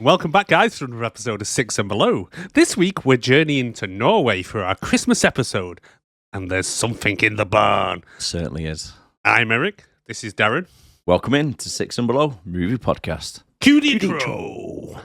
Welcome back, guys, to another episode of Six and Below. This week, we're journeying to Norway for our Christmas episode, and there's something in the barn. Certainly is. I'm Erik. This is Darren. Welcome in to Six and Below Movie Podcast. Cue the intro.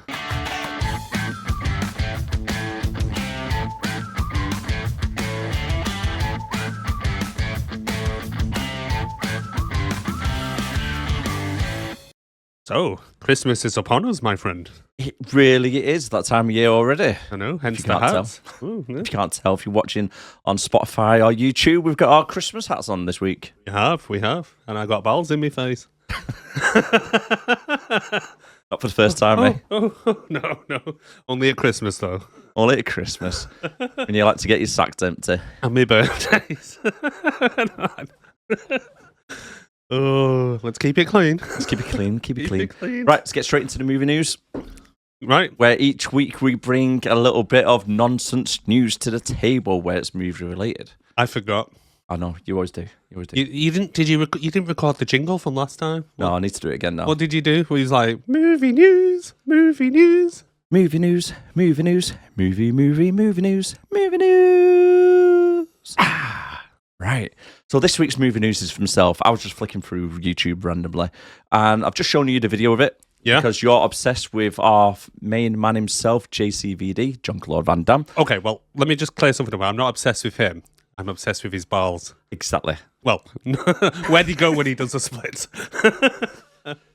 So, Christmas is upon us, my friend. It really is that time of year already. I know, hence If the you can't hats. Ooh, yeah. If you can't tell, if you're watching on Spotify or YouTube, we've got our Christmas hats on this week. We have. And I got balls in my face. Not for the first time, eh? No. Only at Christmas, though. Only at Christmas. When you like to get your sacks empty. And my birthdays. Oh, let's keep it clean. Let's keep it clean, keep it clean. clean. Right, let's get straight into the movie news. Right. Where each week we bring a little bit of nonsense news to the table where it's movie related. I forgot. I know, you always do. You didn't? Did you? You didn't record the jingle from last time? No, I need to do it again now. What did you do? Where he's like, movie news, movie news. Movie news, movie news, movie news, movie news. Right. So this week's movie news is from myself. I was just flicking through YouTube randomly, and I've just shown you the video of it. Yeah. Because you're obsessed with our main man himself, JCVD, Jean-Claude Van Damme. Okay, well, let me just clear something up. I'm not obsessed with him. I'm obsessed with his balls. Exactly. Well, where'd he go when he does the splits?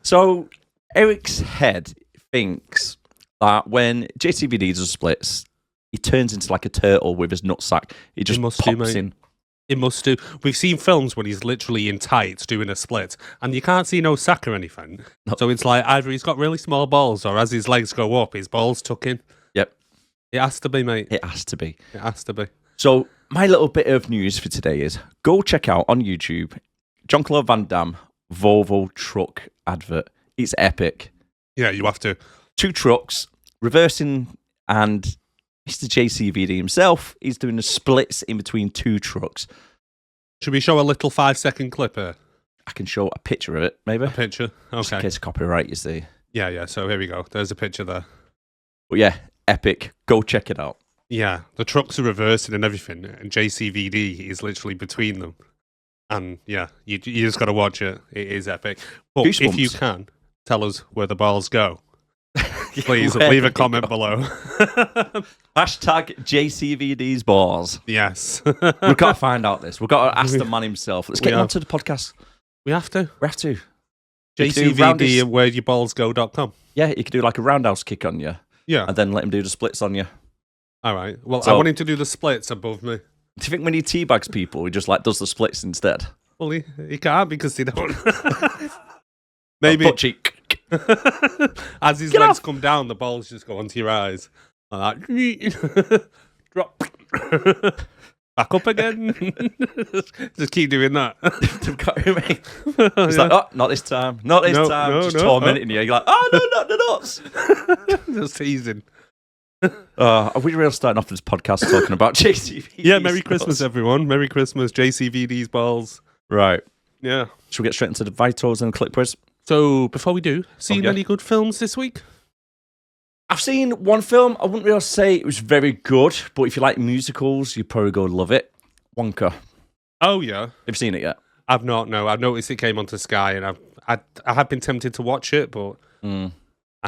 So Eric's head thinks that when JCVD does splits, he turns into like a turtle with his nutsack. He just must pops do, mate. in. It must do. We've seen films when he's literally in tights doing a split, and you can't see no sack or anything. No. So it's like either he's got really small balls, or as his legs go up, his balls tuck in. Yep. It has to be, mate. It has to be. It has to be. So my little bit of news for today is go check out on YouTube Jean-Claude Van Damme Volvo truck advert. It's epic. Yeah, you have to. 2 trucks reversing, and Mr. JCVD himself, he's doing the splits in between 2 trucks. Should we show a little 5-second clip here? I can show a picture of it, maybe. A picture? Just in Okay. case of copyright, you see. Yeah, so here we go. There's a picture there. But yeah, epic. Go check it out. Yeah, the trucks are reversing and everything, and JCVD is literally between them. And yeah, you just got to watch it. It is epic. But Goosebumps. if you can, tell us where the balls go. Please Where leave do a comment they go? below. Hashtag JCVD's balls. Yes. We've got to find out this. We've got to ask the man himself. Let's We get have. on to the podcast. We have to. We have to. JCVD and whereyourBallsGo.com. Yeah, you could do like a roundhouse kick on you Yeah. and then let him do the splits on you. All right. Well, I So- want him to do the splits above me. Do you think when he teabags people, he just like does the splits instead? Well, he can't because they don't. Maybe. Butt cheek. As his Get legs off. come down, the balls just go onto your eyes. Like that. Drop. Back up again. Just keep doing that. You've got him, mate. He's like, oh, not this time. Not this No, time. no, Just no. tormenting you. You're like, oh, no, not the nuts. Just teasing. Are we really starting off this podcast talking about JCVD? Yeah, Merry Christmas, everyone. Merry Christmas, JCVD's balls. Right. Yeah. Should we get straight into the vitals and clip quiz? So, before we do, seen Okay. any good films this week? I've seen one film. I wouldn't really say it was very good, but if you like musicals, you'd probably go love it. Wonka. Oh, yeah. Have you seen it yet? I've not, no. I've noticed it came onto Sky, and I have been tempted to watch it, but I'm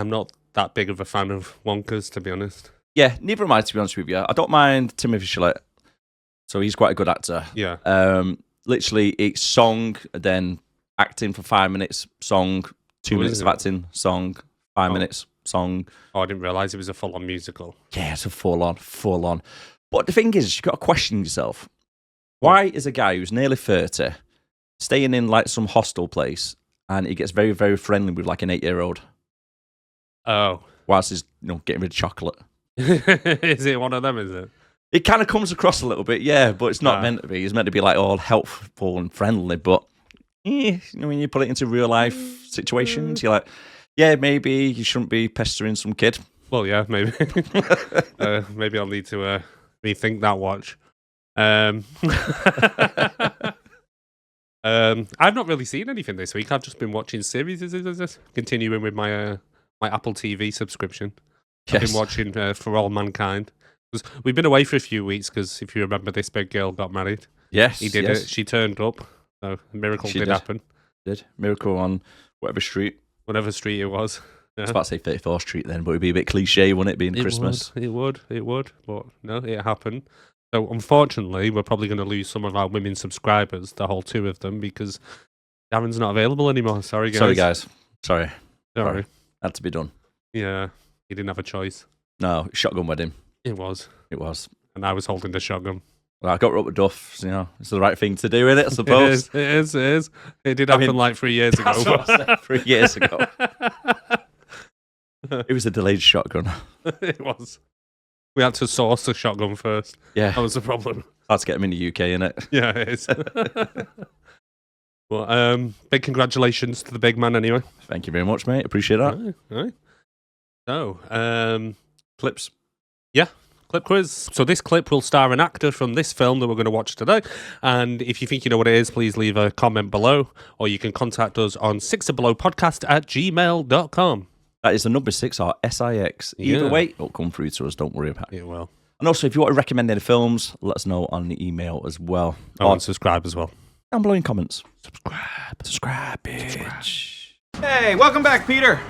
not that big of a fan of Wonka's, to be honest. Yeah, neither am I, to be honest with you. I don't mind Timothy Chalamet. So he's quite a good actor. Yeah. Literally, it's song, then acting for 5 minutes, song, 2 Oh, minutes is of it? acting, song, 5 Oh. minutes, song. Oh, I didn't realise it was a full-on musical. Yeah, it's a full on. But the thing is, you've got to question yourself. Why is a guy who's nearly 30 staying in like some hostel place and he gets very, very friendly with like an 8-year-old Oh. whilst he's getting rid of chocolate? Is it one of them, is it? It kind of comes across a little bit, yeah, but it's not Ah. meant to be. It's meant to be like all helpful and friendly, but when you put it into real life situations, you're like, yeah, maybe you shouldn't be pestering some kid. Well, yeah, maybe. Maybe I'll need to rethink that watch. I've not really seen anything this week. I've just been watching series. Continuing with my my Apple TV subscription. Yes. I've been watching For All Mankind. We've been away for a few weeks because if you remember, this big girl got married. Yes, He did it. She turned up. So a miracle did happen. Did miracle on whatever street. Whatever street it was. I was about to say 34th Street then, but it'd be a bit cliche, wouldn't it, being Christmas? It would. But no, it happened. So unfortunately, we're probably going to lose some of our women subscribers, the whole 2 of them, because Darren's not available anymore. Sorry, guys. Sorry. Sorry. Had to be done. Yeah, he didn't have a choice. No, shotgun wedding. It was. And I was holding the shotgun. Well, I got up with Duff, so, it's the right thing to do, isn't it, I suppose? It is. It did happen like 3 years ago. That's what I said, 3 years ago. It was a delayed shotgun. It was. We had to source the shotgun first. Yeah. That was the problem. That's get him in the UK, innit? Yeah, it is. Well, big congratulations to the big man anyway. Thank you very much, mate. Appreciate that. All right. So, Clips. Yeah. Clip quiz. So this clip will star an actor from this film that we're going to watch today. And if you think you know what it is, please leave a comment below. Or you can contact us on sixabelowpodcast@gmail.com. That is the number 6 or SIX. Either way, it'll come through to us. Don't worry about it. It will. And also, if you want to recommend any films, let us know on the email as well. And subscribe as well. Down below in comments. Subscribe, bitch. Hey, welcome back, Peter.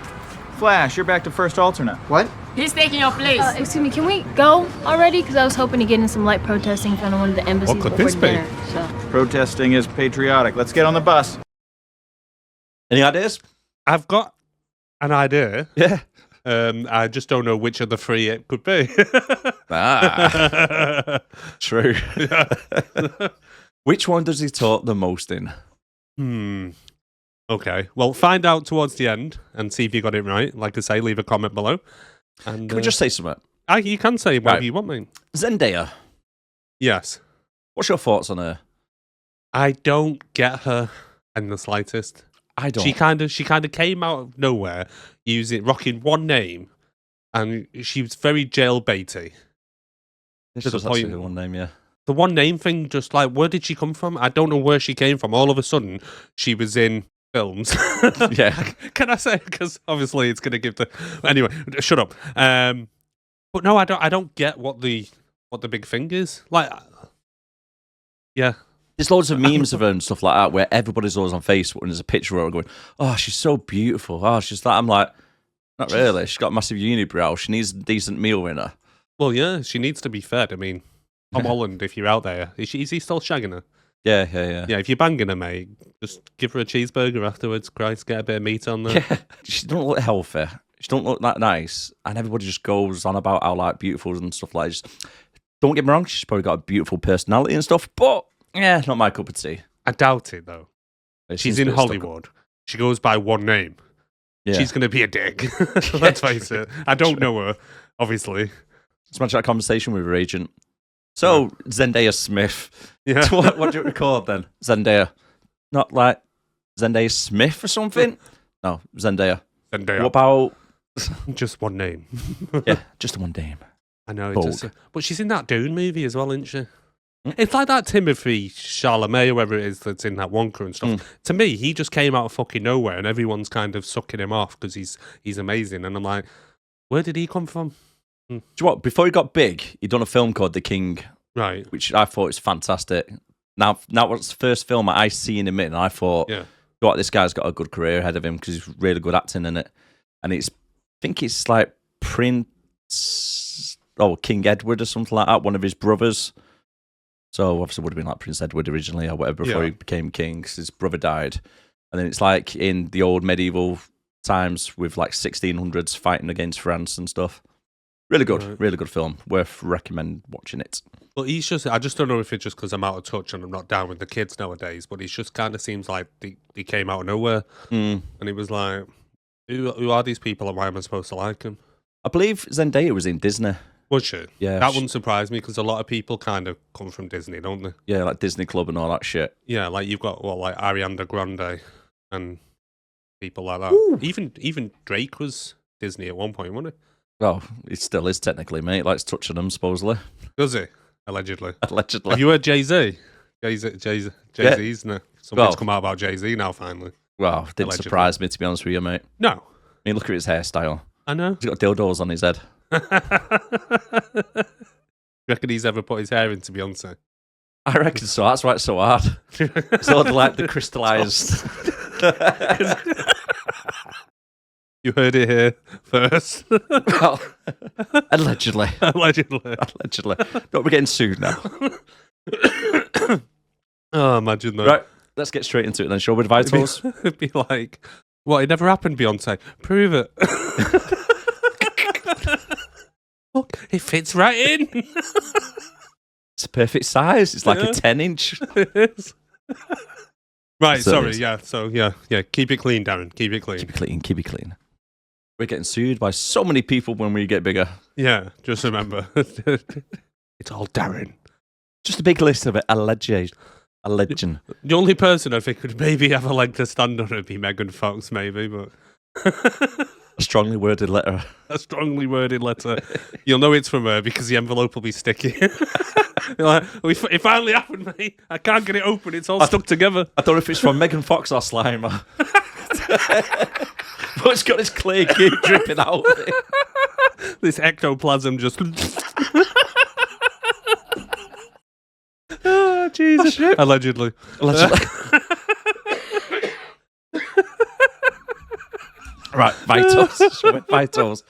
Flash, you're back to first alternate. What? He's taking your place. Excuse me, can we go already? Because I was hoping to get in some light protesting in front of one of the embassies What could before this be? dinner. So. Protesting is patriotic. Let's get on the bus. Any ideas? I've got an idea. Yeah. I just don't know which of the 3 it could be. True. Which one does he talk the most in? Okay. Well, find out towards the end and see if you got it right. Like I say, leave a comment below. And, Can we just say something? You can say whatever you want, mate. Zendaya. Yes. What's your thoughts on her? I don't get her in the slightest. I don't. She kind of came out of nowhere, rocking one name, and she was very jailbaity. This to the was actually point- the one name, yeah. The one name thing, just like, where did she come from? I don't know where she came from. All of a sudden, she was in films. Yeah. Can I say? Because obviously it's going to give the... Anyway, shut up. But no, I don't get what the big thing is. Like, yeah. There's loads of memes of her and stuff like that where everybody's always on Facebook and there's a picture of her going, oh, she's so beautiful. Oh, she's that. I'm like, not really. She's got a massive unibrow. She needs a decent meal in her. Well, yeah, she needs to be fed. I mean, Tom Holland, if you're out there, is he still shagging her? Yeah. Yeah, if you're banging her, mate, just give her a cheeseburger afterwards. Christ, get a bit of meat on there. Yeah. She don't look healthy. She don't look that nice. And everybody just goes on about how like beautiful and stuff like that. Don't get me wrong, she's probably got a beautiful personality and stuff, but yeah, not my cup of tea. I doubt it, though. It She's seems a in bit stuck Hollywood. She goes by one name. Yeah. She's going to be a dick. Let's face it. I don't know her, obviously. Let's match that conversation with her agent. So, Zendaya Smith. Yeah. What do you record then? Zendaya. Not like Zendaya Smith or something? No, Zendaya. Zendaya. What about... Just one name. Yeah, just one name. I know. Vogue. But she's in that Dune movie as well, isn't she? It's like that Timothy Chalamet, whoever it is that's in that Wonka and stuff. To me, he just came out of fucking nowhere and everyone's kind of sucking him off because he's amazing. And I'm like, where did he come from? Do you know what? Before he got big, he'd done a film called The King, Right. which I thought was fantastic. Now was the first film I seen him in, and I thought, Yeah. what, this guy's got a good career ahead of him because he's really good acting in it. And I think it's like King Edward or something like that, one of his brothers. So obviously it would have been like Prince Edward originally or whatever before he became king because his brother died. And then it's like in the old medieval times with like 1600s fighting against France and stuff. Really good, really good film. Worth recommend watching it. Well, I just don't know if it's just because I'm out of touch and I'm not down with the kids nowadays, but it just kind of seems like they came out of nowhere. And it was like, who are these people and why am I supposed to like them? I believe Zendaya was in Disney. Was she? Yeah. That wouldn't surprise me because a lot of people kind of come from Disney, don't they? Yeah, like Disney Club and all that shit. Yeah, like you've got, like Ariana Grande and people like that. Even Drake was Disney at one point, wasn't he? Well, it still is technically, mate. Likes touching them, supposedly. Does he? Allegedly. Allegedly. Have you heard Jay-Z? Jay-Z's now. Something's come out about Jay-Z now, finally. Well, didn't Allegedly. surprise me, to be honest with you, mate. No. mean, look at his hairstyle. I know. He's got dildos on his head. You reckon he's ever put his hair into Beyonce? I reckon so. That's why it's so hard. It's all like the crystallized. You heard it here first. Well, allegedly. Allegedly. Don't be getting sued now. Oh, imagine that. Right, let's get straight into it then. Show with vitals. It'd be like, what? It never happened, Beyonce. Prove it. Look, it fits right in. It's a perfect size. It's like a 10-inch. It is. Right, So sorry, it is. yeah. So, yeah. Keep it clean, Darren. Keep it clean. Keep it clean. We're getting sued by so many people when we get bigger. Yeah, just remember. It's all Darren. Just a big list of it. A legend. The only person I think could maybe have a leg to stand on would be Megan Fox, maybe, but... A strongly worded letter. A strongly worded letter. You'll know it's from her because the envelope will be sticky. You're like, it finally happened, mate. I can't get it open. It's all stuck together. I don't know if it's from Megan Fox or Slimer. But it's got this clear goo dripping out of it. This ectoplasm just... Oh, Jesus. Oh, shit. Allegedly. Right, vitals.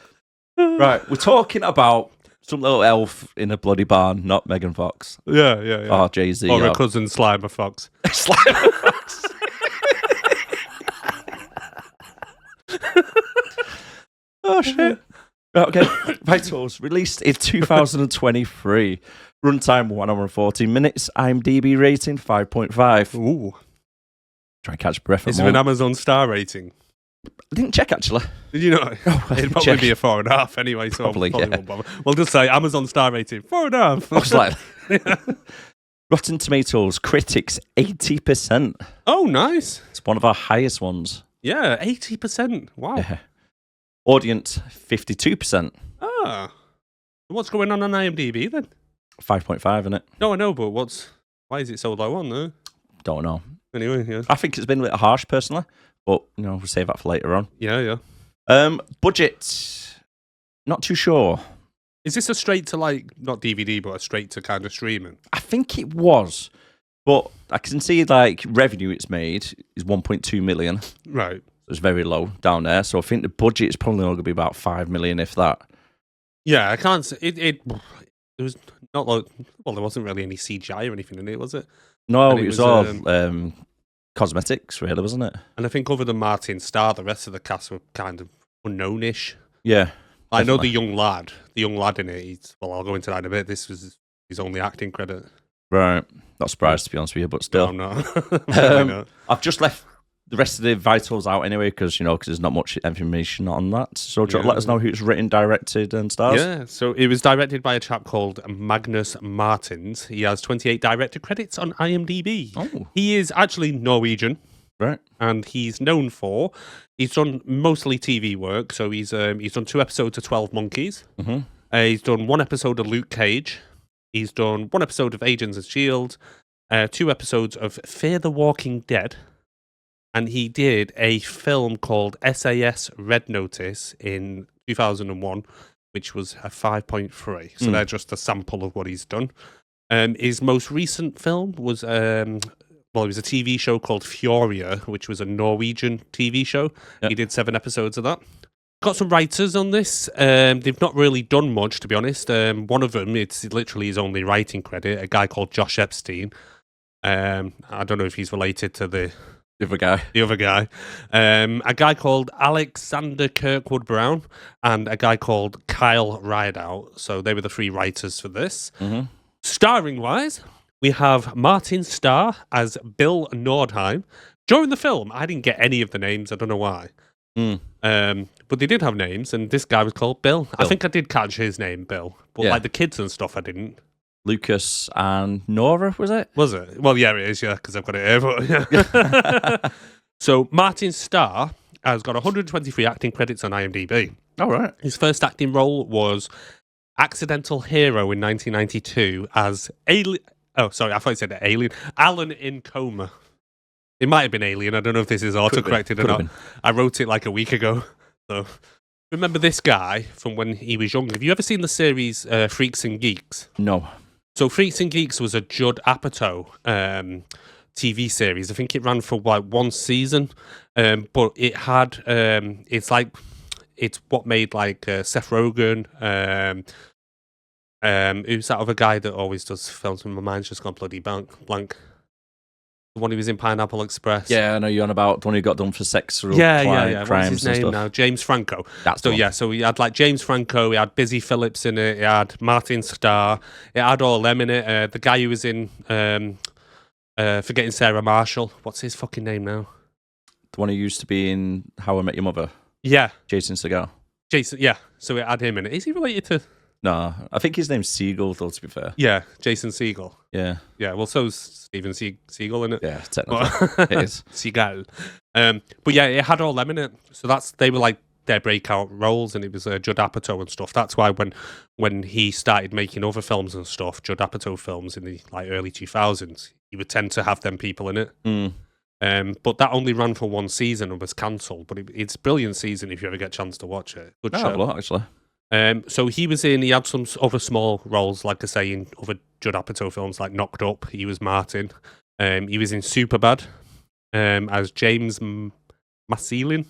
Right, we're talking about some little elf in a bloody barn, not Megan Fox. Yeah. Or Jay-Z. Or a cousin Slimer Fox. Slimer Fox. Oh, shit. Right, okay, vitals. Released in 2023. Runtime 1 hour and 14 minutes. IMDb rating 5.5. Ooh. Try and catch breath. Is it an Amazon star rating? I didn't check, actually. Did you know? It'd probably be a 4.5 anyway, so Probably, probably yeah. won't bother. We'll just say Amazon star rating 4.5. Most likely. Rotten Tomatoes, critics 80%. Oh, nice. It's one of our highest ones. Yeah, 80%. Wow. Yeah. Audience 52%. Ah. What's going on IMDb then? 5.5, isn't it? No, I know, but why is it so low on there? Don't know. Anyway, yeah. I think it's been a little harsh personally, but we'll save that for later on. Yeah. Budget, not too sure. Is this a straight to not DVD, but a straight to kind of streaming? I think it was, but I can see revenue it's made is 1.2 million. Right. It's very low down there, so I think the budget is probably only going to be about 5 million, if that. Yeah, I can't. It was not there wasn't really any CGI or anything in it, was it? No, And it was all cosmetics, really, wasn't it? And I think other than Martin Starr, the rest of the cast were kind of unknown-ish. Yeah. I know the definitely. young lad in it. I'll go into that in a bit. This was his only acting credit. Right. Not surprised, to be honest with you, but still. No, I'm not. Really not. I've just left the rest of the vitals out anyway, because there's not much information on that. So do you want to let us know who it's written, directed, and stars? Yeah, so it was directed by a chap called Magnus Martins. He has 28 director credits on IMDb. Oh. He is actually Norwegian. Right. And he's known for, he's done mostly TV work. So he's done 2 episodes of 12 Monkeys. Mm-hmm. He's done 1 episode of Luke Cage. He's done 1 episode of Agents of S.H.I.E.L.D., 2 episodes of Fear the Walking Dead. And he did a film called SAS Red Notice in 2001, which was a 5.3. So they're just a sample of what he's done. His most recent film was, it was a TV show called Furia, which was a Norwegian TV show. Yep. He did 7 episodes of that. Got some writers on this. They've not really done much, to be honest. One of them, it's literally his only writing credit, a guy called Josh Epstein. I don't know if he's related to the other guy. A guy called Alexander Kirkwood Brown and a guy called Kyle Rideout. So they were the 3 writers for this. Mm-hmm. Starring wise, we have Martin Starr as Bill Nordheim. During the film, I didn't get any of the names. I don't know why. But they did have names, and this guy was called Bill. I think I did catch his name, Bill. But the kids and stuff, I didn't. Lucas and Nora, was it? Was it? Well, yeah, it is, because I've got it here. But, yeah. So Martin Starr has got 123 acting credits on IMDb. All right. His first acting role was Accidental Hero in 1992 as Alien. Oh, sorry, I thought you said Alien. Alan in Coma. It might have been Alien. I don't know if this is autocorrected or not. I wrote it like a week ago. So, remember this guy from when he was younger? Have you ever seen the series Freaks and Geeks? No. So, Freaks and Geeks was a Judd Apatow TV series. I think it ran for like one season, but it had it's what made like Seth Rogen. Who's that other guy that always does films? My mind's just gone bloody blank. The one who was in Pineapple Express. Yeah, I know you're on about the one who got done for sexual crimes What's his and name stuff. now? James Franco. That's So the one. yeah, so we had like James Franco, we had Busy Phillips in it, it had Martin Starr, it had all them in it. The guy who was in Forgetting Sarah Marshall. What's his fucking name now? The one who used to be in How I Met Your Mother, Yeah, Jason Segel. Jason. Yeah, so it had him in it. Is he related to? No, I think his name's Siegel, though, to be fair. Yeah, Jason Segel. Yeah. Yeah, well, so's Steven Seagal in it. Yeah, technically. It is. Seagal. But yeah, it had all them in it. So they were like their breakout roles, and it was Judd Apatow and stuff. That's why when he started making other films and stuff, Judd Apatow films in the like early 2000s, he would tend to have them people in it. But that only ran for one season and was cancelled. But it's a brilliant season if you ever get a chance to watch it. Good I show. have a lot, actually. So he had some other small roles, like I say, in other Judd Apatow films like Knocked Up. He was Martin. He was in Superbad as James Maselin.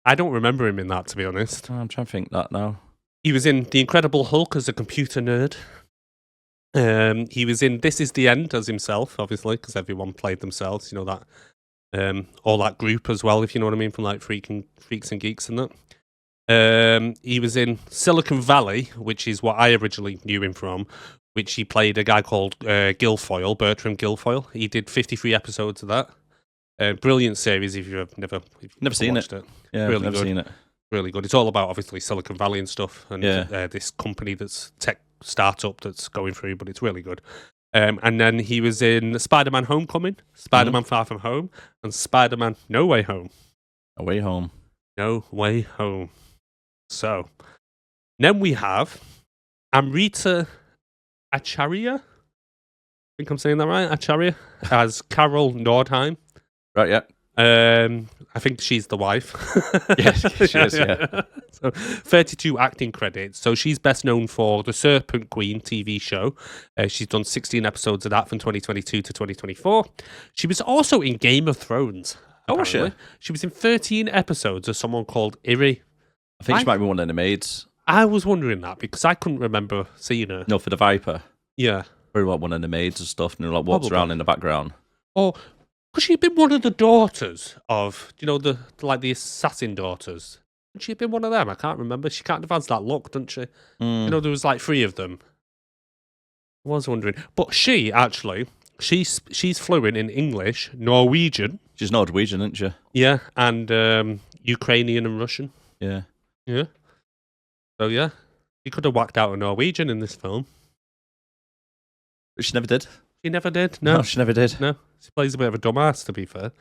I don't remember him in that, to be honest. I'm trying to think that now. He was in The Incredible Hulk as a computer nerd. He was in This Is the End as himself, obviously, because everyone played themselves. You know that, all that group as well, if you know what I mean, from like Freaks and Geeks and that. He was in Silicon Valley, which is what I originally knew him from, which he played a guy called Guilfoyle, Bertram Guilfoyle. He did 53 episodes of that. Brilliant series if you've never seen watched it. Yeah, Really I've never good. seen it. Really good. It's all about, obviously, Silicon Valley and stuff, and this company that's tech startup that's going through, but it's really good. And then he was in Spider-Man Homecoming, Spider-Man Far From Home, and Spider-Man No Way Home. Away Home. No Way Home. So, then we have Amrita Acharya. I think I'm saying that right. Acharya as Carol Nordheim. Right, yeah. I think she's the wife. Yes, she is, yeah. So, 32 acting credits. So she's best known for the Serpent Queen TV show. She's done 16 episodes of that from 2022 to 2024. She was also in Game of Thrones. Oh, was she? She was in 13 episodes of someone called Iri. I think she might be one of the maids. I was wondering that because I couldn't remember seeing her. No, for the Viper. Yeah. Very well, one of the maids and stuff, and like walks around in the background. Or could she have been one of the daughters of, the assassin daughters? Could she have been one of them? I can't remember. She kind of has that look, doesn't she? There was like 3 of them. I was wondering. But she, actually, she's fluent in English, Norwegian. She's Norwegian, isn't she? Yeah, and Ukrainian and Russian. Yeah. Yeah. So, yeah. She could have whacked out a Norwegian in this film. But she never did. She never did. No, she never did. No. She plays a bit of a dumbass, to be fair.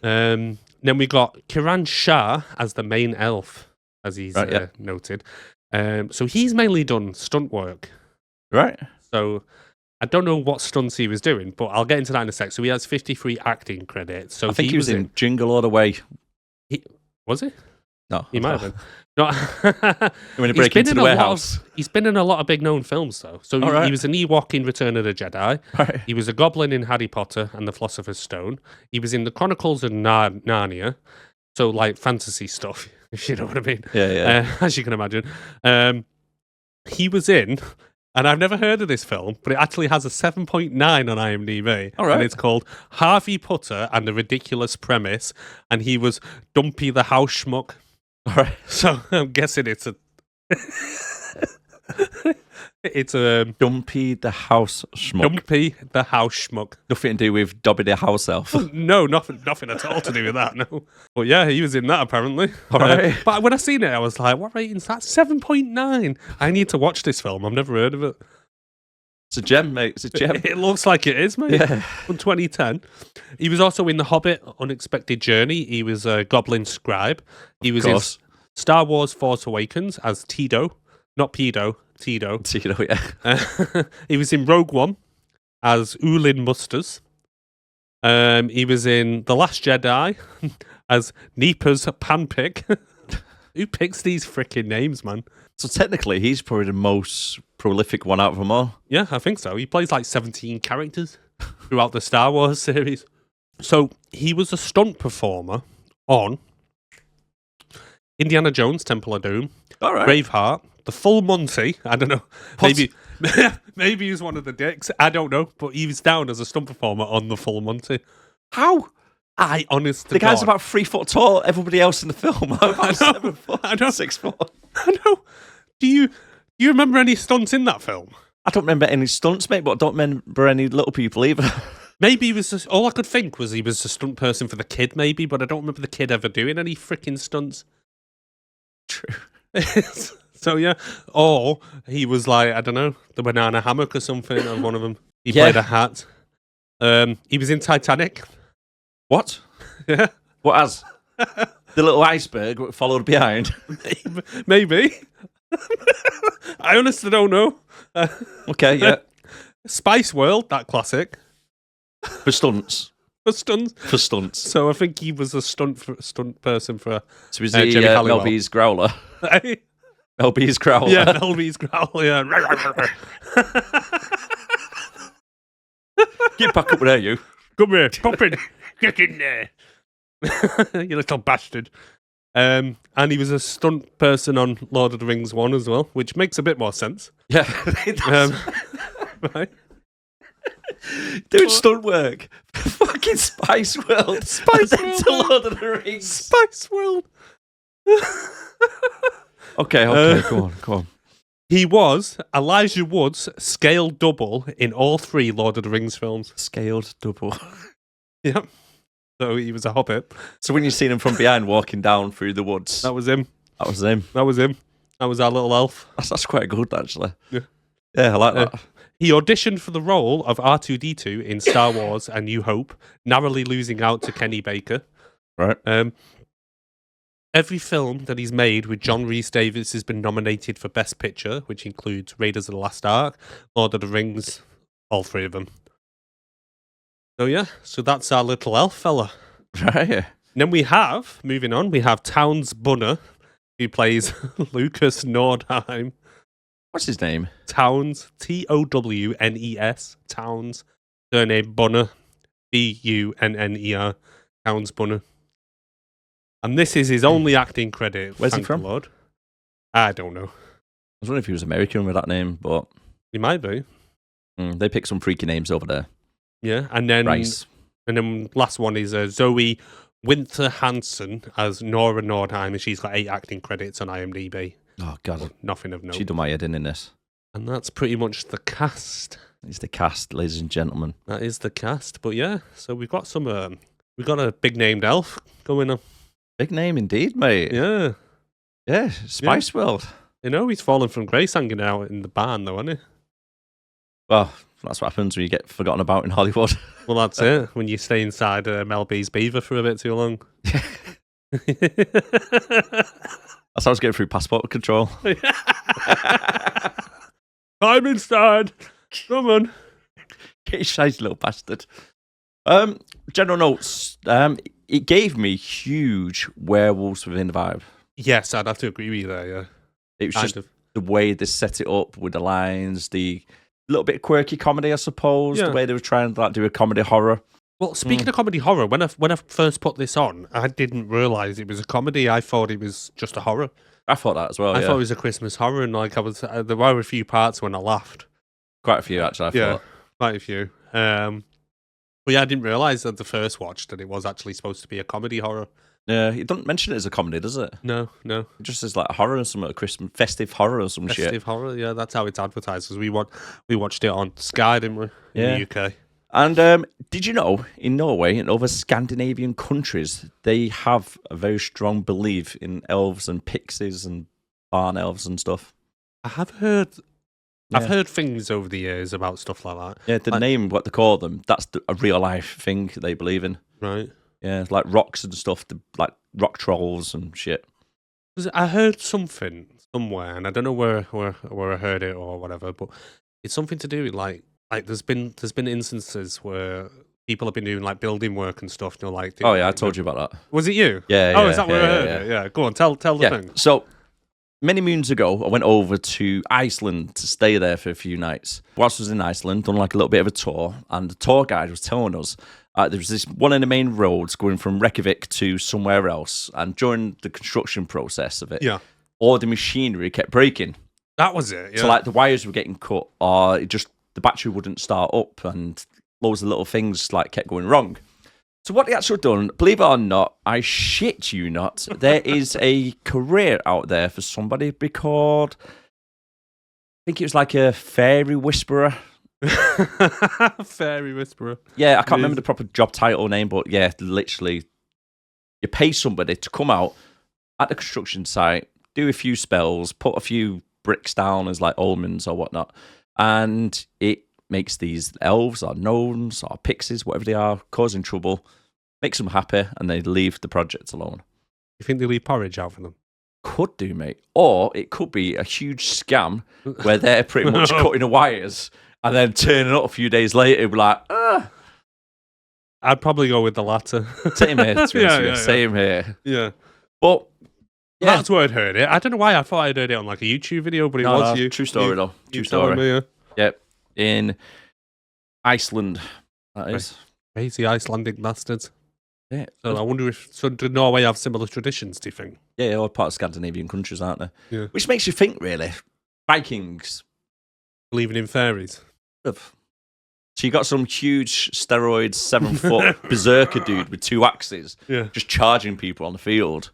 Then we got Kiran Shah as the main elf, as he's noted. So he's mainly done stunt work. Right. So I don't know what stunts he was doing, but I'll get into that in a sec. So he has 53 acting credits. So I think he was in Jingle All the Way. Was he? No. He might have been. No. When he break into the warehouse. He's been in a lot of big known films, though. So he was an Ewok in Return of the Jedi. Right. He was a goblin in Harry Potter and the Philosopher's Stone. He was in the Chronicles of Narnia. So, like, fantasy stuff, if you know what I mean. Yeah. As you can imagine. He was in, and I've never heard of this film, but it actually has a 7.9 on IMDb. All right. And it's called Harvey Potter and the Ridiculous Premise. And he was Dumpy the House Schmuck. All right. So I'm guessing it's a Dumpy the House Schmuck. Dumpy the House Schmuck. Nothing to do with Dobby the House Elf. No, nothing at all to do with that. No, but yeah, he was in that apparently. All right. But when I seen it, I was like, "What rating's that? 7.9." I need to watch this film. I've never heard of it. It's a gem, mate. It's a gem. It looks like it is, mate. Yeah. From 2010. He was also in The Hobbit: Unexpected Journey. He was a Goblin Scribe. He was in Star Wars: Force Awakens as Tito, not Pedo. Tito. Yeah. He was in Rogue One as Ulin Musters. He was in The Last Jedi as Neepa's Panpick. Who picks these freaking names, man? So technically, he's probably the most prolific one out of them all. Yeah, I think so. He plays like 17 characters throughout the Star Wars series. So he was a stunt performer on Indiana Jones, Temple of Doom, All right. Braveheart, The Full Monty. I don't know. What? Maybe he's one of the dicks. I don't know. But he was down as a stunt performer on The Full Monty. How? I honestly. The guy's about 3 foot tall. Everybody else in the film are about 7 foot. I know. 6 foot. I know. Do you remember any stunts in that film? I don't remember any stunts, mate, but I don't remember any little people either. Maybe he was just, all I could think was he was a stunt person for the kid, maybe, but I don't remember the kid ever doing any freaking stunts. True. So yeah, or he was like, I don't know, the banana hammock or something, or one of them. He Yeah. played a hat. He was in Titanic. What? Yeah, What as? The little iceberg followed behind. maybe. I honestly don't know. Okay, yeah. Spice World, that classic. For stunts. For stunts. For stunts. So I think he was a stunt person for. So is Jenny he Halliwell. LB's growler? LB's growler. Yeah, Melby's growl. Yeah. Get back up there, you. Come here, pop in, get in there, you little bastard. And he was a stunt person on Lord of the Rings 1 as well, which makes a bit more sense. Yeah. It does. Right? Doing stunt work. Fucking Spice World. Spice And then World. to Lord of the Rings. Spice World. Okay, go on. He was Elijah Wood's scale double in all 3 Lord of the Rings films. Scaled double. Yep. So he was a hobbit. So when you seen him from behind walking down through the woods, That was him. that was him. That was him. That was our little elf. That's quite good, actually. Yeah. Yeah, I like that. He auditioned for the role of R2-D2 in Star Wars A New Hope, narrowly losing out to Kenny Baker. Right. Every film that he's made with John Rhys Davies has been nominated for Best Picture, which includes Raiders of the Lost Ark, Lord of the Rings, all 3 of them. So yeah, so that's our little elf fella. Right. And then we have, moving on, we have Townes Bunner, who plays Lucas Nordheim. What's his name? Townes, Townes, Townes, surname Bunner, Bunner, Townes Bunner. And this is his only acting credit. Where's he thank the from? Lord. I don't know. I was wondering if he was American with that name, but He might be. they pick some freaky names over there. Yeah, and then Rice. and then last one is Zoe Winter Hansen as Nora Nordheim, and she's got 8 acting credits on IMDb. Oh, God. But nothing of note. She done my head in this. And that's pretty much the cast. It's the cast, ladies and gentlemen. That is the cast. But yeah, so we've got some. We've got a big named elf going on. Big name indeed, mate. Yeah, Yeah, Spice World. you know he's fallen from grace hanging out in the barn, though, isn't he? Well, that's what happens when you get forgotten about in Hollywood. Well, that's it. When you stay inside Mel B's beaver for a bit too long. That's how I was getting through passport control. I'm inside. Come on. Get your size, little bastard. General notes. It gave me huge Werewolves Within vibe. Yes, I'd have to agree with you there. Yeah, It was Kind just of. the way they set it up with the lines, the little bit quirky comedy, I suppose. Yeah. The way they were trying to do a comedy horror. Well, speaking of comedy horror, when I first put this on, I didn't realise it was a comedy. I thought it was just a horror. I thought that as well. I yeah. thought it was a Christmas horror, and like there were a few parts when I laughed. Quite a few actually. I Yeah, thought. quite a few. But yeah, I didn't realise at the first watch that it was actually supposed to be a comedy horror. Yeah, it doesn't mention it as a comedy, does it? No. It just says like horror or some Christmas festive horror or some shit. Festive horror, yeah, that's how it's advertised. Because we watched it on Sky, didn't we? Yeah. In the UK. And did you know in Norway and other Scandinavian countries they have a very strong belief in elves and pixies and barn elves and stuff? I have heard. Yeah. I've heard things over the years about stuff like that. Yeah, the name, what they call them, that's a real life thing they believe in. Right. Yeah, like rocks and stuff, like rock trolls and shit. 'Cause I heard something somewhere, and I don't know where I heard it or whatever, but it's something to do with like there's been instances where people have been doing like building work and stuff. You know, like Oh yeah, I told you about that. Was it you? Yeah. Oh, yeah, is that where I heard it? Yeah. Go on, tell the thing. So many moons ago, I went over to Iceland to stay there for a few nights. Whilst I was in Iceland, done like a little bit of a tour, and the tour guide was telling us there was this one of the main roads going from Reykjavik to somewhere else, and during the construction process of it, all the machinery kept breaking. That was it. Yeah. So like the wires were getting cut, or the battery wouldn't start up, and loads of little things like kept going wrong. So what they actually done, believe it or not, I shit you not, there is a career out there for somebody called, I think it was like a fairy whisperer. Fairy whisperer. Yeah, I can't remember the proper job title name, but yeah, literally, you pay somebody to come out at the construction site, do a few spells, put a few bricks down as like omens or whatnot, and it makes these elves or gnomes or pixies, whatever they are, causing trouble, makes them happy, and they leave the project alone. You think they leave porridge out for them? Could do, mate. Or it could be a huge scam where they're pretty much cutting the wires and then turning up a few days later, be like, I'd probably go with the latter. Same here, to be honest with you. Same here. Yeah. But yeah. That's where I'd heard it. I don't know why I thought I'd heard it on like a YouTube video, but it was you. True story, though. True story. story. Me, Yep. In Iceland, that is. Crazy Icelandic bastards. Yeah. So I wonder do Norway have similar traditions, do you think? Yeah, all part of Scandinavian countries, aren't they? Yeah. Which makes you think, really, Vikings. Believing in fairies. So you got some huge steroid 7-foot berserker dude with 2 axes, just charging people on the field.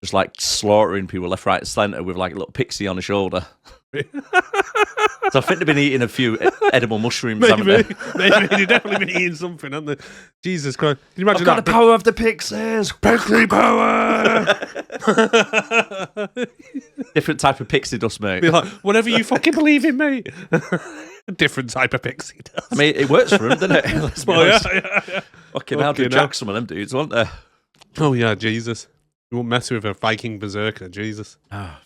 Just like slaughtering people left, right, and centre with like a little pixie on the shoulder. So I think they've been eating a few edible mushrooms, haven't they? Maybe they've definitely been eating something, haven't they? Jesus Christ. Can you imagine I've got the power of the pixies! Pixie power! Different type of pixie dust, mate. Be like, whatever you fucking believe in, mate. A different type of pixie dust. I mean, it works for them, doesn't it? Let's be honest. Fucking hell, do hell. jack some of them dudes, won't they? Oh, yeah, Jesus. You won't mess with a Viking berserker, Jesus. Have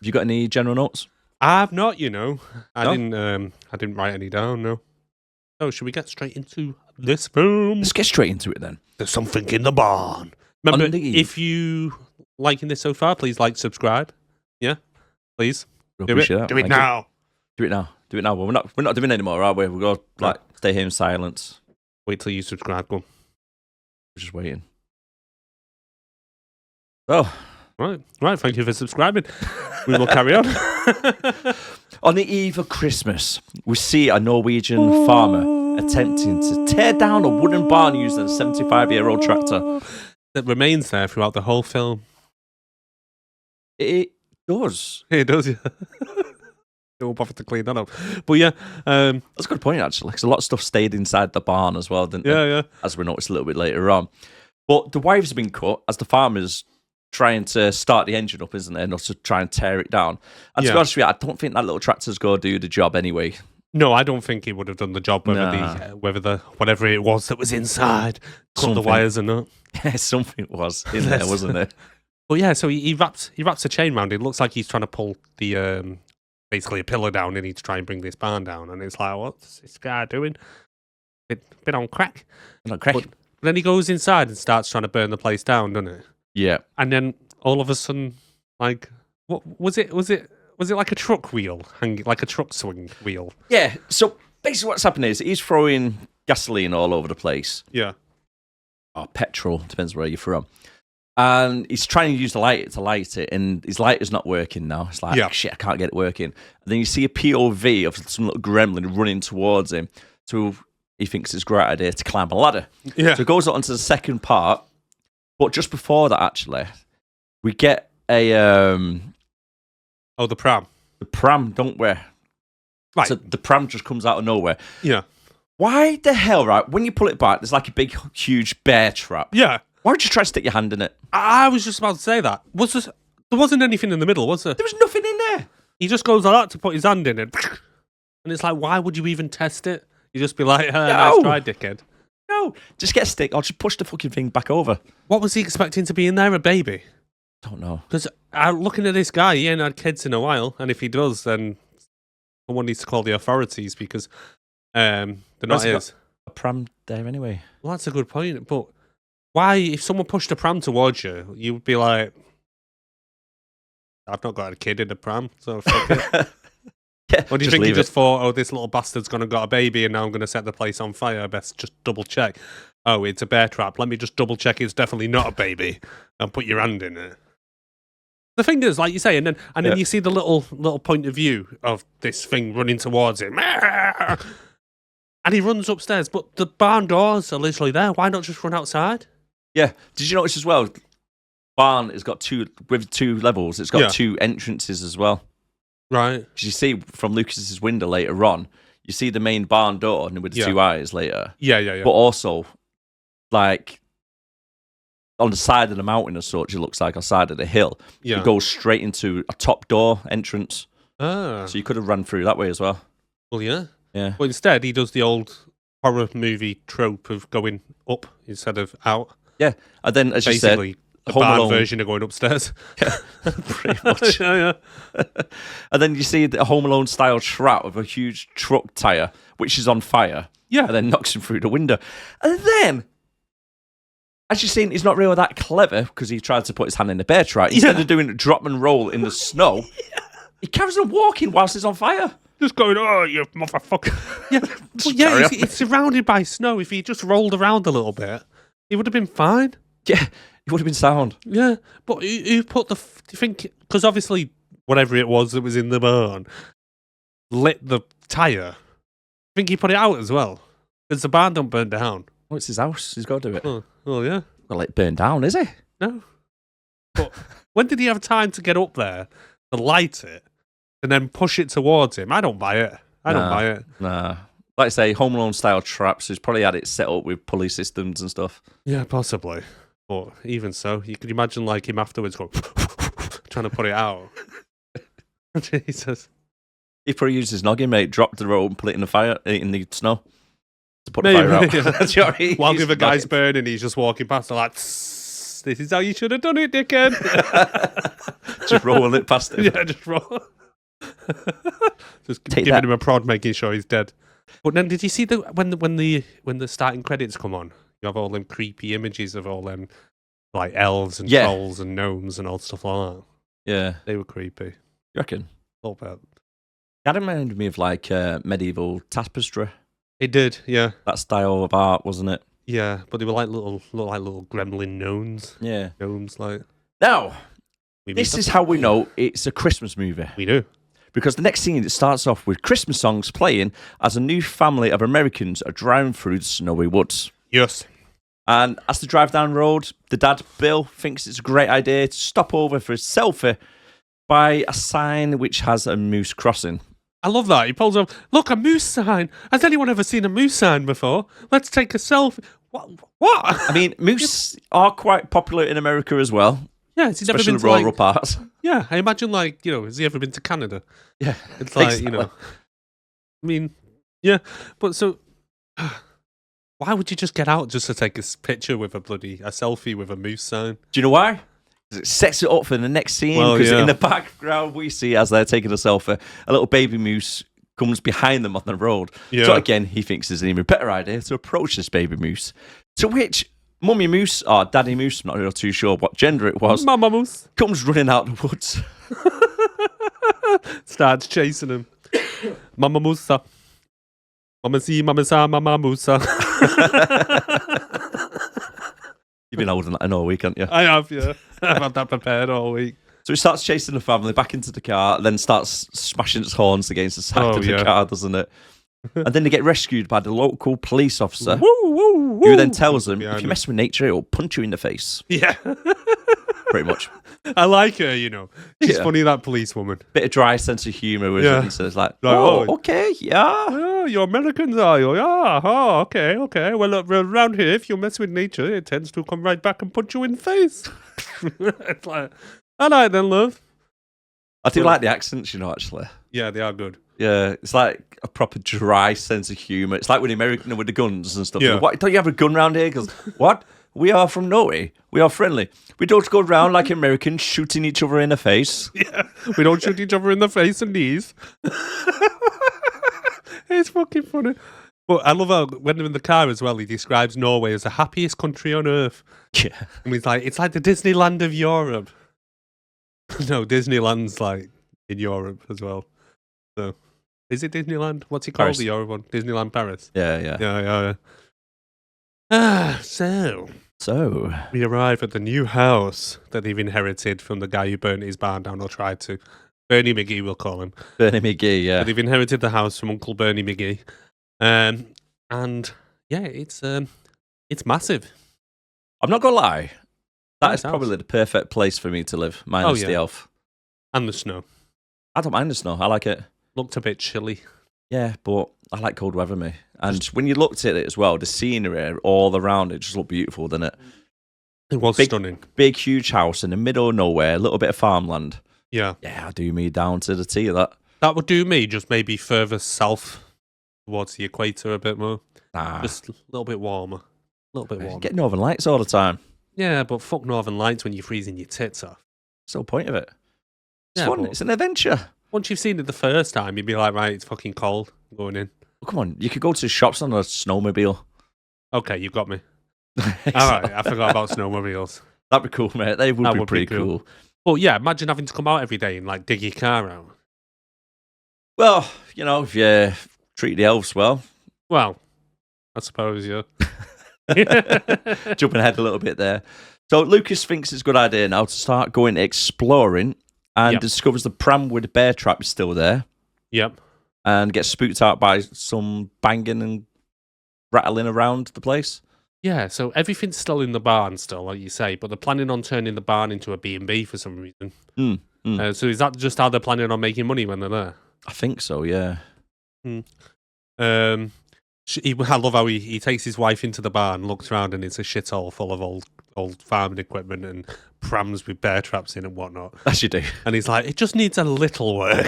you got any general notes? I've not, you know. I No? didn't write any down, no. So should we get straight into this film? Let's get straight into it then. There's something in the barn. Remember, Indeed. if you liking this so far, please like, subscribe. Yeah, please. We'll Do appreciate it. that. Do it Thank you. now. Do it now. Do it now. Well, we're not doing it anymore, are we? We'll go like stay here in silence. Wait till you subscribe. Go on. We're just waiting. Oh. Right. Thank you for subscribing. We will carry on. On the eve of Christmas, we see a Norwegian farmer attempting to tear down a wooden barn using a 75-year-old tractor. That remains there throughout the whole film. It does. It does, yeah. Don't bother to clean that up. But yeah, that's a good point, actually, because a lot of stuff stayed inside the barn as well, didn't it? Yeah. As we noticed a little bit later on. But the wires have been cut as the farmer's trying to start the engine up, isn't it? Not to try and tear it down. And to be honest with you, I don't think that little tractor's going to do the job anyway. No, I don't think he would have done the job whether whatever it was that was inside cut the wires or not. Yeah, something was in there, wasn't it? But yeah, so he wraps a chain round it. It looks like he's trying to pull the basically a pillar down and to try and bring this barn down. And it's like, what's this guy doing? Bit on crack. Not crack. But then he goes inside and starts trying to burn the place down, doesn't it? Yeah. And then all of a sudden, like, what was it? Was it like a truck wheel, like a truck swing wheel? Yeah. So basically, what's happening is he's throwing gasoline all over the place. Yeah. Or petrol, depends where you're from. And he's trying to use the lighter to light it, and his lighter's not working now. It's like, shit, I can't get it working. And then you see a POV of some little gremlin running towards him. So he thinks it's a great idea to climb a ladder. Yeah. So it goes on to the second part. But just before that, actually, we get a... the pram. The pram, don't we? Right. So the pram just comes out of nowhere. Yeah. Why the hell, right, when you pull it back, there's like a big, huge bear trap. Yeah. Why would you try to stick your hand in it? I was just about to say that. There wasn't anything in the middle, was there? There was nothing in there. He just goes like that to put his hand in it. And it's like, why would you even test it? You just be like, nice try, dickhead. No, just get a stick or just push the fucking thing back over. What was he expecting to be in there, a baby? Don't know. Because looking at this guy, he ain't had kids in a while. And if he does, then someone needs to call the authorities because they're not his. a pram there anyway. Well, that's a good point. But why, if someone pushed a pram towards you, you would be like, I've not got a kid in a pram, so fuck it. Yeah, Or do you think he leave just thought, oh, this little bastard's gonna got a baby and now I'm gonna set the place on fire? I best just double check. Oh, it's a bear trap. Let me just double check it's definitely not a baby and put your hand in it. The thing is, like you say, and then you see the little point of view of this thing running towards him. And he runs upstairs, but the barn doors are literally there. Why not just run outside? Yeah. Did you notice as well? Barn has got two levels. It's got two entrances as well. Right. Because you see from Lucas's window later on, you see the main barn door and with the two eyes later. Yeah. But also, like, on the side of the mountain as such, it looks like on the side of the hill. Yeah. It goes straight into a top door entrance. Ah. So you could have run through that way as well. Well, yeah. Yeah. Well, instead, he does the old horror movie trope of going up instead of out. Yeah. And then, as Basically, you said, a Home barn Alone version of going upstairs. Yeah, pretty much. yeah. And then you see the Home Alone style trap of a huge truck tire, which is on fire. Yeah. And then knocks him through the window. And then, as you've seen, he's not really that clever because he tried to put his hand in the bear trap. Instead of doing a drop and roll in the snow, he carries on walking whilst he's on fire. Just going, oh, you motherfucker. Yeah, but yeah, it's surrounded by snow. If he just rolled around a little bit, he would have been fine. Yeah, it would have been sound. Yeah, but who put do you think, because obviously whatever it was that was in the barn lit the tyre. I think he put it out as well. Because the barn don't burn down. Oh, it's his house. He's got to do it. Oh yeah. Well, let it burn down, is he? No. But when did he have time to get up there to light it and then push it towards him? I don't buy it. I don't buy it. Nah. Like I say, Home Alone style traps. He's probably had it set up with pulley systems and stuff. Yeah, possibly. But even so, you could imagine like him afterwards going trying to put it out. Jesus. He probably used his noggin, mate, dropped the rope and put it in the fire, in the snow to put the fire out. Yeah. While the other guy's burning, he's just walking past, like, this is how you should have done it, dickhead. Just rolling it past him. Yeah, just roll. Just giving him a prod, making sure he's dead. But then, did you see when the starting credits come on? You have all them creepy images of all them like elves and trolls and gnomes and all stuff like that. Yeah, they were creepy. You reckon? A little bit. That reminded me of like medieval tapestry. It did, yeah. That style of art, wasn't it? Yeah, but they were like little gremlin gnomes. Yeah, gnomes like. Now, this is how we know it's a Christmas movie. We do. Because the next scene, it starts off with Christmas songs playing as a new family of Americans are driving through the snowy woods. Yes. And as they drive down the road, the dad, Bill, thinks it's a great idea to stop over for a selfie by a sign which has a moose crossing. I love that. He pulls up, look, a moose sign. Has anyone ever seen a moose sign before? Let's take a selfie. What? I mean, moose are quite popular in America as well. Yeah, he's never especially been the to rural parts. Yeah, I imagine has he ever been to Canada? Yeah. It's like, exactly. I mean, yeah. But so, why would you just get out just to take a picture with a selfie with a moose sign? Do you know why? Because it sets it up for the next scene. Because in the background, we see as they're taking a selfie, a little baby moose comes behind them on the road. Yeah. So again, he thinks it's an even better idea to approach this baby moose. To which Mummy Moose, or Daddy Moose, I'm not really too sure what gender it was. Mama Moose. Comes running out the woods. Starts chasing him. Mama Moosa. Mama see, Mama sa, Mama Moosa. You've been holding that in all week, haven't you? I have, yeah. I've had that prepared all week. So he starts chasing the family back into the car, then starts smashing its horns against the side of the car, doesn't it? And then they get rescued by the local police officer, who then tells them, if you mess with nature, it'll punch you in the face. Yeah. Pretty much. I like her, She's funny, that policewoman. Bit of dry sense of humour with it. So it's like, okay, yeah. Yeah, you're Americans, are you? Yeah, oh, okay. Well, around here, if you mess with nature, it tends to come right back and punch you in the face. It's like, all right then, love. I do like the accents, actually. Yeah, they are good. Yeah, it's like a proper dry sense of humour. It's like with the American with the guns and stuff. Yeah. What, don't you have a gun round here? Because, what? We are from Norway. We are friendly. We don't go around like Americans shooting each other in the face. Yeah, we don't shoot each other in the face and knees. It's fucking funny. Well, I love how when they're in the car as well, he describes Norway as the happiest country on earth. Yeah. And he's like, it's like the Disneyland of Europe. No, Disneyland's like in Europe as well. So, is it Disneyland? What's it called? Paris. The Europe one? Disneyland Paris. Yeah. So So, we arrive at the new house that they've inherited from the guy who burnt his barn down or tried to. Bernie McGee, we'll call him. Bernie McGee, yeah. But they've inherited the house from Uncle Bernie McGee. And yeah, it's massive. I'm not going to lie. That Nice is house. probably the perfect place for me to live, minus the elf. And the snow. I don't mind the snow. I like it. Looked a bit chilly. Yeah, but I like cold weather, me. And when you looked at it as well, the scenery all around it just looked beautiful, didn't it? It was stunning. Big, huge house in the middle of nowhere, a little bit of farmland. Yeah. Yeah, I do me down to the T of that. That would do me, just maybe further south towards the equator a bit more. Nah. Just a little bit warmer. A little bit warmer. Get Northern Lights all the time. Yeah, but fuck Northern Lights when you're freezing your tits off. That's the whole point of it. It's Yeah, fun. but It's an adventure. once you've seen it the first time, you'd be like, right, it's fucking cold. I'm going in. Well, come on, you could go to the shops on a snowmobile. Okay, you got me. All right, I forgot about snowmobiles. That'd be cool, mate. They would That be would be pretty cool. cool. But yeah, imagine having to come out every day and like dig your car out. Well, you know, if you treat the elves well, Well, I suppose, yeah. jumping ahead a little bit there. So Lucas thinks it's a good idea now to start going exploring and Yep. discovers the pram with the bear trap is still there Yep. and gets spooked out by some banging and rattling around the place. Yeah, so everything's still in the barn still, like you say, but they're planning on turning the barn into a B&B for some reason. So is that just how they're planning on making money when they're there? I think so, yeah. I love how he takes his wife into the barn, looks around, and it's a shithole full of old farming equipment and prams with bear traps in and whatnot. As you do. And he's like, it just needs a little work.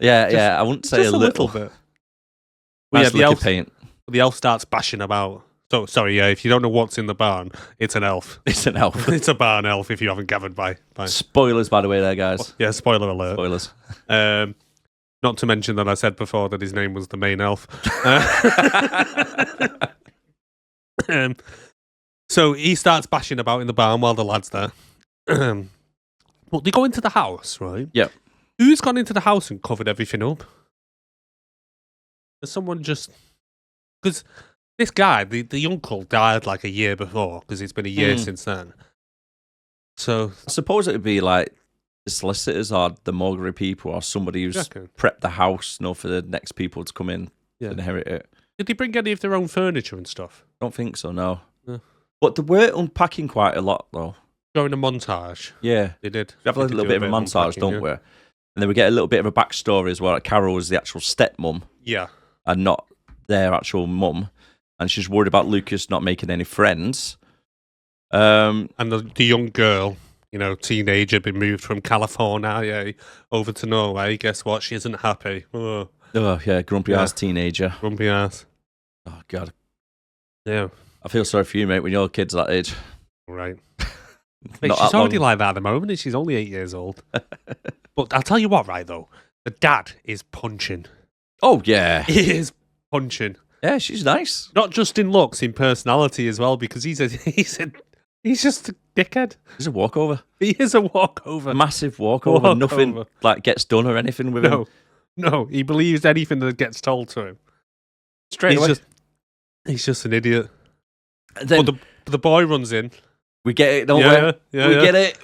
Yeah, I wouldn't say just a little bit. Well, Nice yeah, the paint. The elf starts bashing about. So sorry, yeah. If you don't know what's in the barn, it's an elf. It's an elf. It's a barn elf. If you haven't gathered by. Spoilers, by the way, there, guys. Yeah, spoiler alert. Spoilers. Not to mention that I said before that his name was the main elf. So he starts bashing about in the barn while the lad's there. Well, they go into the house, right? Yep. Who's gone into the house and covered everything up? Has someone just... Because this guy, the uncle, died like a year before, because it's been a year since then. So... I suppose it would be like the solicitors or the mortgage people or somebody who's prepped the house, for the next people to come in to inherit it. Did they bring any of their own furniture and stuff? Don't think so, no. No. But they were unpacking quite a lot, though. During a montage. Yeah. They did. We have a little bit of a montage, don't we? And then we get a little bit of a backstory as well. Like Carol is the actual stepmom. Yeah. And not their actual mum. And she's worried about Lucas not making any friends. And the young girl, teenager, been moved from California over to Norway. Guess what? She isn't happy. Oh yeah, grumpy ass teenager. Grumpy ass. Oh, God. Yeah. I feel sorry for you, mate, when your kid's that age. Right. Mate, she's already like that at the moment, and she's only 8 years old. But I'll tell you what, right, though. The dad is punching. Oh, yeah. He is punching. Yeah, she's nice. Not just in looks, in personality as well, because he's just a dickhead. He's a walkover. He is a walkover. Massive walkover. Nothing gets done or anything with him. No, he believes anything that gets told to him. Straight away. He's just an idiot. Then but the boy runs in. We get it, don't we?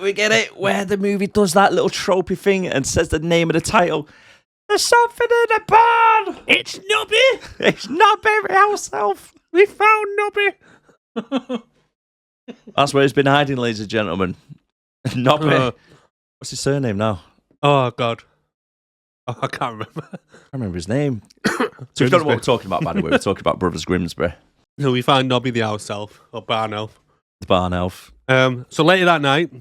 We get it. Where the movie does that little tropey thing and says the name of the title. There's something in the barn. It's Nubby. It's Nubby himself. We found Nubby. That's where he's been hiding, ladies and gentlemen. Nubby. What's his surname now? Oh, God. Oh, I can't remember. I can't remember his name. So if you don't know what we're talking about, by the way, we're talking about Brothers Grimsby. So we find Nobby the house elf, or barn elf. The barn elf. So later that night,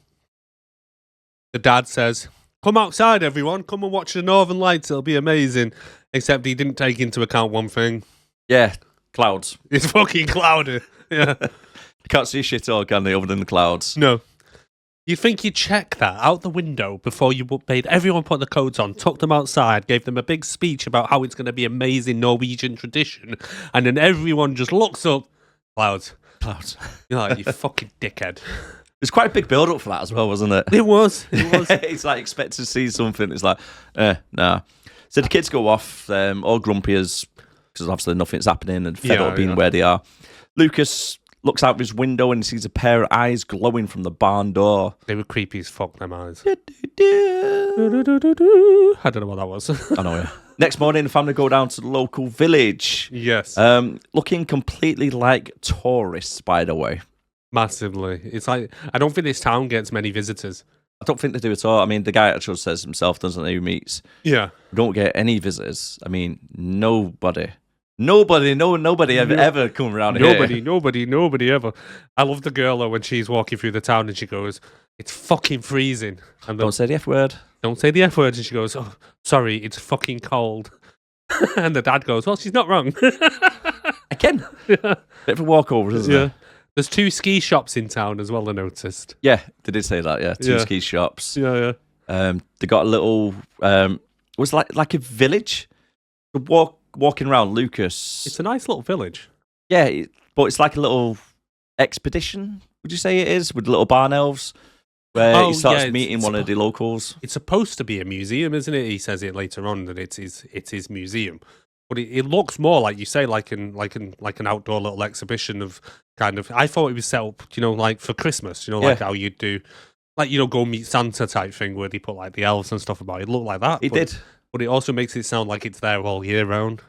the dad says, come outside, everyone. Come and watch the Northern Lights. It'll be amazing. Except he didn't take into account one thing. Yeah, clouds. It's fucking cloudy. Yeah. You can't see shit all, can they, other than the clouds? No. You think you check that out the window before you made everyone put the coats on, took them outside, gave them a big speech about how it's going to be amazing Norwegian tradition, and then everyone just looks up, clouds. You're like, you fucking dickhead. It's quite a big build-up for that as well, wasn't it? It was. It's like expect to see something. It's like, nah. So the kids go off, all grumpy because obviously nothing's happening and fed up being where they are. Lucas looks out of his window and sees a pair of eyes glowing from the barn door. They were creepy as fuck, them eyes. I I don't know what that was. know, yeah. Next morning, the family go down to the local village. Yes. Looking completely like tourists, by the way. Massively. It's like, I don't think this town gets many visitors. I don't think they do at all. I mean, the guy actually says himself, doesn't he, who meets? Yeah. We don't get any visitors. I mean, nobody ever come around here. Nobody ever. I love the girl though when she's walking through the town and she goes, "It's fucking freezing." And Don't say the F word. Don't say the F word. And she goes, "Oh, sorry, it's fucking cold." And the dad goes, "Well, she's not wrong." Again, Yeah. bit of a walkover, isn't Yeah. it? There's 2 ski shops in town as well, I noticed. Yeah, they did say that. Yeah, 2 Yeah. ski shops. Yeah. They got a little. It was like a village. Walking around, Lucas. It's a nice little village. Yeah, but it's like a little expedition. Would you say it is with little barn elves, where he starts meeting one of the locals? It's supposed to be a museum, isn't it? He says it later on that it's his museum, but it looks more like you say, like an outdoor little exhibition of kind of. I thought it was set up, like for Christmas, like how you do, like go meet Santa type thing where they put like the elves and stuff about. It looked like that. It did. But it also makes it sound like it's there all year round.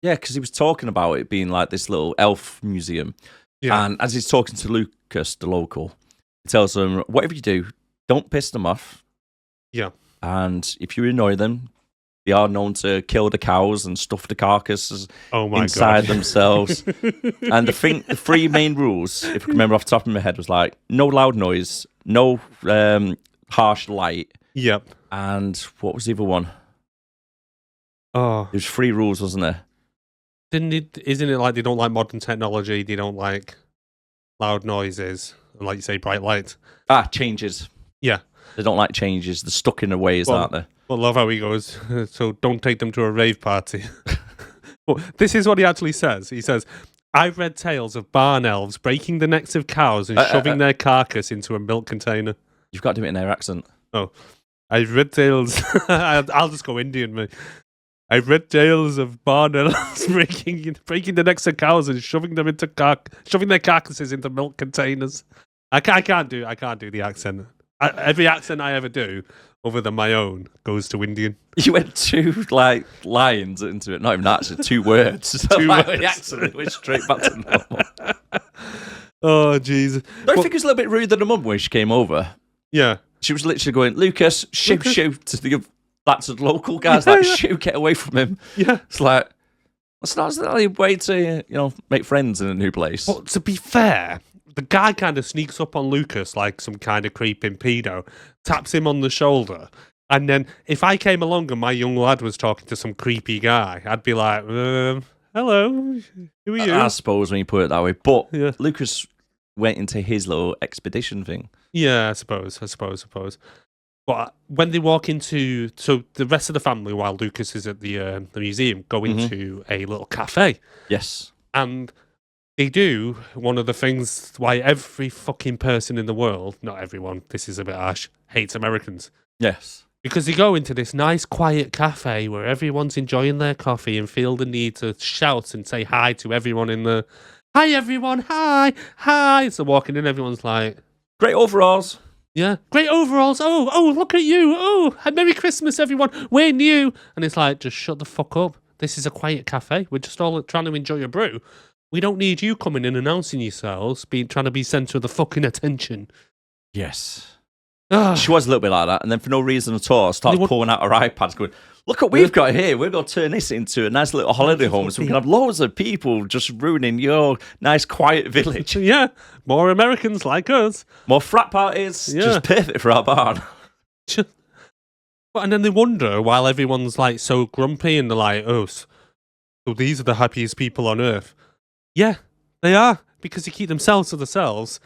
Yeah, because he was talking about it being like this little elf museum. Yeah. And as he's talking to Lucas, the local, he tells him, whatever you do, don't piss them off. Yeah. And if you annoy them, they are known to kill the cows and stuff the carcasses inside themselves. And the 3 main rules, if I remember off the top of my head, was like, no loud noise, no harsh light. Yep. And what was the other one? Oh. There's 3 rules, wasn't there? Isn't it like they don't like modern technology, they don't like loud noises, and like you say, bright lights? Changes. Yeah. They don't like changes. They're stuck in their ways, aren't they? Well, love how he goes, so don't take them to a rave party. Well, this is what he actually says. He says, I've read tales of barn elves breaking the necks of cows and shoving their carcass into a milk container. You've got to do it in their accent. Oh, I've read tales. I'll just go Indian, mate. I've read tales of barn elves breaking the necks of cows and shoving their carcasses into milk containers. I can't do the accent. Every accent I ever do, other than my own, goes to Indian. You went 2 lines into it, not even actually 2 words. Two words. The accent went straight back to normal. Oh, Jesus. Don't you think it was a little bit rude than the mum when she came over? Yeah. She was literally going, Lucas, shoo to the local guys, like, shoo, get away from him. Yeah. It's like, that's not a way to, make friends in a new place. But to be fair, the guy kind of sneaks up on Lucas like some kind of creeping pedo, taps him on the shoulder, and then if I came along and my young lad was talking to some creepy guy, I'd be like, hello, who are you? I suppose when you put it that way. But Yeah. Lucas went into his little expedition thing. Yeah, I suppose. But when they walk into, so the rest of the family, while Lucas is at the museum, go into a little cafe. Yes. And they do one of the things why every fucking person in the world, not everyone, this is a bit harsh, hates Americans. Yes. Because they go into this nice, quiet cafe where everyone's enjoying their coffee and feel the need to shout and say hi to everyone in the, hi everyone, hi. So walking in, everyone's like, Great overalls. yeah, great overalls. Oh, look at you. Oh, Merry Christmas, everyone. We're new. And it's like, just shut the fuck up. This is a quiet cafe. We're just all trying to enjoy a brew. We don't need you coming in announcing yourselves, trying to be centre of the fucking attention. Yes. Ah. She was a little bit like that. And then for no reason at all, starts pulling out her iPads going, look what we've got here. We're going to turn this into a nice little holiday home so we can have loads of people just ruining your nice quiet village. Yeah, more Americans like us. More frat parties. Yeah. Just perfect for our barn. And then they wonder, while everyone's like so grumpy and they're like, oh, so these are the happiest people on earth. Yeah, they are, because they keep themselves to themselves.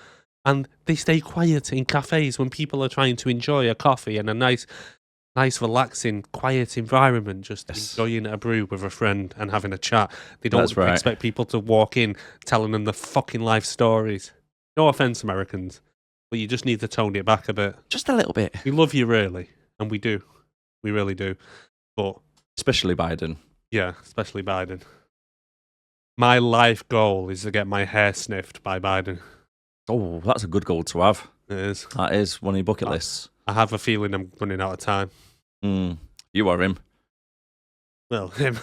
And they stay quiet in cafes when people are trying to enjoy a coffee and a nice, relaxing, quiet environment, just enjoying a brew with a friend and having a chat. They don't expect people to walk in telling them the fucking life stories. No offense, Americans, but you just need to tone it back a bit. Just a little bit. We love you, really, and we do. We really do. But especially Biden. Yeah, especially Biden. My life goal is to get my hair sniffed by Biden. Oh, that's a good goal to have. It is. That is one of your bucket lists. I have a feeling I'm running out of time. You are him. Well, him.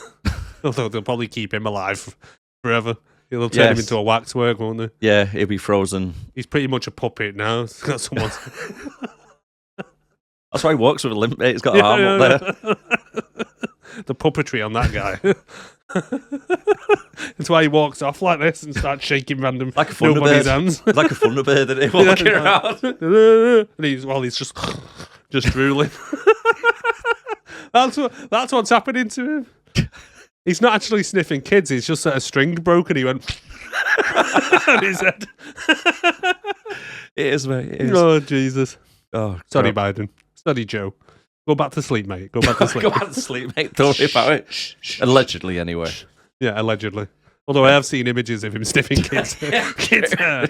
Although they'll probably keep him alive forever. They'll turn him into a waxwork, won't they? Yeah, he'll be frozen. He's pretty much a puppet now. He's got someone. That's why he walks with a limp. He's got an arm up there. The puppetry on that guy. That's why he walks off like this and starts shaking random like a nobody's hands. Like a Thunderbird that he walking around. And he's just drooling. That's what's happening to him. He's not actually sniffing kids. He's just a string broke and he went on his head. It is, mate. It is. Oh, Jesus. Oh, sorry, Biden. Sorry, Joe. Go back to sleep, mate. Go back to sleep. Go back to sleep, mate. Don't worry about it. Allegedly, anyway. Yeah, allegedly. Although I have seen images of him sniffing kids. Kids' hair.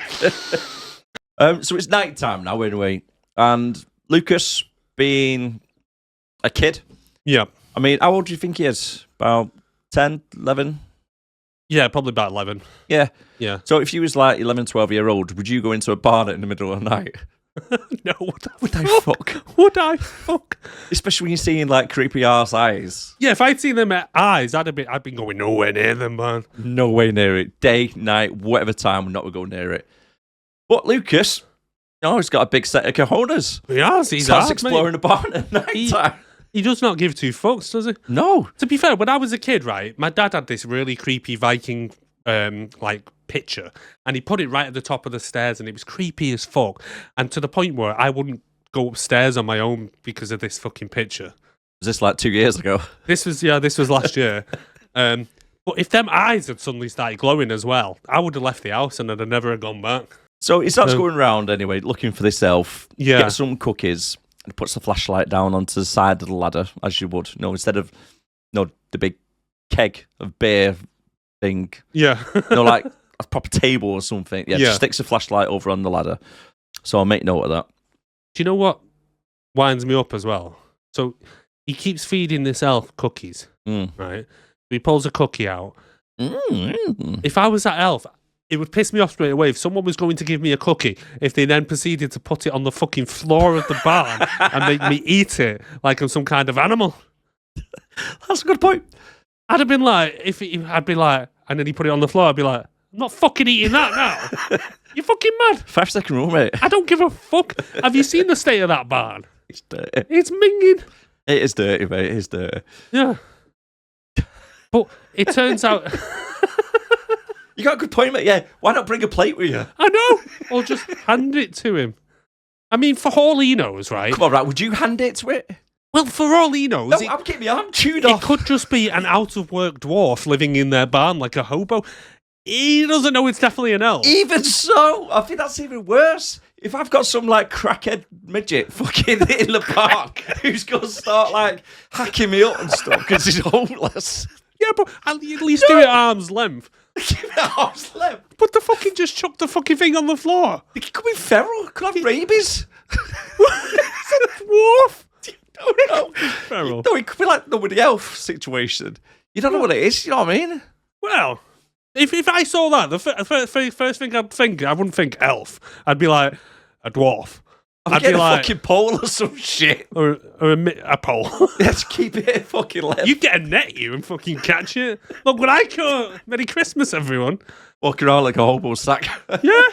So it's night time now, anyway. And Lucas, being a kid. Yeah. I mean, how old do you think he is? About 10, 11? Yeah, probably about 11. Yeah. Yeah. So if you was like 11, 12-year-old, would you go into a barn in the middle of the night? No, would I fuck? Would I fuck? Especially when you're seeing like creepy ass eyes. Yeah, if I'd seen them eyes, I'd been going nowhere near them, man. No way near it. Day, night, whatever time, we're not going to go near it. But Lucas, he's got a big set of cojones. He starts exploring the barn at night time. He does not give two fucks, does he? No. To be fair, when I was a kid, right, my dad had this really creepy Viking picture, and he put it right at the top of the stairs, and it was creepy as fuck, and to the point where I wouldn't go upstairs on my own because of this fucking picture. Was this like 2 years ago? This was last year. But if them eyes had suddenly started glowing as well, I would have left the house and I'd have never gone back. So he starts going around anyway, looking for this elf. Yeah. Gets some cookies and puts the flashlight down onto the side of the ladder, as you would. Instead of the big keg of beer thing. Yeah. Like a proper table or something. Yeah, just sticks a flashlight over on the ladder. So I'll make note of that. Do you know what winds me up as well? So he keeps feeding this elf cookies, right? He pulls a cookie out. If I was that elf, it would piss me off straight away if someone was going to give me a cookie, if they then proceeded to put it on the fucking floor of the barn and make me eat it like I'm some kind of animal. That's a good point. I'd have been like, and then he put it on the floor, I'd be like, I'm not fucking eating that now. You're fucking mad. 5-second rule, mate. I don't give a fuck. Have you seen the state of that barn? It's dirty. It's minging. It is dirty, mate. It is dirty. Yeah. But it turns out... You got a good point, mate. Yeah, why not bring a plate with you? I know. Or just hand it to him. I mean, for all he knows, right? Come on, right, would you hand it to it? Well, for all he knows... No, I'm getting my arm chewed off. It could just be an out-of-work dwarf living in their barn like a hobo. He doesn't know it's definitely an elf. Even so, I think that's even worse. If I've got some like crackhead midget fucking in the park who's going to start like hacking me up and stuff because he's homeless. Yeah, but at least do it at arm's length. Give it at arm's length. But the fucking just chuck the fucking thing on the floor. It could be feral. It could have rabies. It's a dwarf. No. Feral. No, it could be like the elf situation. You don't know what it is, you know what I mean? Well, if I saw that, the first thing I'd think, I wouldn't think elf. I'd be like, a dwarf. I'd be like... a fucking pole or some shit. Or a pole. Let's keep it at fucking left. You get a net, you, and fucking catch it. Look what I caught. Merry Christmas, everyone. Walking around like a hobo sack. Yeah.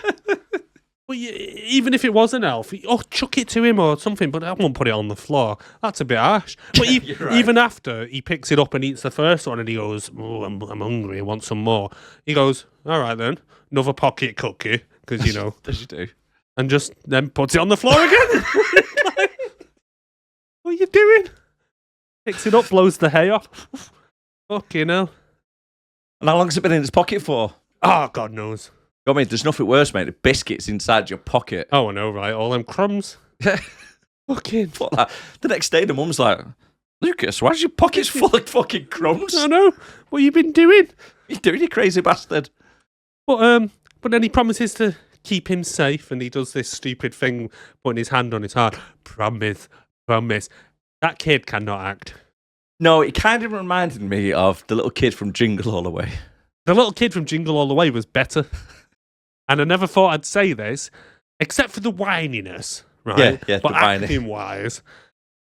Well, even if it was an elf, chuck it to him or something, but I won't put it on the floor. That's a bit harsh. But even after he picks it up and eats the first one and he goes, oh, I'm hungry, I want some more. He goes, all right then, another pocket cookie, because, As you do. And just then puts it on the floor again. What are you doing? Picks it up, blows the hay off. Fucking hell. And how long's it been in his pocket for? Oh, God knows. I mean, there's nothing worse, mate. The biscuits inside your pocket. Oh, I know, right? All them crumbs. Fucking. The next day, the mum's like, Lucas, why's your pockets full of fucking crumbs? I know. What you been doing? You doing, you crazy bastard? But then he promises to keep him safe, and he does this stupid thing, putting his hand on his heart. Promise. That kid cannot act. No, it kind of reminded me of the little kid from Jingle All the Way. The little kid from Jingle All the Way was better. And I never thought I'd say this, except for the whininess, right? Yeah, but the whining. acting-wise,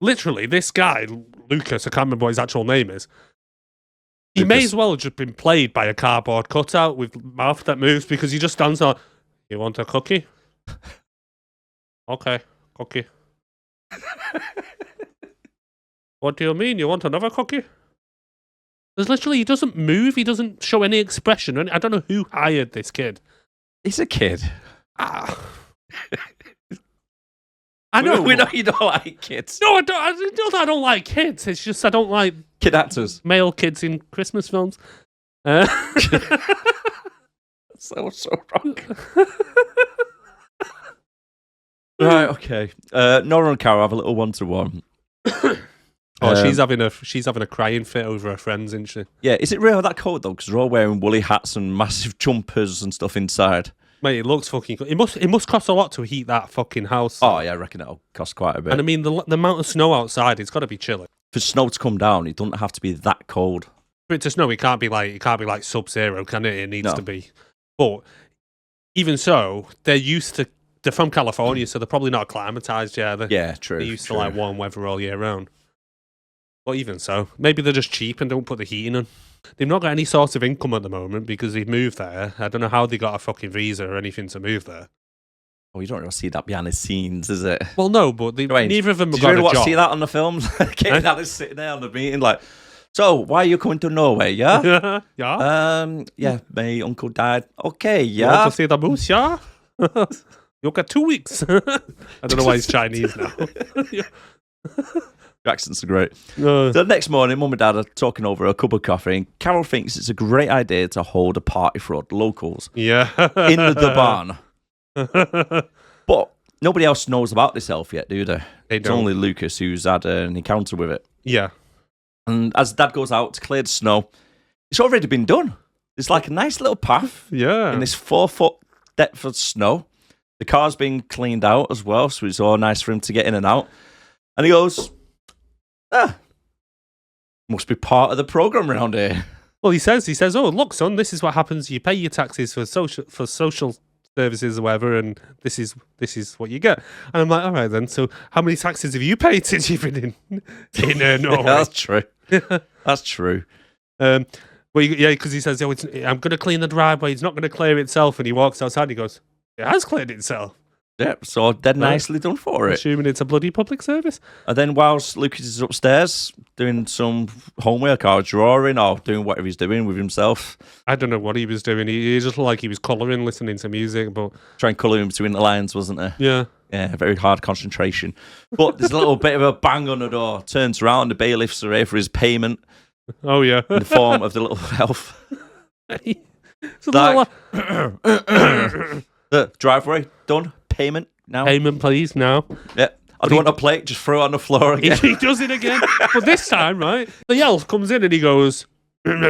literally, this guy, Lucas, I can't remember what his actual name is, he may Lucas. as well have just been played by a cardboard cutout with mouth that moves, because he just stands there, you want a cookie? Okay, cookie. What do you mean? You want another cookie? There's literally, he doesn't move, he doesn't show any expression. I don't know who hired this kid. He's a kid. I know. We know you don't like kids. No, I don't. Not that I don't like kids. It's just I don't like Kid actors. male kids in Christmas films. So wrong. Right, okay. Nora and Cara have a little one-to-one. She's having a crying fit over her friends, isn't she? Yeah, is it really that cold though? Because they're all wearing woolly hats and massive jumpers and stuff inside. Mate, it looks fucking cool. It must cost a lot to heat that fucking house. Oh yeah, I reckon it'll cost quite a bit. And I mean, the amount of snow outside, it's got to be chilly. For snow to come down, it doesn't have to be that cold. For it to snow, it can't be like Sub-Zero, can it? It needs to be. But even so, they're from California, so they're probably not acclimatized yet. Yeah, true. They're used to like warm weather all year round. But even so, maybe they're just cheap and don't put the heating on. They've not got any sort of income at the moment because they've moved there. I don't know how they got a fucking visa or anything to move there. Oh, you don't really see that behind the scenes, is it? Well, no, but neither of them have Did you got really a want to job. see that on the films? Kate Dallas sitting there on the meeting like, so why are you coming to Norway, yeah? Yeah? Yeah, my uncle died. Okay, You want yeah. to see the moose, yeah? You'll get 2 weeks. I don't know why he's Chinese now. Your accents are great. So the next morning, Mum and Dad are talking over a cup of coffee, and Carol thinks it's a great idea to hold a party for the locals Yeah. in the barn. But nobody else knows about this elf yet, do they? It's don't. only Lucas who's had an encounter with it. Yeah. And as Dad goes out to clear the snow, it's already been done. It's like a nice little path Yeah. in this 4-foot depth of snow. The car's been cleaned out as well, so it's all nice for him to get in and out. And he goes, must be part of the program around here. Well, he says, oh, look, son, this is what happens. You pay your taxes for social services or whatever, and this is what you get. And I'm like, all right then. So, how many taxes have you paid since you've been in Norway? That's true. That's true. Well, because he says, I'm going to clean the driveway. It's not going to clear itself. And he walks outside. And he goes, it has cleared itself. Yeah, so dead nicely done for it. Assuming it's a bloody public service. And then whilst Lucas is upstairs doing some homework or drawing or doing whatever he's doing with himself, I don't know what he was doing. He just looked like he was colouring, listening to music. But trying colouring between the lines, wasn't there? yeah. Yeah, very hard concentration. But there's a little bit of a bang on the door. Turns around, the bailiffs are here for his payment Oh, yeah. in the form of the little elf. It's a Like- little, The driveway done. Payment now. payment, please, now. Yeah. I don't want a plate. Just throw it on the floor again. He does it again. But this time, right, the elf comes in and he goes... and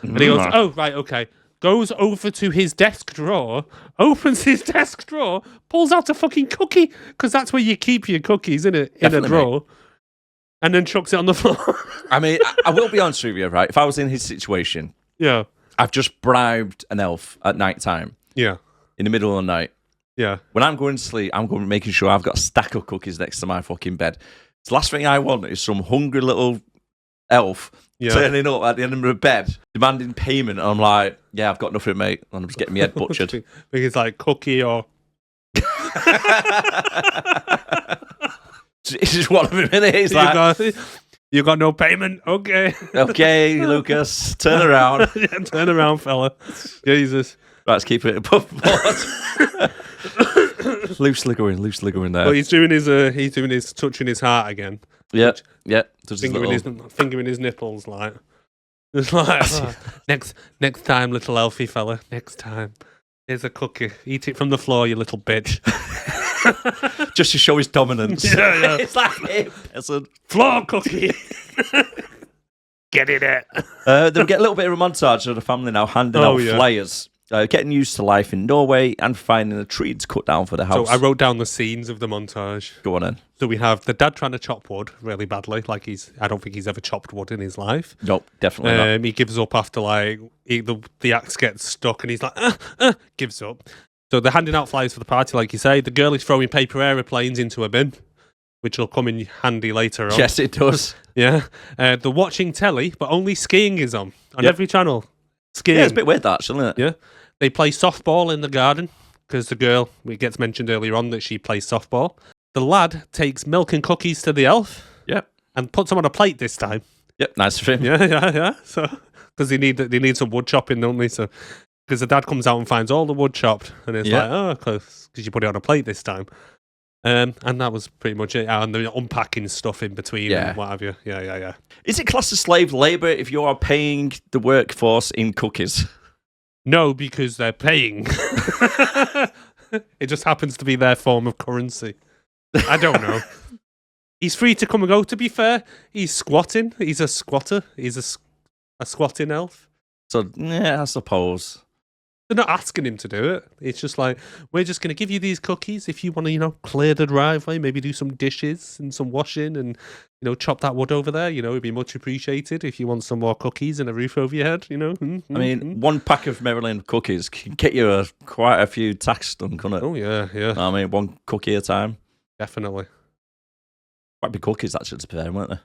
he goes, oh, right, okay. Goes over to his desk drawer, opens his desk drawer, pulls out a fucking cookie, because that's where you keep your cookies, isn't it? In Definitely, a drawer. And then chucks it on the floor. I mean, I will be honest with you, right? If I was in his situation, Yeah. I've just bribed an elf at night time, Yeah. in the middle of the night. Yeah. When I'm going to sleep, I'm going making sure I've got a stack of cookies next to my fucking bed. The last thing I want is some hungry little elf turning up at the end of my bed, demanding payment. And I'm like, yeah, I've got nothing, mate. And I'm just getting my head butchered. I think it's like cookie or... It's just one of them, innit? He's like, you got no payment? Okay. okay, Lucas, turn around. Yeah, turn around, fella. Jesus. Right, let's keep it above board. loosely going there. Well, he's doing his touching his heart again. Yeah. Does his Fingering little- his nipples, like. It's like, next time, little elfie fella. Next time. Here's a cookie. Eat it from the floor, you little bitch. Just to show his dominance. Yeah. It's like, hey, peasant. Floor cookie. Get in it. Then we get a little bit of a montage of the family now handing out yeah. flyers, getting used to life in Norway and finding a tree to cut down for the house. So I wrote down the scenes of the montage. Go on then. So we have the dad trying to chop wood really badly. Like I don't think he's ever chopped wood in his life. Nope, definitely not. He gives up after the axe gets stuck and he's like, gives up. So they're handing out flyers for the party, like you say. The girl is throwing paper aeroplanes into a bin, which will come in handy later on. Yes, it does. Yeah. They're watching telly, but only skiing is on every channel. Skiing. Yeah, it's a bit weird, that, actually, isn't it? Yeah. They play softball in the garden because the girl, it gets mentioned earlier on that she plays softball. The lad takes milk and cookies to the elf. Yep. And puts them on a plate this time. Yep, nice of him. Yeah. So, because they need some wood chopping, don't they? So, because the dad comes out and finds all the wood chopped, and it's like, because you put it on a plate this time. And that was pretty much it. And they're unpacking stuff in between and what have you. Yeah. Is it classed as slave labour if you are paying the workforce in cookies? No, because they're paying. It just happens to be their form of currency. I don't know. He's free to come and go, to be fair. He's squatting. He's a squatter. He's a squatting elf. So, yeah, I suppose. They're not asking him to do it. It's just like, we're just going to give you these cookies if you want to, clear the driveway, maybe do some dishes and some washing and, chop that wood over there. It'd be much appreciated if you want some more cookies and a roof over your head, I mean, one pack of Maryland cookies can get you quite a few tasks done, couldn't it? Oh, yeah. I mean, one cookie at a time. Definitely. Quite big cookies, actually, to be fair, weren't they?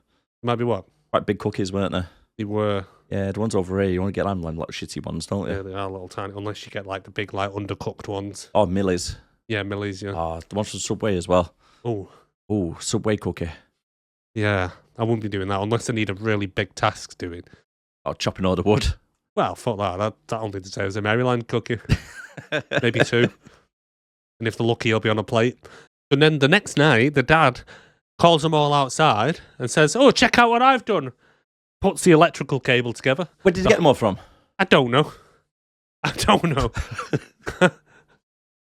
Might be what? Quite big cookies, weren't they? They were. Yeah, the ones over here, you want to get them like shitty ones, don't you? Yeah, they are little tiny, unless you get like the big, undercooked ones. Oh, Millie's. Yeah, Millie's, yeah. Oh, the ones from Subway as well. Oh, Subway cookie. Yeah, I wouldn't be doing that unless I need a really big task doing. Oh, chopping all the wood. Well, fuck that. That only deserves a Maryland cookie. Maybe 2. And if they're lucky, he'll be on a plate. And then the next night, the dad calls them all outside and says, "Oh, check out what I've done." Puts the electrical cable together. Where did you get them all from? I don't know.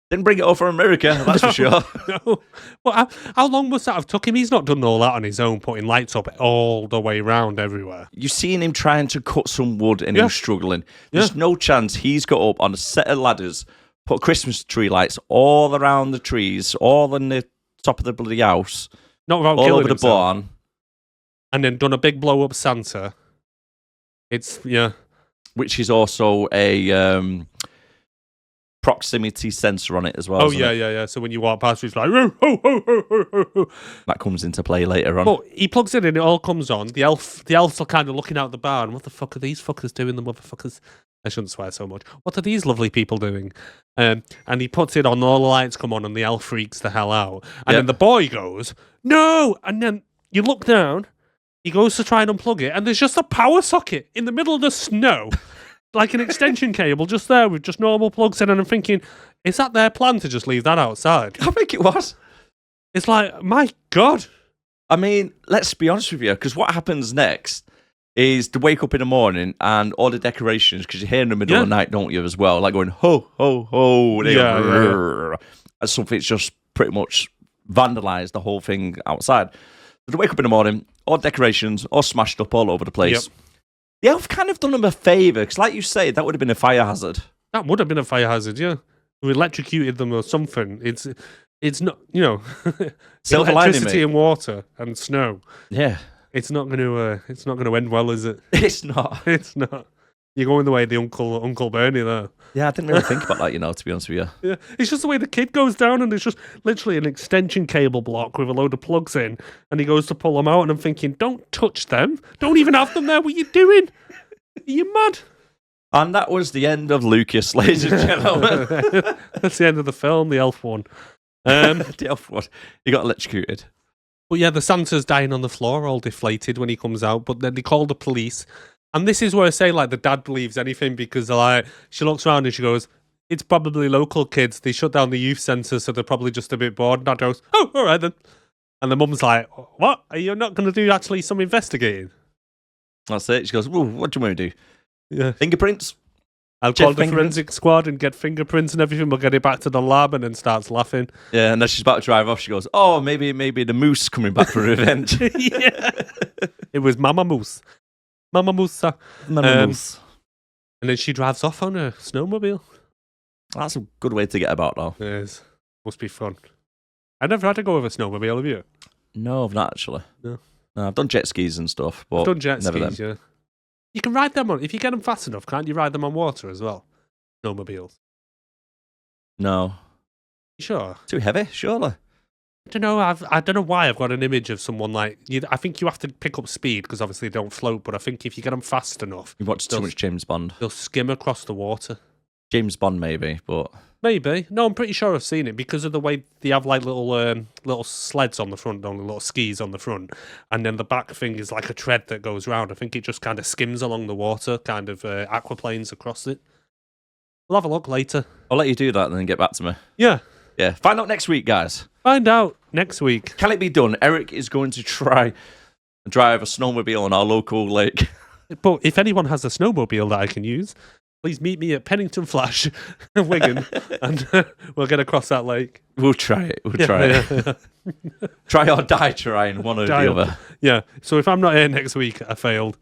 Didn't bring it all from America, that's for sure. No. Well, how long must that have took him? He's not done all that on his own, putting lights up all the way around everywhere. You've seen him trying to cut some wood and he was struggling. There's no chance he's got up on a set of ladders, put Christmas tree lights all around the trees, all on the top of the bloody house, not without all killing over the himself. barn. And then done a big blow up Santa. Which is also a proximity sensor on it as well. Oh, yeah. So when you walk past, it's like, "Ho, ho, ho, ho, ho, ho." That comes into play later on. But he plugs it in, it all comes on. The elves are kind of looking out the barn. What the fuck are these fuckers doing, the motherfuckers? I shouldn't swear so much. What are these lovely people doing? And he puts it on, all the lights come on, and the elf freaks the hell out. And then the boy goes, "No!" And then you look down, he goes to try and unplug it, and there's just a power socket in the middle of the snow. Like an extension cable just there with just normal plugs in, and I'm thinking, is that their plan to just leave that outside? I think it was. It's like, my God. I mean, let's be honest with you, because what happens next is to wake up in the morning and all the decorations, because you hear in the middle of the night, don't you, as well, like going, ho, ho, ho, and something's just pretty much vandalised the whole thing outside. So they wake up in the morning, all decorations, all smashed up all over the place. Yep. The elf kind of done them a favour, because like you say, that would have been a fire hazard. That would have been a fire hazard, yeah. We electrocuted them or something. It's not, Silver lining, electricity mate. and water and snow. Yeah. It's not going to end well, is it? It's not. It's not. You're going the way of the Uncle Bernie there. Yeah, I didn't really think about that, to be honest with you. Yeah, it's just the way the kid goes down, and it's just literally an extension cable block with a load of plugs in, and he goes to pull them out, and I'm thinking, don't touch them. Don't even have them there. What are you doing? Are you mad? And that was the end of Lucas, ladies and gentlemen. That's the end of the film, the elf one. The elf one. He got electrocuted. But yeah, the Santa's dying on the floor, all deflated when he comes out, but then they call the police. And this is where I say, like, the dad believes anything, because she looks around and she goes, "It's probably local kids. They shut down the youth centre, so they're probably just a bit bored." And dad goes, "Oh, all right then." And the mum's like, "What? Are you not going to do actually some investigating?" That's it. She goes, "Ooh, what do you want me to do? Yeah. Fingerprints?" I'll Check call the fingerprints. forensic squad and get fingerprints and everything. We'll get it back to the lab, and then starts laughing. Yeah, and then she's about to drive off. She goes, "Oh, maybe the moose coming back for revenge." Yeah. It was Mama Moose. Mama Moosa. Moose. And then she drives off on a snowmobile. That's a good way to get about, though. It is. Must be fun. I never had to go with a snowmobile, have you? No, I've not actually. No. I've done jet skis and stuff, but I've done jet never skis, yeah. You can ride them on, if you get them fast enough, can't you ride them on water as well? Snowmobiles. No. You sure? Too heavy, surely. I don't know. I don't know why I've got an image of someone like. I think you have to pick up speed because obviously they don't float. But I think if you get them fast enough, You've watched too much James Bond. they'll skim across the water. James Bond, maybe, but Maybe. No, I'm pretty sure I've seen it because of the way they have like little sleds on the front, don't they? Little skis on the front, and then the back thing is like a tread that goes round. I think it just kind of skims along the water, kind of aquaplanes across it. We'll have a look later. I'll let you do that and then get back to me. Yeah. Yeah, find out next week, guys. Find out next week. Can it be done? Eric is going to try and drive a snowmobile on our local lake. But if anyone has a snowmobile that I can use, please meet me at Pennington Flash, Wigan, and we'll get across that lake. We'll try it. We'll try it. Try or die trying, one or the other. Yeah. So if I'm not here next week, I failed.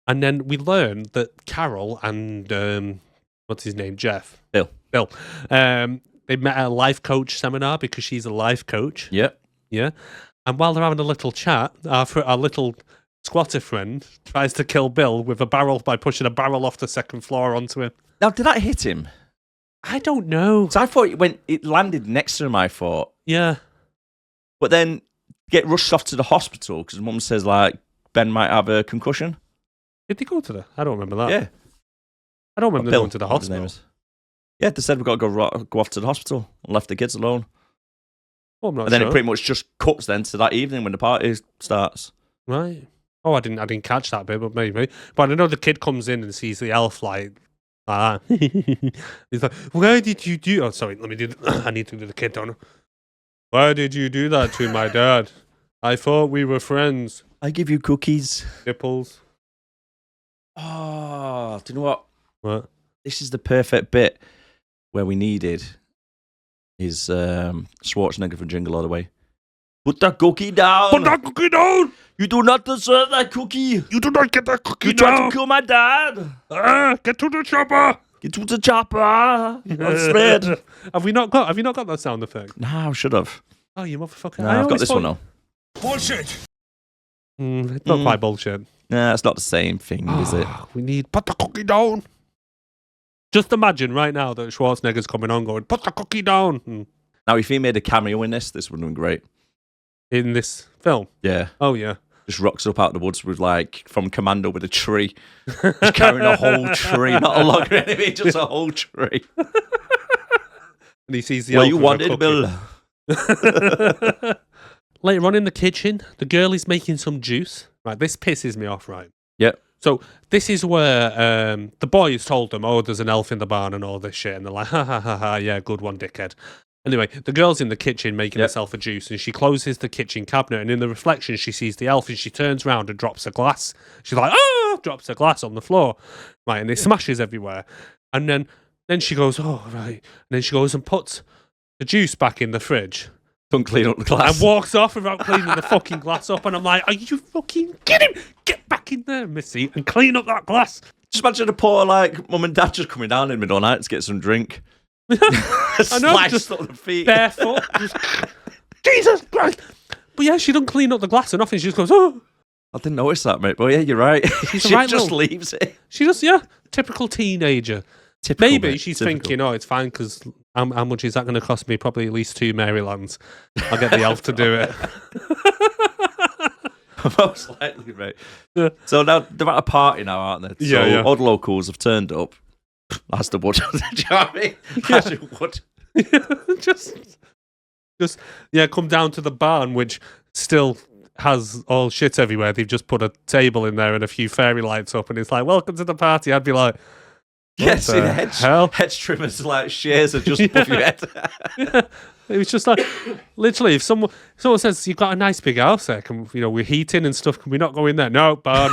And then we learned that Carol and what's his name, Jeff, Bill. They met at a life coach seminar because she's a life coach. Yep. Yeah. And while they're having a little chat, our little squatter friend tries to kill Bill with a barrel by pushing a barrel off the second floor onto him. Now, did that hit him? I don't know. So I thought it landed next to him, I thought. Yeah. But then get rushed off to the hospital because mum says, like, Ben might have a concussion. Did they go to the? I don't remember that. Yeah. I don't remember Bill, going to the what his name hospital. is. Yeah, they said we've got to go off to the hospital and left the kids alone. Oh, I'm not And then sure. it pretty much just cuts then to that evening when the party starts. Right. Oh, I didn't catch that bit, but maybe. But I know the kid comes in and sees the elf like that. He's like, "Why did you do?" Oh, sorry. Let me do. I need to do the kid, don't I? Why did you do that to my dad? I thought we were friends. I give you cookies. Nipples. Oh, do you know what? What? This is the perfect bit where we needed is Schwarzenegger from Jingle All the Way. Put that cookie down. Put that cookie down. You do not deserve that cookie. You do not get that cookie You tried down. to kill my dad. Get to the chopper. Get to the chopper. That's red. Have you not got that sound effect? No, I should have. Oh, you motherfucker! No, I I've got always this thought- one now. Bullshit! It's not quite bullshit. Nah, it's not the same thing, is it? We need put the cookie down. Just imagine right now that Schwarzenegger's coming on going, put the cookie down Now, if he made a cameo in this would have been great. in this film. Yeah. Oh, yeah. Just rocks up out of the woods with, like, from Commando with a tree. Just carrying a whole tree. Not a log or anything, just a whole tree. And he sees the Well, elf you with a wanted, cookie. Bill. Later on in the kitchen, the girl is making some juice. Right, this pisses me off, right? Yep. So this is where the boys told them, oh, there's an elf in the barn and all this shit. And they're like, ha, ha, ha, ha, yeah, good one, dickhead. Anyway, the girl's in the kitchen making herself a juice and she closes the kitchen cabinet and in the reflection she sees the elf and she turns around and drops a glass. She's like, ah, drops a glass on the floor. Right, and it smashes everywhere. And then she goes, oh, right. And then she goes and puts the juice back in the fridge. Don't clean up the glass. And walks off without cleaning the fucking glass up. And I'm like, are you fucking kidding? Get back in there, Missy, and clean up that glass. Just imagine a poor, like, mum and dad just coming down in the middle of the night to get some drink. I know, Sliced just up the feet. barefoot. Jesus Christ. But yeah, she doesn't clean up the glass or nothing. She just goes, oh. I didn't notice that, mate. But yeah, you're right. She's She a right just little- leaves it. She just, yeah, typical teenager. Typical, Maybe mate, she's typical. thinking, oh, it's fine because how much is that going to cost me? Probably at least 2 Marylands. I'll get the elf to do it. Most likely, mate. Yeah. So now they're at a party now, aren't they? So Yeah. odd locals have turned up. As the wood. Do you know what I mean? As the wood. just come down to the barn, which still has all shit everywhere. They've just put a table in there and a few fairy lights up, and it's like, welcome to the party. I'd be like, Yes, the in hell? hedge trimmers like shears are just above your head. It was just like, literally, if someone says, you've got a nice big house there, we're heating and stuff, can we not go in there? No, barn.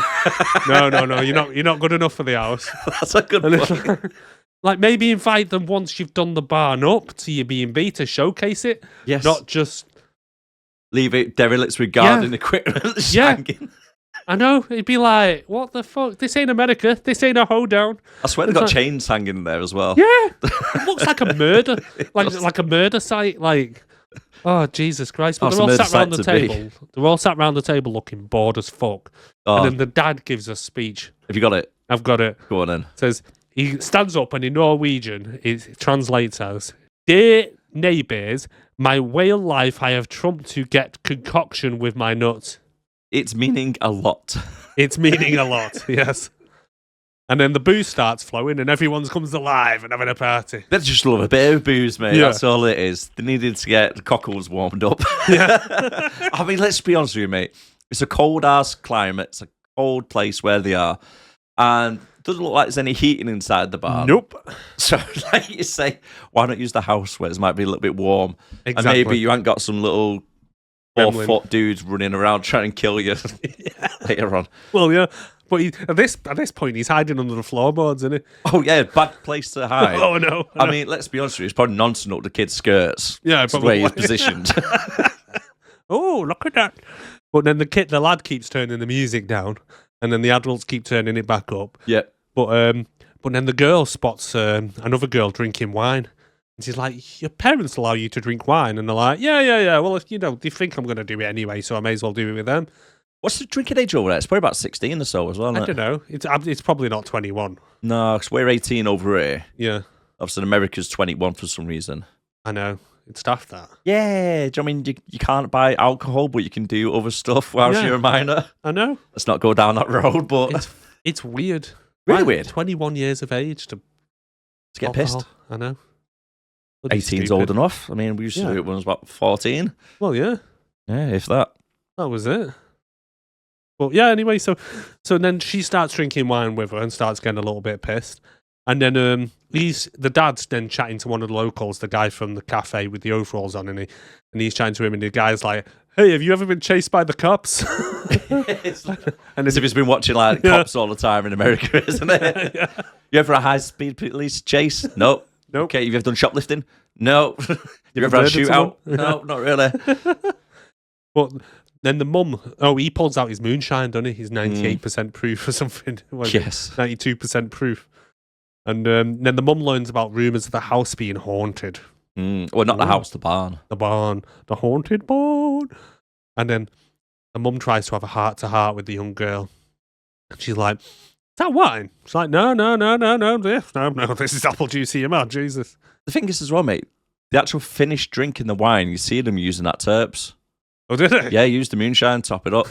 No, you're not good enough for the house. That's a good point. Like, maybe invite them once you've done the barn up to your B&B to showcase it. Yes. Not just... Leave it derelicts with gardening equipment. Shanging. I know. It'd be like, what the fuck? This ain't America. This ain't a hoedown. I swear they've got chains hanging there as well. Yeah. It looks like a murder. like a murder site. Like, oh, Jesus Christ. But they're all sat around the table. They're all sat around the table looking bored as fuck. Oh. And then the dad gives a speech. Have you got it? I've got it. Go on then. Says, he stands up and in Norwegian, it translates as, "Dear neighbours, my whale life I have trumped to get concoction with my nuts." It's meaning a lot. It's meaning a lot, yes. And then the booze starts flowing and everyone comes alive and having a party. They just love a bit of booze, mate. Yeah. That's all it is. They needed to get the cockles warmed up. Yeah. I mean, let's be honest with you, mate. It's a cold-ass climate. It's a cold place where they are. And it doesn't look like there's any heating inside the barn. Nope. So, like you say, why not use the house where it might be a little bit warm? Exactly. And maybe you ain't got some little 4-foot dudes running around trying to kill you later on. Well, yeah. But at this point, he's hiding under the floorboards, isn't he? Oh, yeah, bad place to hide. Oh, no. I mean, let's be honest with you, it's probably nonsense up the kid's skirts. Yeah, probably. The way he's positioned. Oh, look at that. But then the lad keeps turning the music down, and then the adults keep turning it back up. Yeah. But then the girl spots another girl drinking wine. And she's like, your parents allow you to drink wine? And they're like, yeah. Well, they think I'm going to do it anyway, so I may as well do it with them. What's the drinking age over there? It's probably about 16 or so as well, isn't it? I don't know. It's probably not 21. No, because we're 18 over here. Yeah. Obviously, America's 21 for some reason. I know. It's daft, that. Yeah. Do you know what I mean? You can't buy alcohol, but you can do other stuff whilst you're a minor. I know. Let's not go down that road, but... It's weird. Really weird. 21 years of age to get pissed. I know. 18's old enough. I mean, we used to do it when I was about 14. Well, yeah. Yeah, if that. That was it. But yeah, anyway, so then she starts drinking wine with her and starts getting a little bit pissed. And then the dad's then chatting to one of the locals, the guy from the cafe with the overalls on, and he's chatting to him, and the guy's like, "Hey, have you ever been chased by the cops?" And as if he's been watching like cops all the time in America, isn't it? Yeah. You ever a high-speed police chase? Nope. Nope. Okay, have you ever done shoplifting? No. You ever had a shootout? No, not really. But then the mum, he pulls out his moonshine, doesn't he? He's 98% proof or something. Yes. 92% proof. And then the mum learns about rumours of the house being haunted. Well, not the house, the barn. The barn. The haunted barn. And then the mum tries to have a heart-to-heart with the young girl. And she's like, "Is that wine?" She's like, No, this is apple juice here, man, Jesus. The thing is as well, mate, the actual finished drinking the wine, you see them using that terps. Oh, did they? Yeah, use the moonshine, top it up.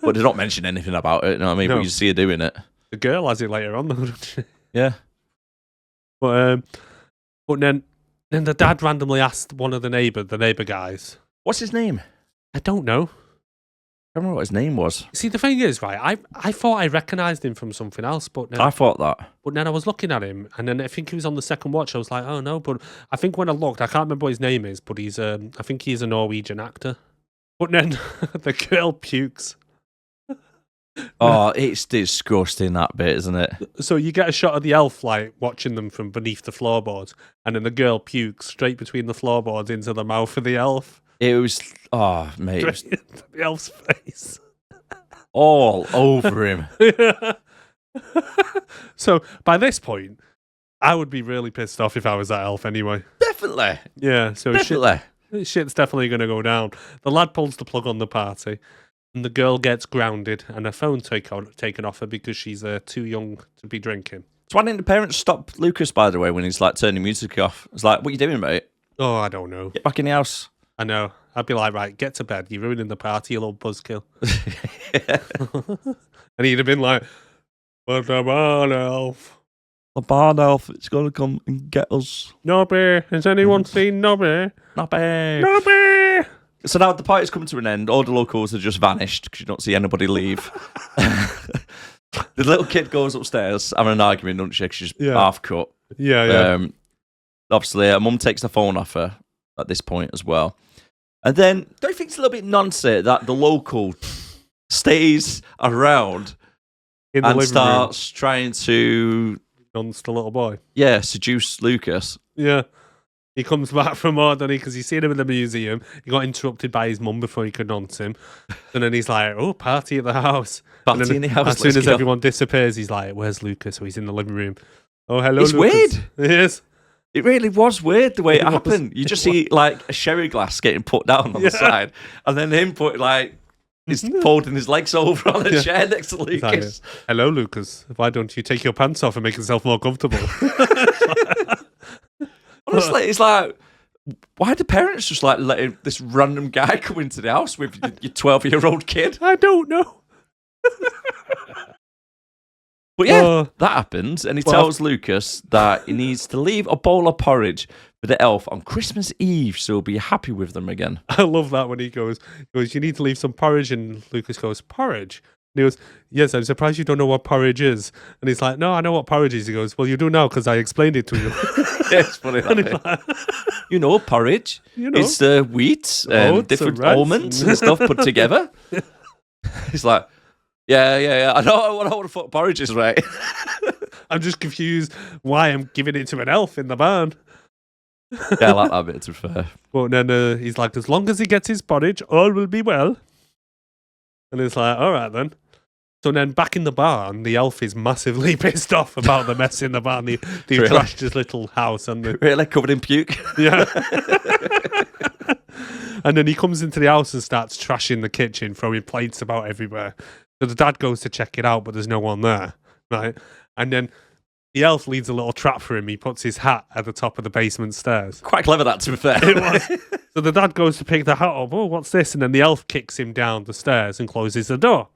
But they don't mention anything about it, you know what I mean? No. But you see her doing it. The girl has it later on, though, doesn't she? Yeah. But then the dad randomly asked one of the neighbour guys. What's his name? I don't know. I don't remember what his name was. See, the thing is, right, I thought I recognised him from something else, but then, I thought that. But then I was looking at him, and then I think he was on the second watch. I was like, oh no, but I think when I looked, I can't remember what his name is, but I think he's a Norwegian actor. But then the girl pukes. Oh, it's disgusting, that bit, isn't it? So you get a shot of the elf, like, watching them from beneath the floorboards, and then the girl pukes straight between the floorboards into the mouth of the elf. It was, oh, mate. It was the elf's face. All over him. So, by this point, I would be really pissed off if I was that elf anyway. Definitely. Yeah, so definitely. Shit's definitely going to go down. The lad pulls the plug on the party, and the girl gets grounded, and her phone taken off her because she's too young to be drinking. So why didn't the parents stop Lucas, by the way, when he's like turning music off? It's like, what are you doing, mate? Oh, I don't know. Get back in the house. I know. I'd be like, right, get to bed. You're ruining the party, you little buzzkill. And he'd have been like, "But the barn elf. The barn elf, it's going to come and get us." Nobby. Has anyone seen Nobby? Nobby. So now the party's come to an end. All the locals have just vanished because you don't see anybody leave. The little kid goes upstairs having an argument, doesn't she? 'Cause she's half cut. Yeah. Obviously, her mum takes the phone off her. at this point as well. And then, don't you think it's a little bit nonsense that the local stays around In the and living starts trying to, room, nonce the little boy. seduce Lucas? Yeah. He comes back from more, doesn't he? Because he's seen him in the museum. He got interrupted by his mum before he could nonce him. And then he's like, oh, party at the house. And Party then in the house. As soon as everyone disappears, he's like, where's Lucas? So he's in the living room. Oh, hello, It's Lucas. weird. It is. It really was weird the way it It was. happened. You just see like a sherry glass getting put down on the side, and then him put like he's folding his legs over on the chair next to He's like, Lucas. hello, Lucas. Why don't you take your pants off and make yourself more comfortable? Honestly, it's like, why do parents just like letting this random guy come into the house with your 12-year-old kid? I don't know. But yeah, Oh. that happens, and he Well, tells Lucas that he needs to leave a bowl of porridge for the elf on Christmas Eve, so he'll be happy with them again. I love that when he goes, you need to leave some porridge. And Lucas goes, porridge? And he goes, yes, I'm surprised you don't know what porridge is. And he's like, no, I know what porridge is. He goes, well, you do now because I explained it to you. Yeah, it's funny. And That he's bit. like, You know, porridge. You know. It's wheat and Oats different and rice almonds and- and stuff put together. He's like, yeah. I know what the fuck porridge is, right? I'm just confused why I'm giving it to an elf in the barn. Yeah, I like that bit, to be fair. But then he's like, as long as he gets his porridge, all will be well. And it's like, all right then. So then back in the barn, the elf is massively pissed off about the mess in the barn. They Really? trashed his little house. And Really covered in puke. yeah. And then he comes into the house and starts trashing the kitchen, throwing plates about everywhere. So the dad goes to check it out, but there's no one there, right? And then the elf leads a little trap for him. He puts his hat at the top of the basement stairs. Quite clever, that, to be fair. It was. So the dad goes to pick the hat up. Oh, what's this? And then the elf kicks him down the stairs and closes the door,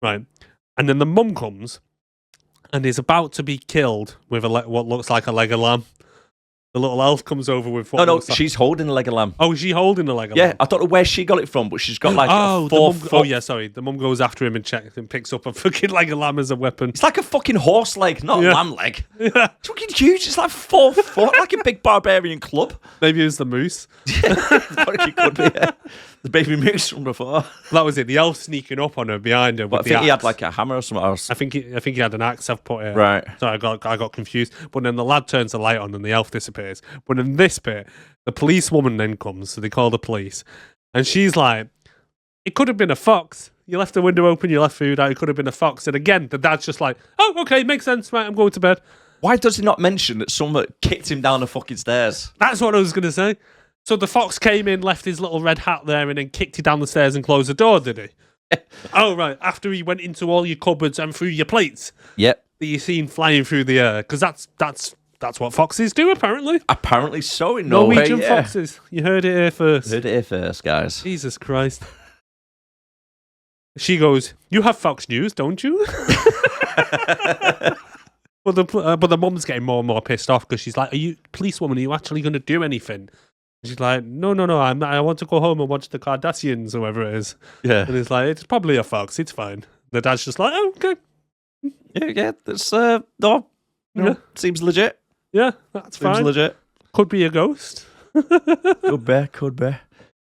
right? And then the mum comes and is about to be killed with what looks like a leg of lamb. The little elf comes over with what No, looks like... she's holding a leg of lamb. Oh, is she holding the leg of Yeah, lamb? I don't know where she got it from, but she's got like Oh, a 4 the foot. mum, yeah, sorry. The mum goes after him and checks and picks up a fucking leg of lamb as a weapon. It's like a fucking horse leg, not a Yeah. lamb leg. Yeah. It's fucking huge. It's like 4 foot, like a big barbarian club. Maybe it was the moose. It could be, yeah. The baby moose from before. That was it. The elf sneaking up on her behind her. But I With think the he had axe. like a hammer or something else. I think he had an axe. I've put it. Right. So I got confused. But then the lad turns the light on and the elf disappears. But in this bit, the policewoman then comes, so they call the police, and she's like, "It could have been a fox. You left the window open. You left food out. It could have been a fox." And again, the dad's just like, "Oh, okay, makes sense. Right, I'm going to bed." Why does he not mention that someone kicked him down the fucking stairs? That's what I was gonna say. So the fox came in, left his little red hat there, and then kicked you down the stairs and closed the door, did he? Oh, right. After he went into all your cupboards and through your plates Yep. that you seen flying through the air, because that's what foxes do, apparently. Apparently so in Norway. Norwegian yeah. foxes. You heard it here first. Heard it here first, guys. Jesus Christ. She goes, "You have Fox News, don't you?" But the mum's getting more and more pissed off because she's like, "Are you, policewoman, are you actually going to do anything?" And she's like, No, I want to go home and watch the Kardashians or whoever it is." Yeah. And it's like, "It's probably a fox, it's fine." The dad's just like, "Oh, okay. Yeah. That's, no. Yeah. Seems legit. Yeah, that's Seems fine. legit. Could be a ghost." Could be.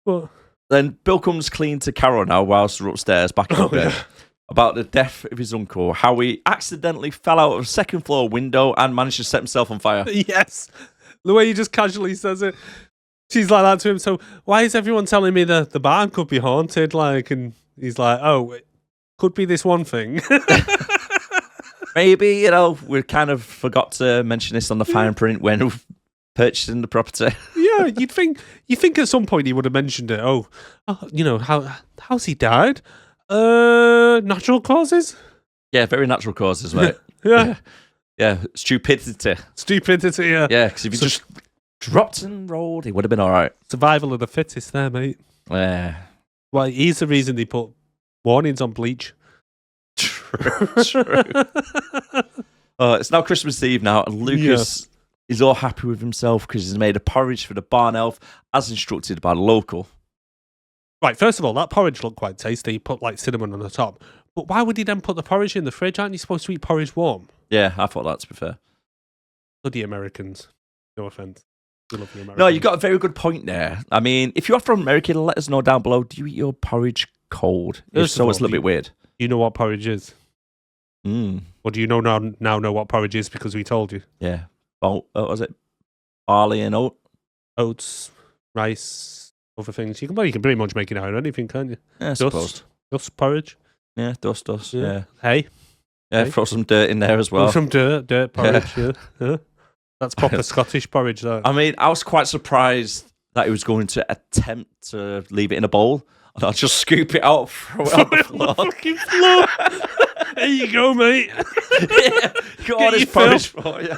But Then Bill comes clean to Carol now whilst they're upstairs back in bed. yeah. About the death of his uncle, how he accidentally fell out of a second floor window and managed to set himself on fire. Yes. The way he just casually says it. She's like that to him. "So why is everyone telling me that the barn could be haunted?" Like, and he's like, "Oh, it could be this one thing." Maybe, we kind of forgot to mention this on the fine print when purchasing the property. Yeah, you think at some point he would have mentioned it. Oh, how's he died? Natural causes? Yeah, very natural causes, mate. Yeah. Yeah, stupidity. Stupidity, yeah. Yeah, because if he just dropped and rolled, he would have been all right. Survival of the fittest there, mate. Yeah. Well, he's the reason they put warnings on bleach. True. It's now Christmas Eve now, and Lucas is all happy with himself because he's made a porridge for the barn elf as instructed by the local. Right, first of all, that porridge looked quite tasty. He put like cinnamon on the top. But why would he then put the porridge in the fridge? Aren't you supposed to eat porridge warm? Yeah, I thought that, to be fair. Bloody Americans. No offense. We love you, Americans. No, you got a very good point there. I mean, if you are from America, let us know down below. Do you eat your porridge cold? If First so, of it's a all, little bit weird. You know what porridge is? Or do you know know what porridge is because we told you? Yeah. What was it? Barley and oat? Oats, rice, other things. You can pretty much make it out of anything, can't you? Yeah, I suppose. Dust porridge. Yeah, dust. Yeah. Hey. Yeah, throw some dirt in there as well. Some dirt porridge. Yeah. That's proper Scottish porridge, that. I mean, I was quite surprised that he was going to attempt to leave it in a bowl. And I'll just scoop it out, throw it on the floor. Fucking floor. There you go, mate. Yeah, got all this porridge for you.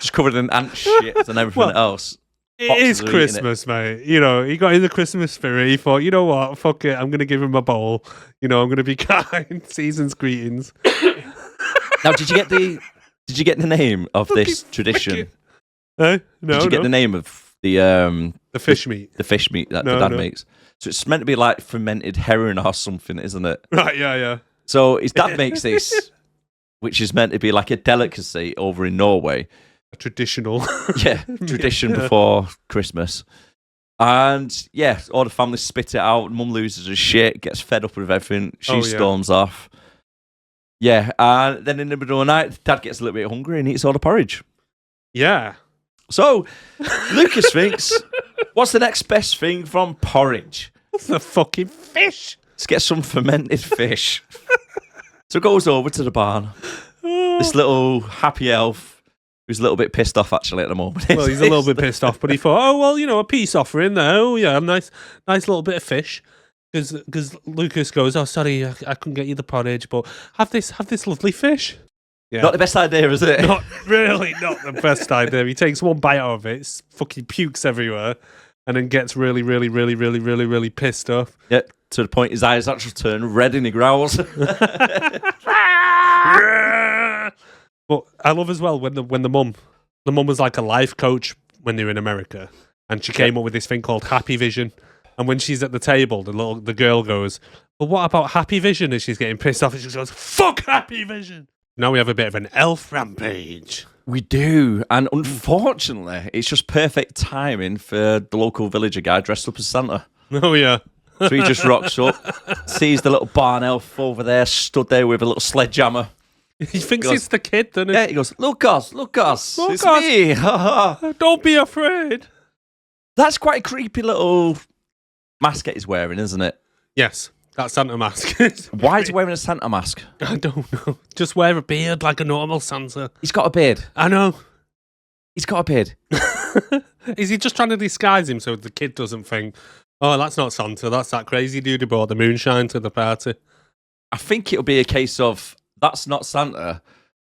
Just covered in ant shit and everything else. It is Christmas, mate. You know, he got in the Christmas spirit. He thought, you know what? Fuck it. I'm going to give him a bowl. You know, I'm going to be kind. Season's greetings. Now, did you get the name of this tradition? No. Did you get the name of the fish meat? The fish meat that the dad makes. So it's meant to be like fermented herring or something, isn't it? Right, yeah. So his dad makes this, which is meant to be like a delicacy over in Norway. A traditional. Yeah, tradition before Christmas. And yeah, all the family spit it out. Mum loses her shit, gets fed up with everything. She storms off. Yeah, and then in the middle of the night, Dad gets a little bit hungry and eats all the porridge. Yeah. So, Lucas thinks, what's the next best thing from porridge? That's a fucking fish. Let's get some fermented fish. So he goes over to the barn. This little happy elf, who's a little bit pissed off actually at the moment. Well, he's a little bit pissed off, but he thought, oh, well, you know, a peace offering there. Oh, yeah, a nice little bit of fish. Because Lucas goes, oh, sorry, I couldn't get you the porridge, but have this lovely fish. Yeah. Not the best idea, is it? Not the best idea. He takes one bite out of it, fucking pukes everywhere, and then gets really, really, really, really, really, really pissed off. Yeah, to the point his eyes actually turn red and he growls. But I love as well when the mum was like a life coach when they were in America, and she came up with this thing called Happy Vision. And when she's at the table, the girl goes, "Well, what about Happy Vision?" And she's getting pissed off, and she goes, "Fuck Happy Vision!" Now we have a bit of an elf rampage. We do, and unfortunately, it's just perfect timing for the local villager guy dressed up as Santa. Oh yeah. So he just rocks up, sees the little barn elf over there, stood there with a little sledgehammer. He thinks it's the kid, doesn't he? Yeah, he goes, Lucas, it's me. Don't be afraid. That's quite a creepy little mask he's wearing, isn't it? Yes, that Santa mask. Why is he wearing a Santa mask? I don't know. Just wear a beard like a normal Santa. He's got a beard. I know. He's got a beard. Is he just trying to disguise him so the kid doesn't think, oh, that's not Santa, that's that crazy dude who brought the moonshine to the party? I think it'll be a case of, that's not Santa.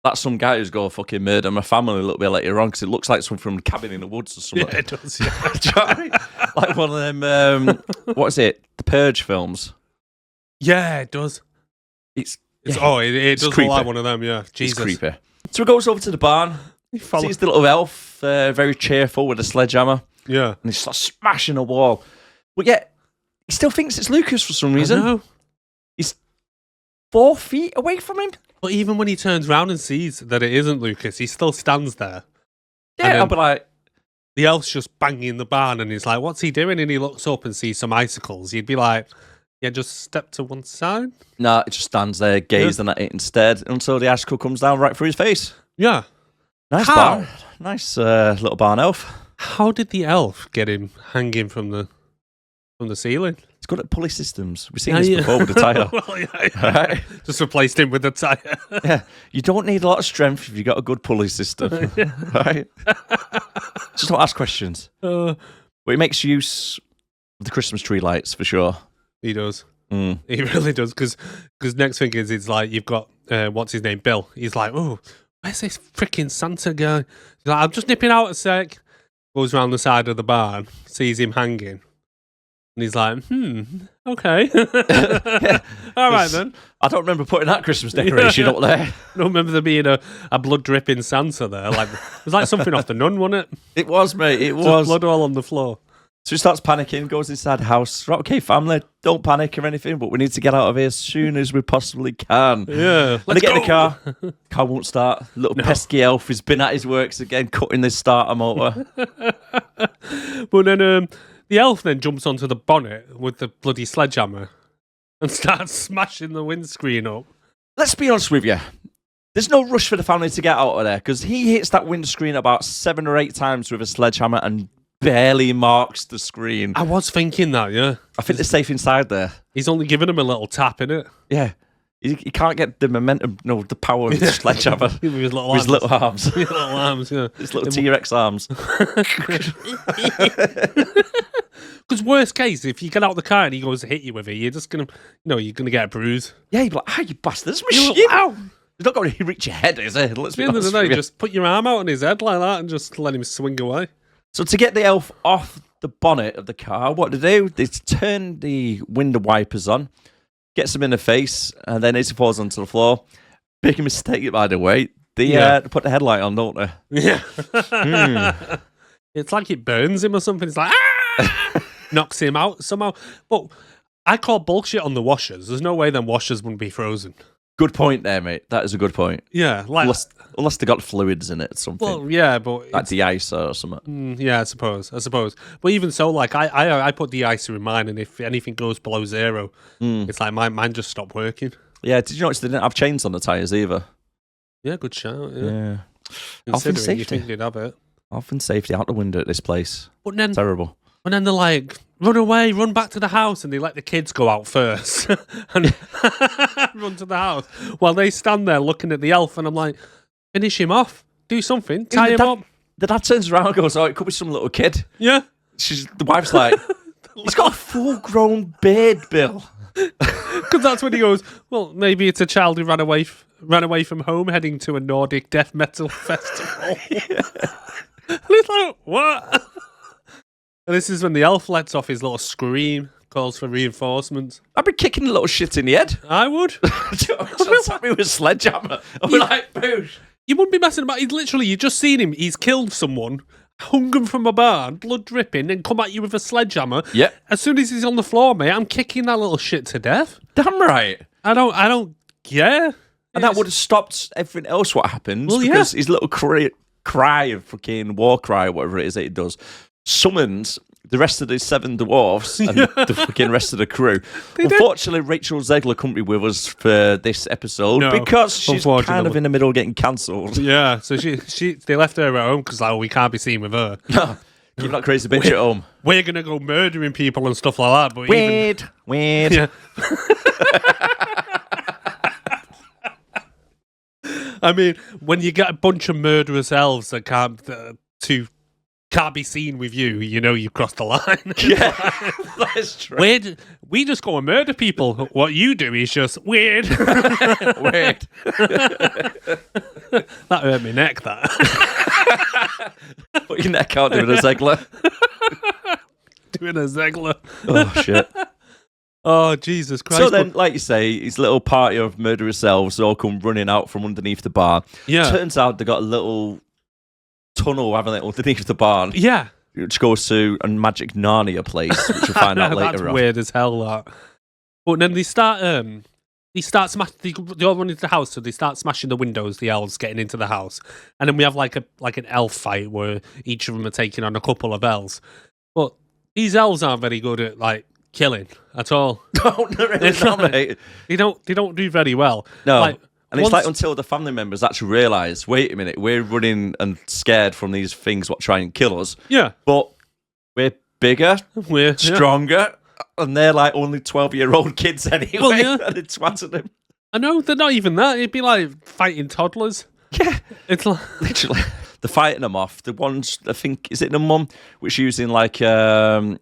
That's some guy who's going to fucking murder my family a little bit later on because it looks like someone from Cabin in the Woods or something. Yeah, it does, yeah. Like one of them, what is it? The Purge films. Yeah, it does. It does look like one of them, yeah. Jesus. It's creepy. So he goes over to the barn, sees the little elf, very cheerful with a sledgehammer. Yeah. And he starts smashing a wall. But yet, he still thinks it's Lucas for some reason. I know. He's 4 feet away from him. But even when he turns around and sees that it isn't Lucas, he still stands there. Yeah, I'll be like... The elf's just banging the barn and he's like, what's he doing? And he looks up and sees some icicles. You'd be like, yeah, just step to one side. Nah, it just stands there gazing at it instead until the icicle comes down right through his face. Yeah. Nice barn. Nice little barn elf. How did the elf get him hanging from the ceiling? He's good at pulley systems. We've seen this before with the tyre. Well, yeah. Right? Just replaced him with the tyre. Yeah. You don't need a lot of strength if you've got a good pulley system. Right? Just don't ask questions. But he makes use of the Christmas tree lights for sure. He does. He really does. Because next thing is, it's like you've got, what's his name? Bill. He's like, oh, where's this freaking Santa guy? He's like, I'm just nipping out a sec. Goes round the side of the barn, sees him hanging. And he's like, okay. Yeah, all right then. I don't remember putting that Christmas decoration up there. I don't remember there being a blood dripping Santa there. Like it was like something off the Nun, wasn't it? It was, mate. It Just was. blood all on the floor. So he starts panicking, goes inside the house. Right, okay, family, don't panic or anything, but we need to get out of here as soon as we possibly can. Yeah. When they get in the car, car won't start. Little pesky elf has been at his works again, cutting the starter motor. But then the elf then jumps onto the bonnet with the bloody sledgehammer and starts smashing the windscreen up. Let's be honest with you. There's no rush for the family to get out of there because he hits that windscreen about 7 or 8 times with a sledgehammer and barely marks the screen. I was thinking that, yeah. I think they're safe inside there. He's only giving him a little tap, innit? Yeah. He can't get the momentum, no, the power of the sledgehammer. With his little With his little arms. His little arms, yeah. His little T-Rex arms. Because worst case, if you get out of the car and he goes to hit you with it, you're just going to, you're going to get a bruise. Yeah, you'd be like, you bastard, this machine. Ow! It's not going to reach your head, is it? Let's At the end of the day, just put your arm out on his head like that and just let him swing away. So to get the elf off the bonnet of the car, what do? They turn the window wipers on, gets him in the face, and then as he falls onto the floor, big mistake, by the way, they put the headlight on, don't they? Yeah. It's like it burns him or something. It's like, knocks him out somehow. But I call bullshit on the washers. There's no way them washers wouldn't be frozen. Good point there, mate. That is a good point. Yeah, like unless they got fluids in it or something. Well, yeah, but like de-icer or something. Yeah, I suppose. But even so, like I put de-icer in mine, and if anything goes below 0, it's like mine just stopped working. Yeah, did you notice they didn't have chains on the tyres either? Yeah, good shout. Yeah. Health and You safety. think they'd have it. Health and safety out the window at this place. But then, terrible. And then they're like, run away, run back to the house, and they let the kids go out first and run to the house while they stand there looking at the elf, and I'm like, finish him off, do something, tie him up. The dad turns around and goes, oh, it could be some little kid. Yeah. The wife's like, he's got a full-grown beard, Bill. Because that's when he goes, well, maybe it's a child who ran away from home heading to a Nordic death metal festival. And it's like, what? And this is when the elf lets off his little scream, calls for reinforcements. I'd be kicking the little shit in the head. I would. Just at me with a sledgehammer. I'd be like, boosh. You wouldn't be messing about. You just seen him. He's killed someone, hung him from a barn, blood dripping, and come at you with a sledgehammer. Yeah. As soon as he's on the floor, mate, I'm kicking that little shit to death. Damn right. I don't care. And that would have stopped everything else what happens. Well, because his little cry of fucking war cry, whatever it is that it does, summons the rest of the 7 dwarfs and the fucking rest of the crew. Unfortunately, Rachel Zegler couldn't be with us for this episode because she's kind of in the middle of getting cancelled. Yeah, so they left her at home because we can't be seen with her. Keep that crazy bitch at home. We're going to go murdering people and stuff like that. But Weird. Yeah. I mean, when you get a bunch of murderous elves that can't be seen with you, you've crossed the line. Yeah, that's true. Weird. We just go and murder people. What you do is just weird. Weird. That hurt my neck, that. Put your neck out doing a Zegler. Doing a Zegler. Oh, shit. Oh, Jesus Christ. So then, like you say, his little party of murderous elves all come running out from underneath the barn. Yeah. Turns out they got a little tunnel, haven't they, underneath the barn. Yeah. Which goes to a magic Narnia place, which we'll find out later on. That's weird as hell, that. But then they start smashing. They all run into the house, so they start smashing the windows. The elves getting into the house, and then we have like an elf fight where each of them are taking on a couple of elves. But these elves aren't very good at killing at all. Mate. They don't do very well. No. And it's until the family members actually realise, wait a minute, we're running and scared from these things what try and kill us. Yeah. But we're bigger, we're stronger, and they're like only 12-year-old kids anyway. Well, yeah. And it's twatting them. I know, they're not even that. It'd be like fighting toddlers. Yeah. It's like... Literally. They're fighting them off. The ones, I think, is it the mum, which is using like a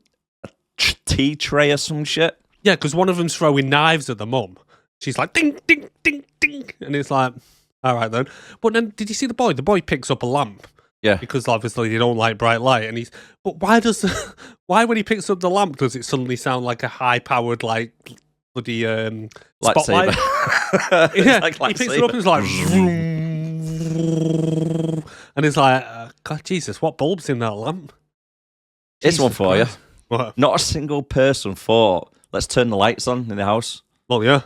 tea tray or some shit? Yeah, because one of them's throwing knives at the mum. She's like, ding, ding, ding, ding. And it's like, all right then. But then, did you see the boy? The boy picks up a lamp. Yeah. Because obviously they don't like bright light. And but why when he picks up the lamp does it suddenly sound like a high-powered, like, bloody spotlight? Yeah, he picks it up and it's like, and it's like, God, Jesus, what bulb's in that lamp? Here's one for you. What? Not a single person thought, let's turn the lights on in the house. Well, yeah.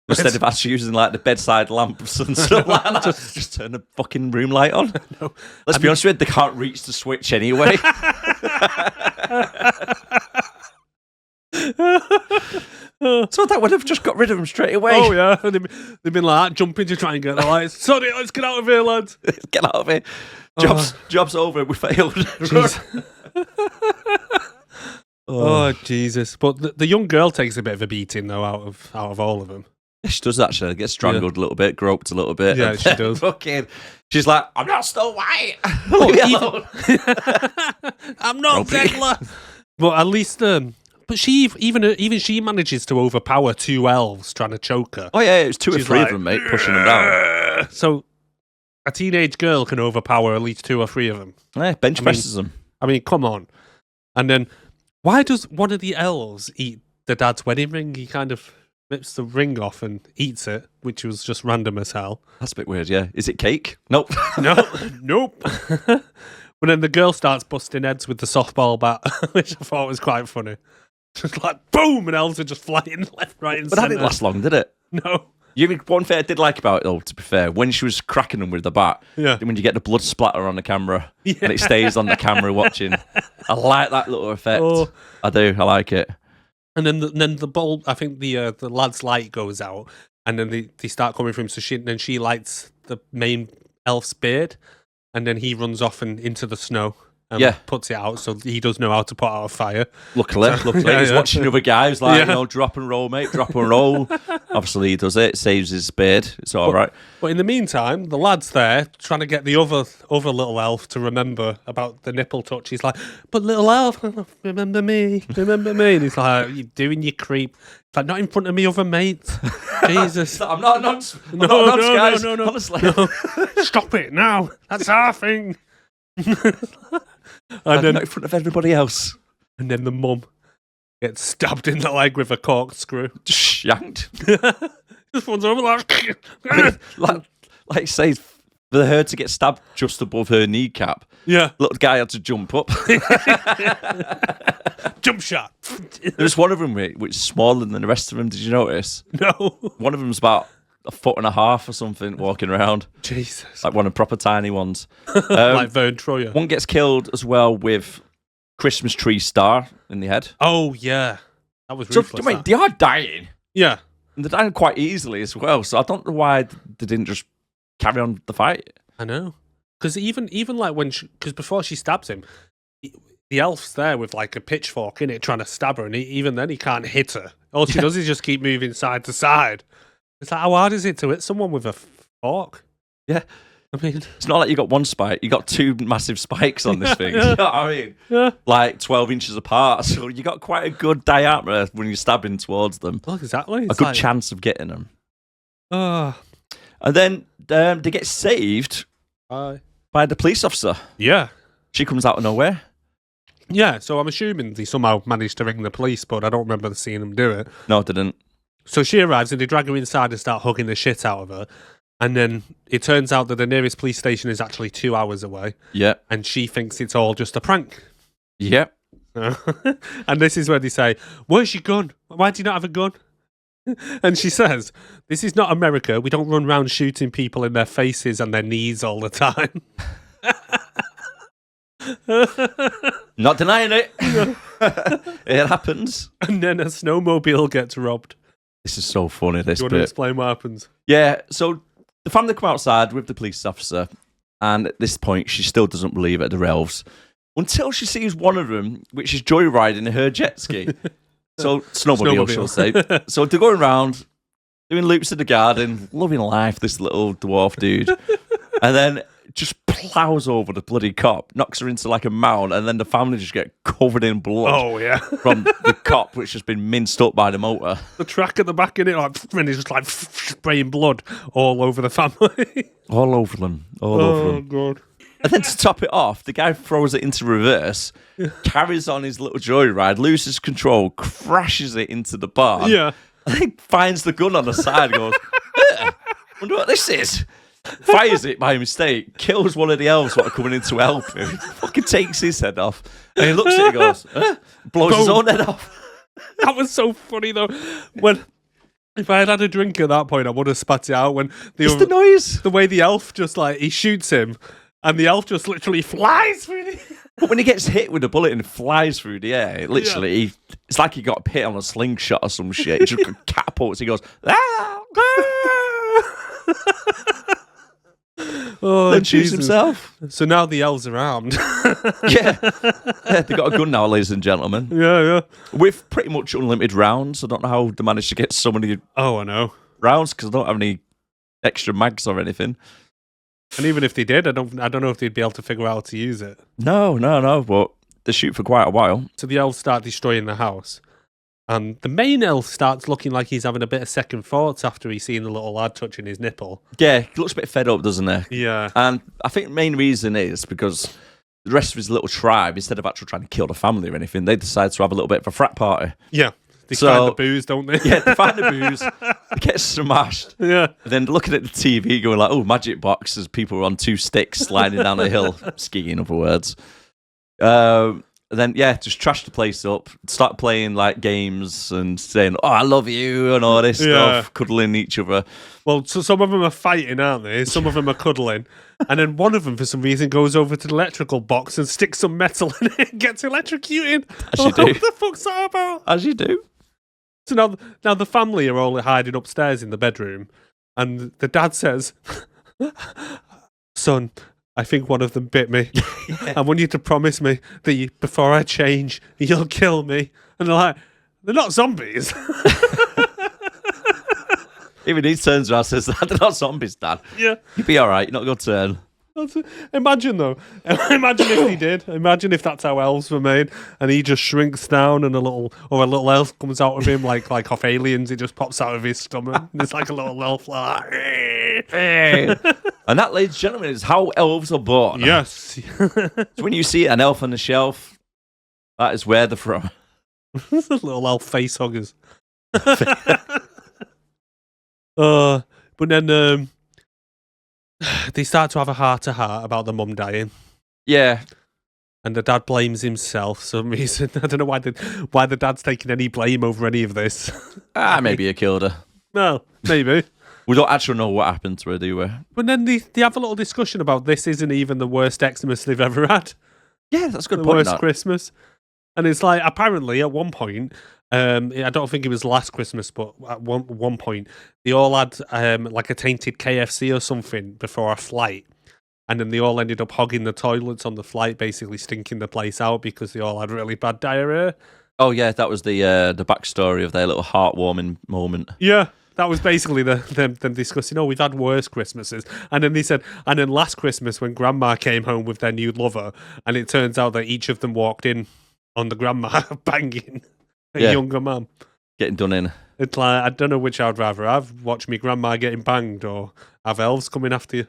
Instead of us using like the bedside lamps and stuff like that, just turn the fucking room light on. No. Let's be honest with you, they can't reach the switch anyway. So that would have just got rid of them straight away. Oh, yeah. They've been like that, jumping to try and get the lights. Sorry, let's get out of here, lads. Get out of here. Job's over. We failed. Oh, Jesus. But the young girl takes a bit of a beating, though, out of all of them. Yeah, she does actually. Gets strangled a little bit, groped a little bit. Yeah, she does. Fucking, she's like, I'm not Snow White. Oh, Leave me alone. I'm not Zegler. But at least, but even she manages to overpower 2 elves trying to choke her. Oh yeah, it was 2 or She's 3 like, of them, mate, pushing them down. So a teenage girl can overpower at least 2 or 3 of them. Yeah, bench presses them. I mean, come on. And then, why does one of the elves eat the dad's wedding ring? He kind of rips the ring off and eats it, which was just random as hell. That's a bit weird, yeah. Is it cake? Nope. Nope. But then the girl starts busting heads with the softball bat, which I thought was quite funny. Just like, boom, and elves are just flying left, right, and But centre. that didn't last long, did it? No. One thing I did like about it, though, to be fair, when she was cracking them with the bat, when you get the blood splatter on the camera, and it stays on the camera watching, I like that little effect. Oh. I do, I like it. And then the bulb, I think the lad's light goes out, and then they start coming from him, so she lights the main elf's beard, and then he runs off and into the snow. And puts it out, so he does know how to put out a fire. Luckily, he's watching other guys like, drop and roll, mate, drop and roll. Obviously, he does it, saves his beard. It's all right. But in the meantime, the lad's there trying to get the other little elf to remember about the nipple touch. He's like, "But little elf, remember me, remember me." And he's like, "What are you doing, you creep?" It's like, "Not in front of me other mates." Jesus. I'm not a nonce. Guys. No. Honestly. No. Stop it now. That's our thing. And then not in front of everybody else. And then the mum gets stabbed in the leg with a corkscrew. Just shanked. This one's over like... like say, for her to get stabbed just above her kneecap. Yeah. Little guy had to jump up. Jump shot. There's one of them which is smaller than the rest of them. Did you notice? No. One of them's about 1.5 foot or something walking around. Jesus. Like one of the proper tiny ones. Like Vern Troyer. One gets killed as well with Christmas tree star in the head. Oh, yeah. That was ruthless. So, they are dying. Yeah. And they're dying quite easily as well. So I don't know why they didn't just carry on the fight. I know. Because even like when because before she stabs him, the elf's there with like a pitchfork in it trying to stab her, and even then he can't hit her. All she does is just keep moving side to side. It's like, how hard is it to hit someone with a fork? Yeah. I mean, it's not like you got one spike, you got 2 massive spikes on this thing. You know what I mean? Yeah. Like 12 inches apart. So you got quite a good diameter when you're stabbing towards them. Well, exactly. It's a good chance of getting them. Oh. And then they get saved by the police officer. Yeah. She comes out of nowhere. Yeah, so I'm assuming they somehow managed to ring the police, but I don't remember seeing them do it. No, I didn't. So she arrives and they drag her inside and start hugging the shit out of her. And then it turns out that the nearest police station is actually 2 hours away. Yeah. And she thinks it's all just a prank. Yeah. And this is where they say, "Where's your gun? Why do you not have a gun?" And she says, "This is not America. We don't run around shooting people in their faces and their knees all the time." Not denying it. It happens. And then a snowmobile gets robbed. This is so funny, this Do you bit. want to explain what happens? Yeah, so the family come outside with the police officer, and at this point, she still doesn't believe it, the elves, until she sees one of them, which is joyriding her jet ski. So, snowmobile, she'll say. So they're going around, doing loops in the garden, loving life, this little dwarf dude. And then just plows over the bloody cop, knocks her into like a mound, and then the family just get covered in blood. Oh, yeah. From the cop, which has been minced up by the motor. The track at the back in it, like, and it's just like spraying blood all over the family. All over them. All over them. Oh, God. And then to top it off, the guy throws it into reverse, carries on his little joyride, loses control, crashes it into the barn. Yeah. And then finds the gun on the side and goes, wonder what this is. Fires it by mistake, kills one of the elves that are coming in to help him, fucking takes his head off, and he looks at it and goes, blows his Boom. own head off. That was so funny though. When if I had a drink at that point, I would have spat it out. When It's the noise. the way the elf just like he shoots him, and the elf just literally flies through the. But when he gets hit with a bullet and flies through the air, it's like he got hit on a slingshot or some shit. He just catapults. He goes, ah! Oh, Then shoots Jesus. himself. So now the elves are armed. Yeah, they got a gun now, ladies and gentlemen, yeah. with pretty much unlimited rounds. I don't know how they managed to get so many Oh, I know. rounds because I don't have any extra mags or anything. And even if they did, I don't know if they'd be able to figure out how to use it. No, but they shoot for quite a while. So the elves start destroying the house. And the main elf starts looking like he's having a bit of second thoughts after he's seen the little lad touching his nipple. Yeah, he looks a bit fed up, doesn't he? Yeah. And I think the main reason is because the rest of his little tribe, instead of actually trying to kill the family or anything, they decide to have a little bit of a frat party. Yeah. They So- find the booze, don't they? Yeah, they find the booze, they get smashed. Yeah. And then looking at the TV, going like, "Oh, magic box!" As people are on two sticks sliding down a hill, skiing, in other words. Then just trash the place up. Start playing like games and saying, "Oh, I love you" and all this stuff, cuddling each other. Well, so some of them are fighting, aren't they? Some of them are cuddling. And then one of them, for some reason, goes over to the electrical box and sticks some metal in it and gets electrocuted. As you do. What the fuck's that about? As you do. So now the family are all hiding upstairs in the bedroom. And the dad says, "Son, I think one of them bit me. I want you to promise me that before I change, you'll kill me." And they're like, "They're not zombies." Even he turns around and says, "They're not zombies, Dad. Yeah. You'll be all right. You're not going to turn." Imagine though. Imagine if he did. Imagine if that's how elves were made, and he just shrinks down, and a little elf comes out of him like off Aliens. It just pops out of his stomach. And it's like a little elf. Like, And that, ladies and gentlemen, is how elves are born. yes. So when you see an elf on the shelf, that is where they're from. Little elf face huggers. But then they start to have a heart-to-heart about the mum dying. Yeah. And the dad blames himself for some reason. I don't know why the dad's taking any blame over any of this. Maybe he killed her. Well, maybe. We don't actually know what happened to her, do we? But then they have a little discussion about this isn't even the worst Xmas they've ever had. Yeah, that's a good The point. worst That. Christmas. And it's like, apparently, at one point, I don't think it was last Christmas, but at one point, they all had like a tainted KFC or something before a flight. And then they all ended up hogging the toilets on the flight, basically stinking the place out because they all had really bad diarrhea. Oh, yeah, that was the backstory of their little heartwarming moment. Yeah. That was basically them discussing, we've had worse Christmases. And then they said, and then last Christmas when Grandma came home with their new lover, and it turns out that each of them walked in on the grandma banging a younger man. Getting done in. It's like, I don't know which I'd rather have. Watch me grandma getting banged or have elves coming after you.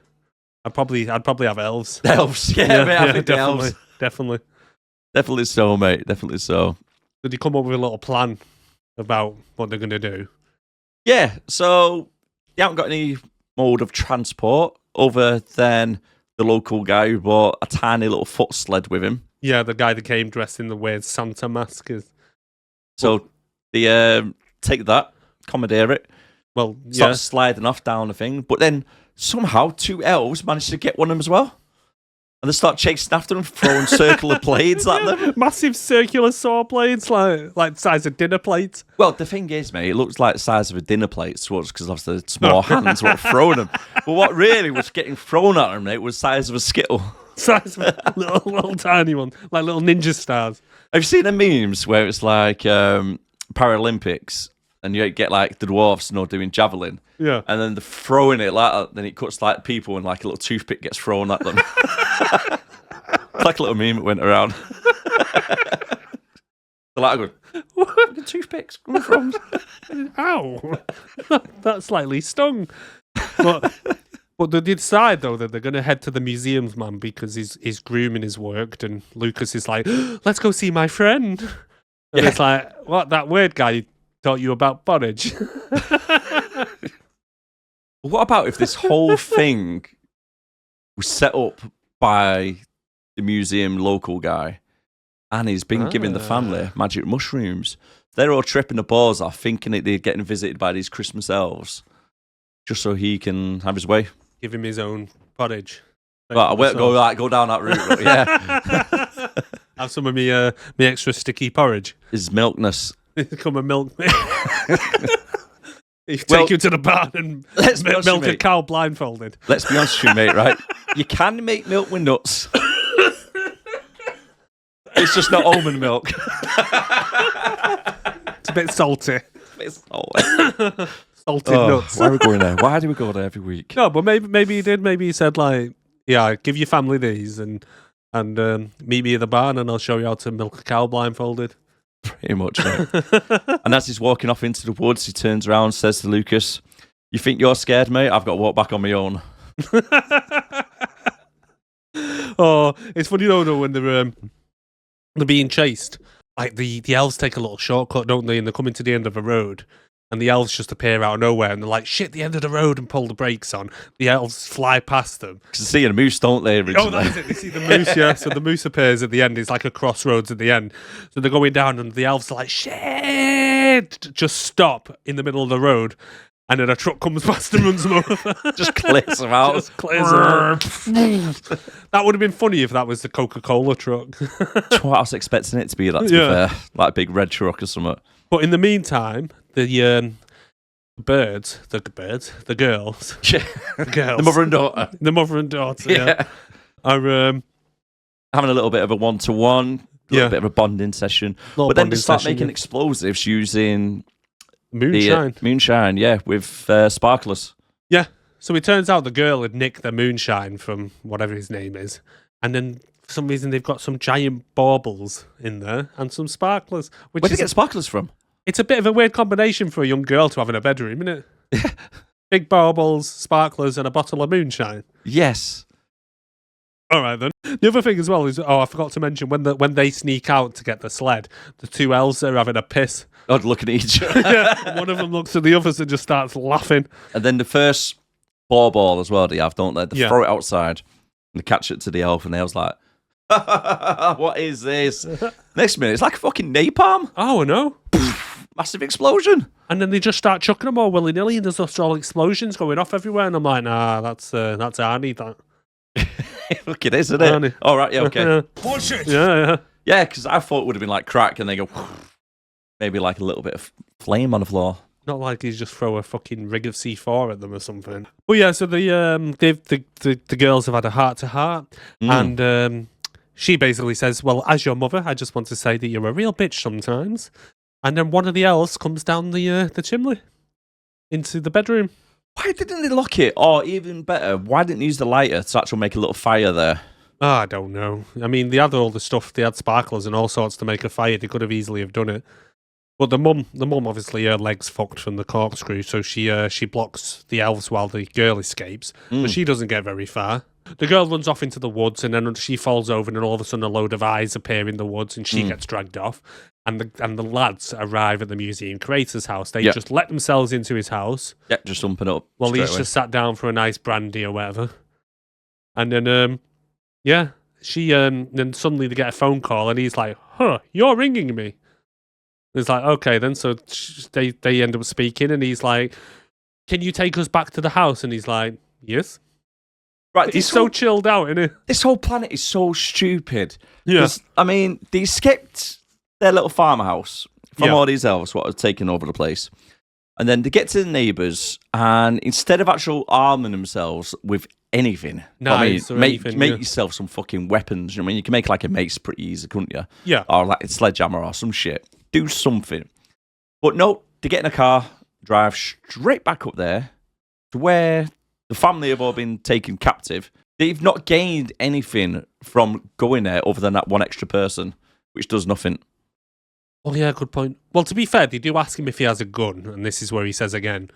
I'd probably have elves. Elves, yeah, mate, I think the definitely, elves. definitely. Definitely so, mate, definitely so. Did they come up with a little plan about what they're going to do? Yeah, so they haven't got any mode of transport other than the local guy who brought a tiny little foot sled with him. Yeah, the guy that came dressed in the weird Santa mask. So they take that, commandeer it, Well, start sliding off down the thing, but then somehow two elves manage to get one of them as well. And they start chasing after them, throwing circular blades at them. Massive circular saw blades, like the size of dinner plates. Well, the thing is, mate, it looks like the size of a dinner plate to us because obviously the small hands were throwing them. But what really was getting thrown at them, mate, was the size of a Skittle. Size of a little tiny one, like little ninja stars. Have you seen the memes where it's like Paralympics and you get like the dwarfs, doing javelin? Yeah. And then they're throwing it like that, then it cuts like people and like a little toothpick gets thrown at them. It's like a little meme that went around. So like, where the toothpicks coming from? Ow. That slightly stung. But they decide, though, that they're going to head to the museums, man, because his grooming has worked, and Lucas is like, let's go see my friend. And it's like, what, that weird guy taught you about bondage? What about if this whole thing was set up by the museum local guy and he's been giving the family magic mushrooms. They're all tripping the balls off, thinking that they're getting visited by these Christmas elves, just so he can have his way. Give him his own porridge. Right, I won't go down that route. But yeah, have some of me extra sticky porridge. His milkness. Come and milk me. Take you to the barn and milk a cow blindfolded. Let's be honest with you, mate, right? You can make milk with nuts. It's just not almond milk. It's a bit salty. Salted nuts. Why are we going there? Why do we go there every week? No, but maybe he did. Maybe he said, like, yeah, give your family these and meet me at the barn and I'll show you how to milk a cow blindfolded. Pretty much, mate. And as he's walking off into the woods, he turns around and says to Lucas, "You think you're scared, mate? I've got to walk back on my own." Oh, it's funny though when they're being chased. Like the elves take a little shortcut, don't they? And they're coming to the end of a road. And the elves just appear out of nowhere, and they're like, "Shit!" The end of the road, and pull the brakes on. The elves fly past them. Because they see a moose, don't they? Originally? Oh, that's it. They see the moose, yeah. So the moose appears at the end. It's like a crossroads at the end. So they're going down, and the elves are like, "Shit!" Just stop in the middle of the road, and then a truck comes past and runs them over. Just clears them out. Just clears them out. That would have been funny if that was the Coca-Cola truck. That's what I was expecting it to be. That to be fair, like a big red truck or something. But in the meantime, the girls, the girls, the mother and daughter, yeah. are having a little bit of a one-to-one, a little bit of a bonding session. But then they start making explosives using moonshine, with sparklers. Yeah. So it turns out the girl had nicked the moonshine from whatever his name is, and then for some reason they've got some giant baubles in there and some sparklers. Where did they get sparklers from? It's a bit of a weird combination for a young girl to have in a bedroom, isn't it? Big baubles, sparklers, and a bottle of moonshine. Yes. All right, then. The other thing as well is, I forgot to mention, when they sneak out to get the sled, the two elves are having a piss. Oh, looking at each other. Yeah, one of them looks at the others and just starts laughing. And then the first ball as well they have, don't they? They throw it outside and they catch it to the elf, and the elf's like, "What is this?" Next minute, it's like a fucking napalm. Oh, I know. Massive explosion. And then they just start chucking them all willy-nilly, and there's just all explosions going off everywhere, and I'm like, nah, that's Arnie, that. Look, it is, isn't it? Arnie. All right, yeah, okay. Bullshit! Yeah. Yeah, because I thought it would have been like crack, and they go, maybe like a little bit of flame on the floor. Not like he's just throw a fucking rig of C4 at them or something. But yeah, so the girls have had a heart-to-heart, and she basically says, "Well, as your mother, I just want to say that you're a real bitch sometimes." And then one of the elves comes down the chimney into the bedroom. Why didn't they lock it? Or even better, why didn't they use the lighter to actually make a little fire there? Oh, I don't know. I mean, they had all the stuff. They had sparklers and all sorts to make a fire. They could have easily have done it. But the mum obviously, her leg's fucked from the corkscrew, so she blocks the elves while the girl escapes. But she doesn't get very far. The girl runs off into the woods, and then she falls over, and then all of a sudden a load of eyes appear in the woods, and she gets dragged off. And the lads arrive at the museum curator's house. They just let themselves into his house. Yeah, just humping up. Well, he's just sat down for a nice brandy or whatever. And then, then suddenly they get a phone call, and he's like, "Huh, you're ringing me." And it's like, okay, then. So they end up speaking, and he's like, "Can you take us back to the house?" And he's like, "Yes." Right, he's so chilled out, isn't he? This whole planet is so stupid. Yeah. I mean, they skipped their little farmhouse from all these elves, what have taken over the place. And then they get to the neighbours, and instead of actually arming themselves with anything, make yourself some fucking weapons. You know what I mean? You can make like a mace pretty easy, couldn't you? Yeah. Or like a sledgehammer or some shit. Do something. But no, they get in a car, drive straight back up there to where the family have all been taken captive. They've not gained anything from going there other than that one extra person, which does nothing. Well, yeah, good point. Well, to be fair, they do ask him if he has a gun, and this is where he says again,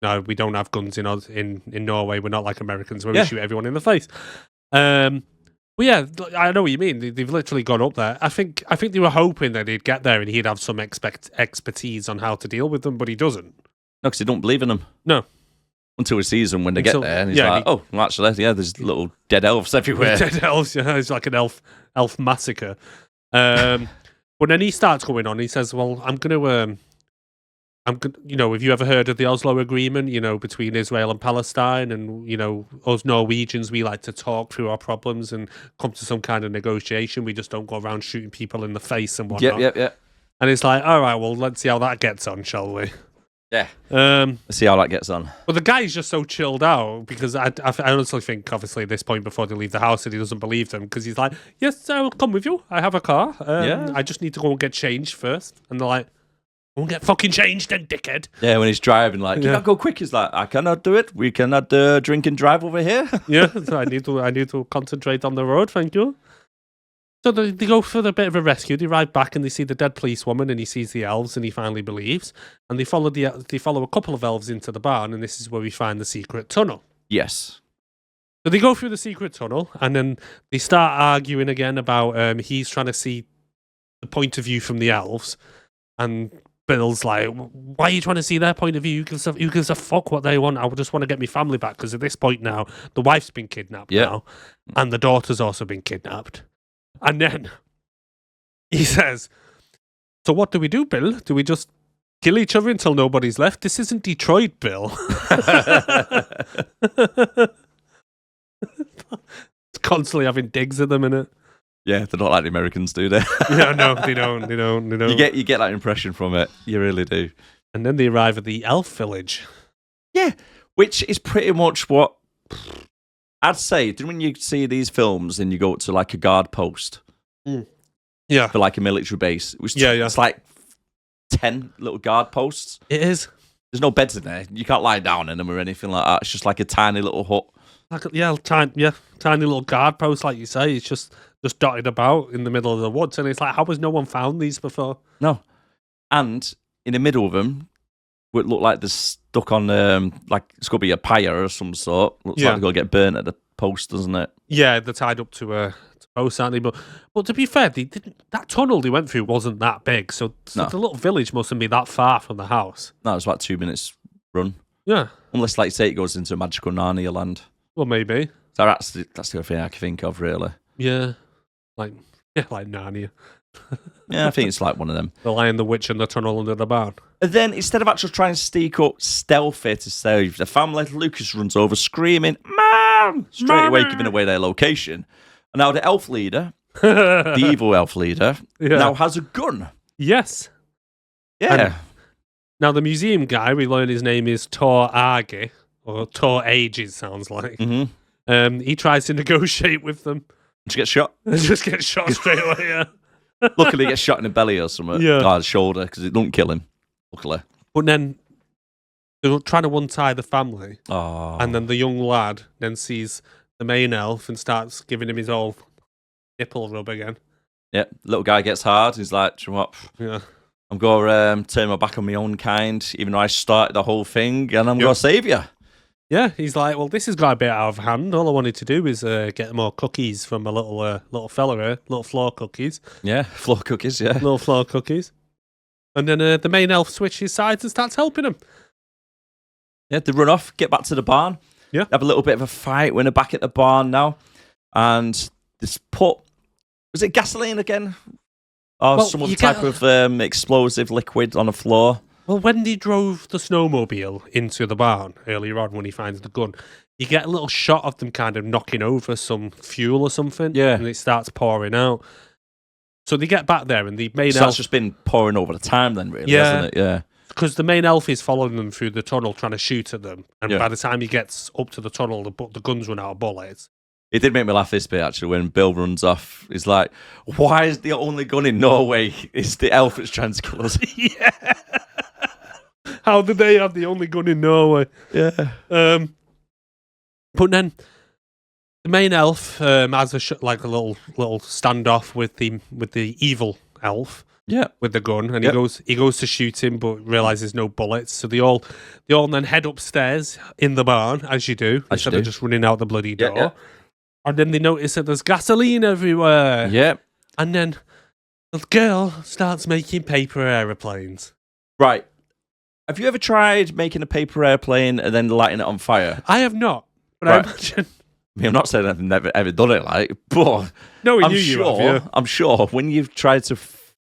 "No, we don't have guns in Norway. We're not like Americans where we shoot everyone in the face." But yeah, I know what you mean. They've literally gone up there. I think they were hoping that he'd get there and he'd have some expertise on how to deal with them, but he doesn't. No, because they don't believe in them. No. Until he sees them when they get there, and he's like, "Oh, well, actually, there's little dead elves everywhere." Dead elves, yeah. It's like an elf massacre. But then he starts going on. He says, "Well, I'm gonna, have you ever heard of the Oslo Agreement? Between Israel and Palestine, and us Norwegians, we like to talk through our problems and come to some kind of negotiation. We just don't go around shooting people in the face and whatnot." Yep. And it's like, all right, well, let's see how that gets on, shall we? Yeah. Let's see how that gets on. But the guy's just so chilled out because I honestly think, obviously, at this point before they leave the house, that he doesn't believe them because he's like, "Yes, I will come with you. I have a car. I just need to go and get changed first." And they're like, "Go and get fucking changed then, dickhead." Yeah, when he's driving, like, "You can't go quick." He's like, "I cannot do it. We cannot drink and drive over here." Yeah, so I need to concentrate on the road. Thank you. So they go for a bit of a rescue. They ride back and they see the dead policewoman, and he sees the elves, and he finally believes. And they follow a couple of elves into the barn, and this is where we find the secret tunnel. Yes. So they go through the secret tunnel, and then they start arguing again about he's trying to see the point of view from the elves, and Bill's like, "Why are you trying to see their point of view? You gives a fuck what they want. I just want to get my family back because at this point now, the wife's been kidnapped now, and the daughter's also been kidnapped." And then he says, "So what do we do, Bill? Do we just kill each other until nobody's left? This isn't Detroit, Bill." Constantly having digs at them, innit? Yeah, they're not like the Americans, do they? Yeah, no, they don't. You get that impression from it. You really do. And then they arrive at the elf village. Yeah, which is pretty much what I'd say. When you see these films and you go to like a guard post, yeah, for like a military base, it's like 10 little guard posts. It is. There's no beds in there. You can't lie down in them or anything like that. It's just like a tiny little hut. Tiny little guard post, like you say. It's just dotted about in the middle of the woods, and it's like, how has no one found these before? No. And in the middle of them, would look like they're stuck on like it's gonna be a pyre or some sort. Looks like they're gonna get burnt at the post, doesn't it? Yeah, they're tied up to a post, aren't they? But to be fair, they didn't. That tunnel they went through wasn't that big, so the little village mustn't be that far from the house. No, it's about 2 minutes run. Yeah, unless, like, say, it goes into a magical Narnia land. Well, maybe. So that's the only thing I can think of, really. Yeah, like Narnia. Yeah, I think it's like one of them. The Lion, the Witch, and the Tunnel Under the Barn. And then, instead of actually trying to sneak up stealthy to save the family, Lucas runs over screaming, "Mom!" straight away, giving away their location. And now the elf leader, the evil elf leader, now has a gun. Yes. Yeah. And now, the museum guy, we learn his name is Tor Age, or Tor Ages, sounds like. Mm-hmm. He tries to negotiate with them. Just get shot. Just get shot straight away, yeah. Luckily, he gets shot in the belly or something. Yeah. Or the shoulder, because it don't kill him. Luckily. But then they're trying to untie the family. Oh. And then the young lad then sees the main elf and starts giving him his old nipple rub again. Yeah, little guy gets hard. He's like, "Do you know what? Yeah. I'm going to turn my back on my own kind, even though I started the whole thing, and I'm going to save you." Yeah, he's like, "Well, this has got a bit out of hand. All I wanted to do is get more cookies from a little fella here, little floor cookies." Yeah, floor cookies, yeah. Little floor cookies. And then the main elf switches sides and starts helping him. Yeah, they run off, get back to the barn. Yeah. Have a little bit of a fight when they're back at the barn now. And this was it gasoline again? Or some other type of explosive liquid on the floor? Well, when he drove the snowmobile into the barn earlier on when he finds the gun, you get a little shot of them kind of knocking over some fuel or something. Yeah. And it starts pouring out. So they get back there and the main elf... That's just been pouring over the time then, really, hasn't it? Yeah. Because the main elf is following them through the tunnel trying to shoot at them. And by the time he gets up to the tunnel, the guns run out of bullets. It did make me laugh this bit, actually, when Bill runs off. He's like, "Why is the only gun in Norway is the elf that's trying to kill us?" Yeah. How did they have the only gun in Norway? Yeah. But then the main elf has a little standoff with the evil elf. Yeah. With the gun, and he goes to shoot him, but realizes no bullets. So they all then head upstairs in the barn, as you do, instead of just running out the bloody door. Yeah. And then they notice that there's gasoline everywhere. Yeah. And then the girl starts making paper aeroplanes. Right. Have you ever tried making a paper airplane and then lighting it on fire? I have not, but Right. I imagine I mean, I'm not saying I've never ever done it, like, but No, I'm you sure. have, I'm sure when you've tried to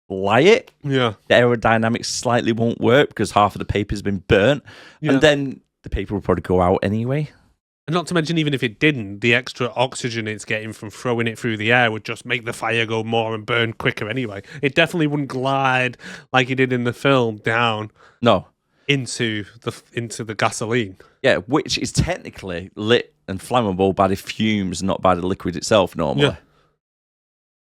fly it, yeah. the aerodynamics slightly won't work because half of the paper's been burnt, and then the paper will probably go out anyway. And not to mention, even if it didn't, the extra oxygen it's getting from throwing it through the air would just make the fire go more and burn quicker anyway. It definitely wouldn't glide like it did in the film down into the gasoline. Yeah, which is technically lit and flammable by the fumes, not by the liquid itself normally. Yeah.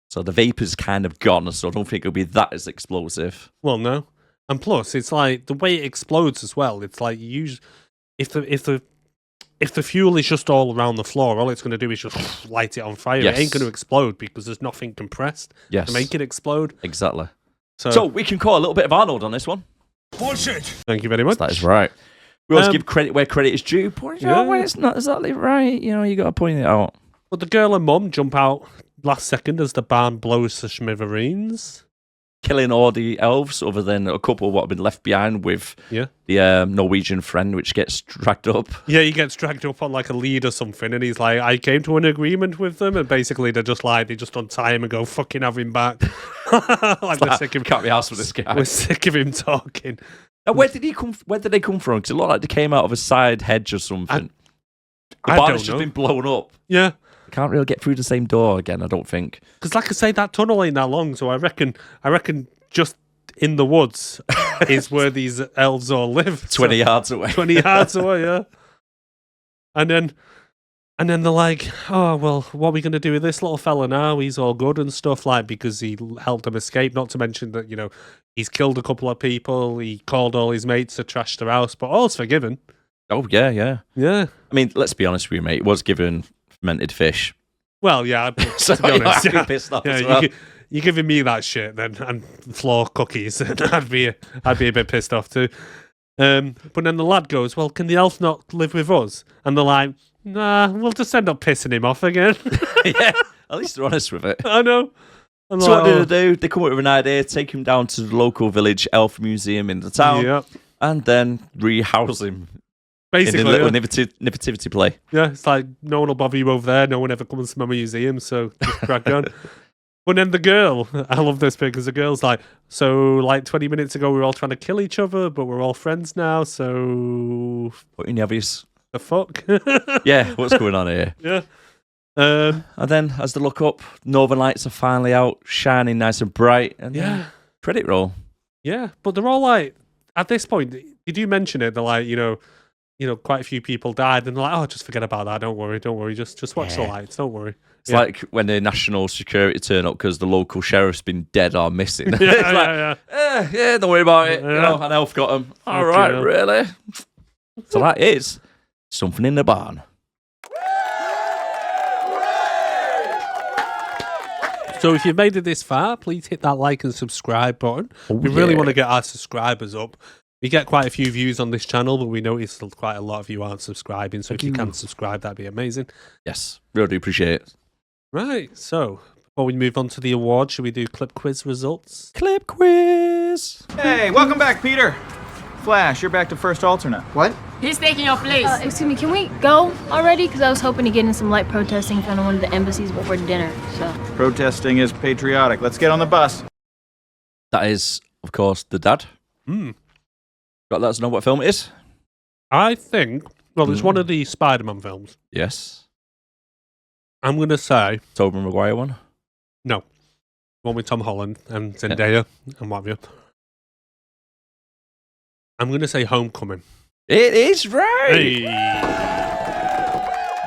So the vapor's kind of gone, so I don't think it'll be that as explosive. Well, no. And plus, it's like the way it explodes as well. It's like if the fuel is just all around the floor, all it's going to do is just light it on fire. Yes. It ain't going to explode because there's nothing compressed to make it explode. Exactly. So we can call a little bit of Arnold on this one. Bullshit. Thank you very much. That is right. We always give credit where credit is due. Point Yeah. out when it's not exactly right. You know, you got to point it out. But the girl and mum jump out last second as the barn blows to smithereens. Killing all the elves, other than a couple what have been left behind with the Norwegian friend, which gets dragged up. Yeah, he gets dragged up on like a lead or something, and he's like, I came to an agreement with them, and basically they just untie him and go, fucking have him back. Like we're sick of him. Can't be asked with this guy. We're sick of him talking. Now, where did they come from? Because it looked like they came out of a side hedge or something. The I barn don't has just know. been blown up. Yeah. Can't really get through the same door again, I don't think. Because like I say, that tunnel ain't that long, so I reckon just in the woods is where these elves all live. 20 yards away. 20 yards away, yeah. And then they're like, oh, well, what are we going to do with this little fella now? He's all good and stuff, like, because he helped them escape. Not to mention that, you know, he's killed a couple of people. He called all his mates to trash their house, but all's forgiven. Oh, yeah, yeah. Yeah. I mean, let's be honest with you, mate. It was given fermented fish. Well, yeah, So to be honest, I'd be pissed off as yeah, well. you're giving me that shit then, and floor cookies, and I'd be a bit pissed off too. But then the lad goes, well, can the elf not live with us? And they're like, nah, we'll just end up pissing him off again. Yeah, at least they're honest with it. I know. I'm So like, what do they do? They come up with an idea, take him down to the local village elf museum in the town, yeah. and then rehouse him Basically, in a little yeah. nativity play. Yeah, it's like, no one will bother you over there. No one ever comes to my museum, so just crack on. But then the girl, I love this bit because the girl's like, so like 20 minutes ago we were all trying to kill each other, but we're all friends now, so What in the obvious? the fuck? Yeah, what's going on here? Yeah. And then as they look up, Northern Lights are finally out, shining nice and bright, and then credit roll. Yeah, but they're all like, at this point, did you mention it? They're like, you know, quite a few people died, and they're like, oh, just forget about that. Don't worry. Just watch the lights. Don't worry. It's like when the national security turn up because the local sheriff's been dead or missing. Yeah, It's like, yeah. don't worry about it. Yeah. You know, an elf got him. All Fuck right, yeah. really? So that is something in the barn. So if you've made it this far, please hit that like and subscribe button. We really want to get our subscribers up. We get quite a few views on this channel, but we notice that quite a lot of you aren't subscribing. So if you can subscribe, that'd be amazing. Yes, really do appreciate it. Right. So before we move on to the award, should we do clip quiz results? Clip quiz. Hey, welcome back, Peter. Flash, you're back to first alternate. What? He's taking your place. Excuse me, can we go already? Because I was hoping to get in some light protesting from one of the embassies before dinner. So Protesting is patriotic. Let's get on the bus. That is, of course, The Dad. Got to let us know what film it is. I think, well, it's one of the Spider-Man films. Yes. I'm going to say, Tobey Maguire one. no. One with Tom Holland and Zendaya and what have you. I'm going to say Homecoming. It is right. Hey.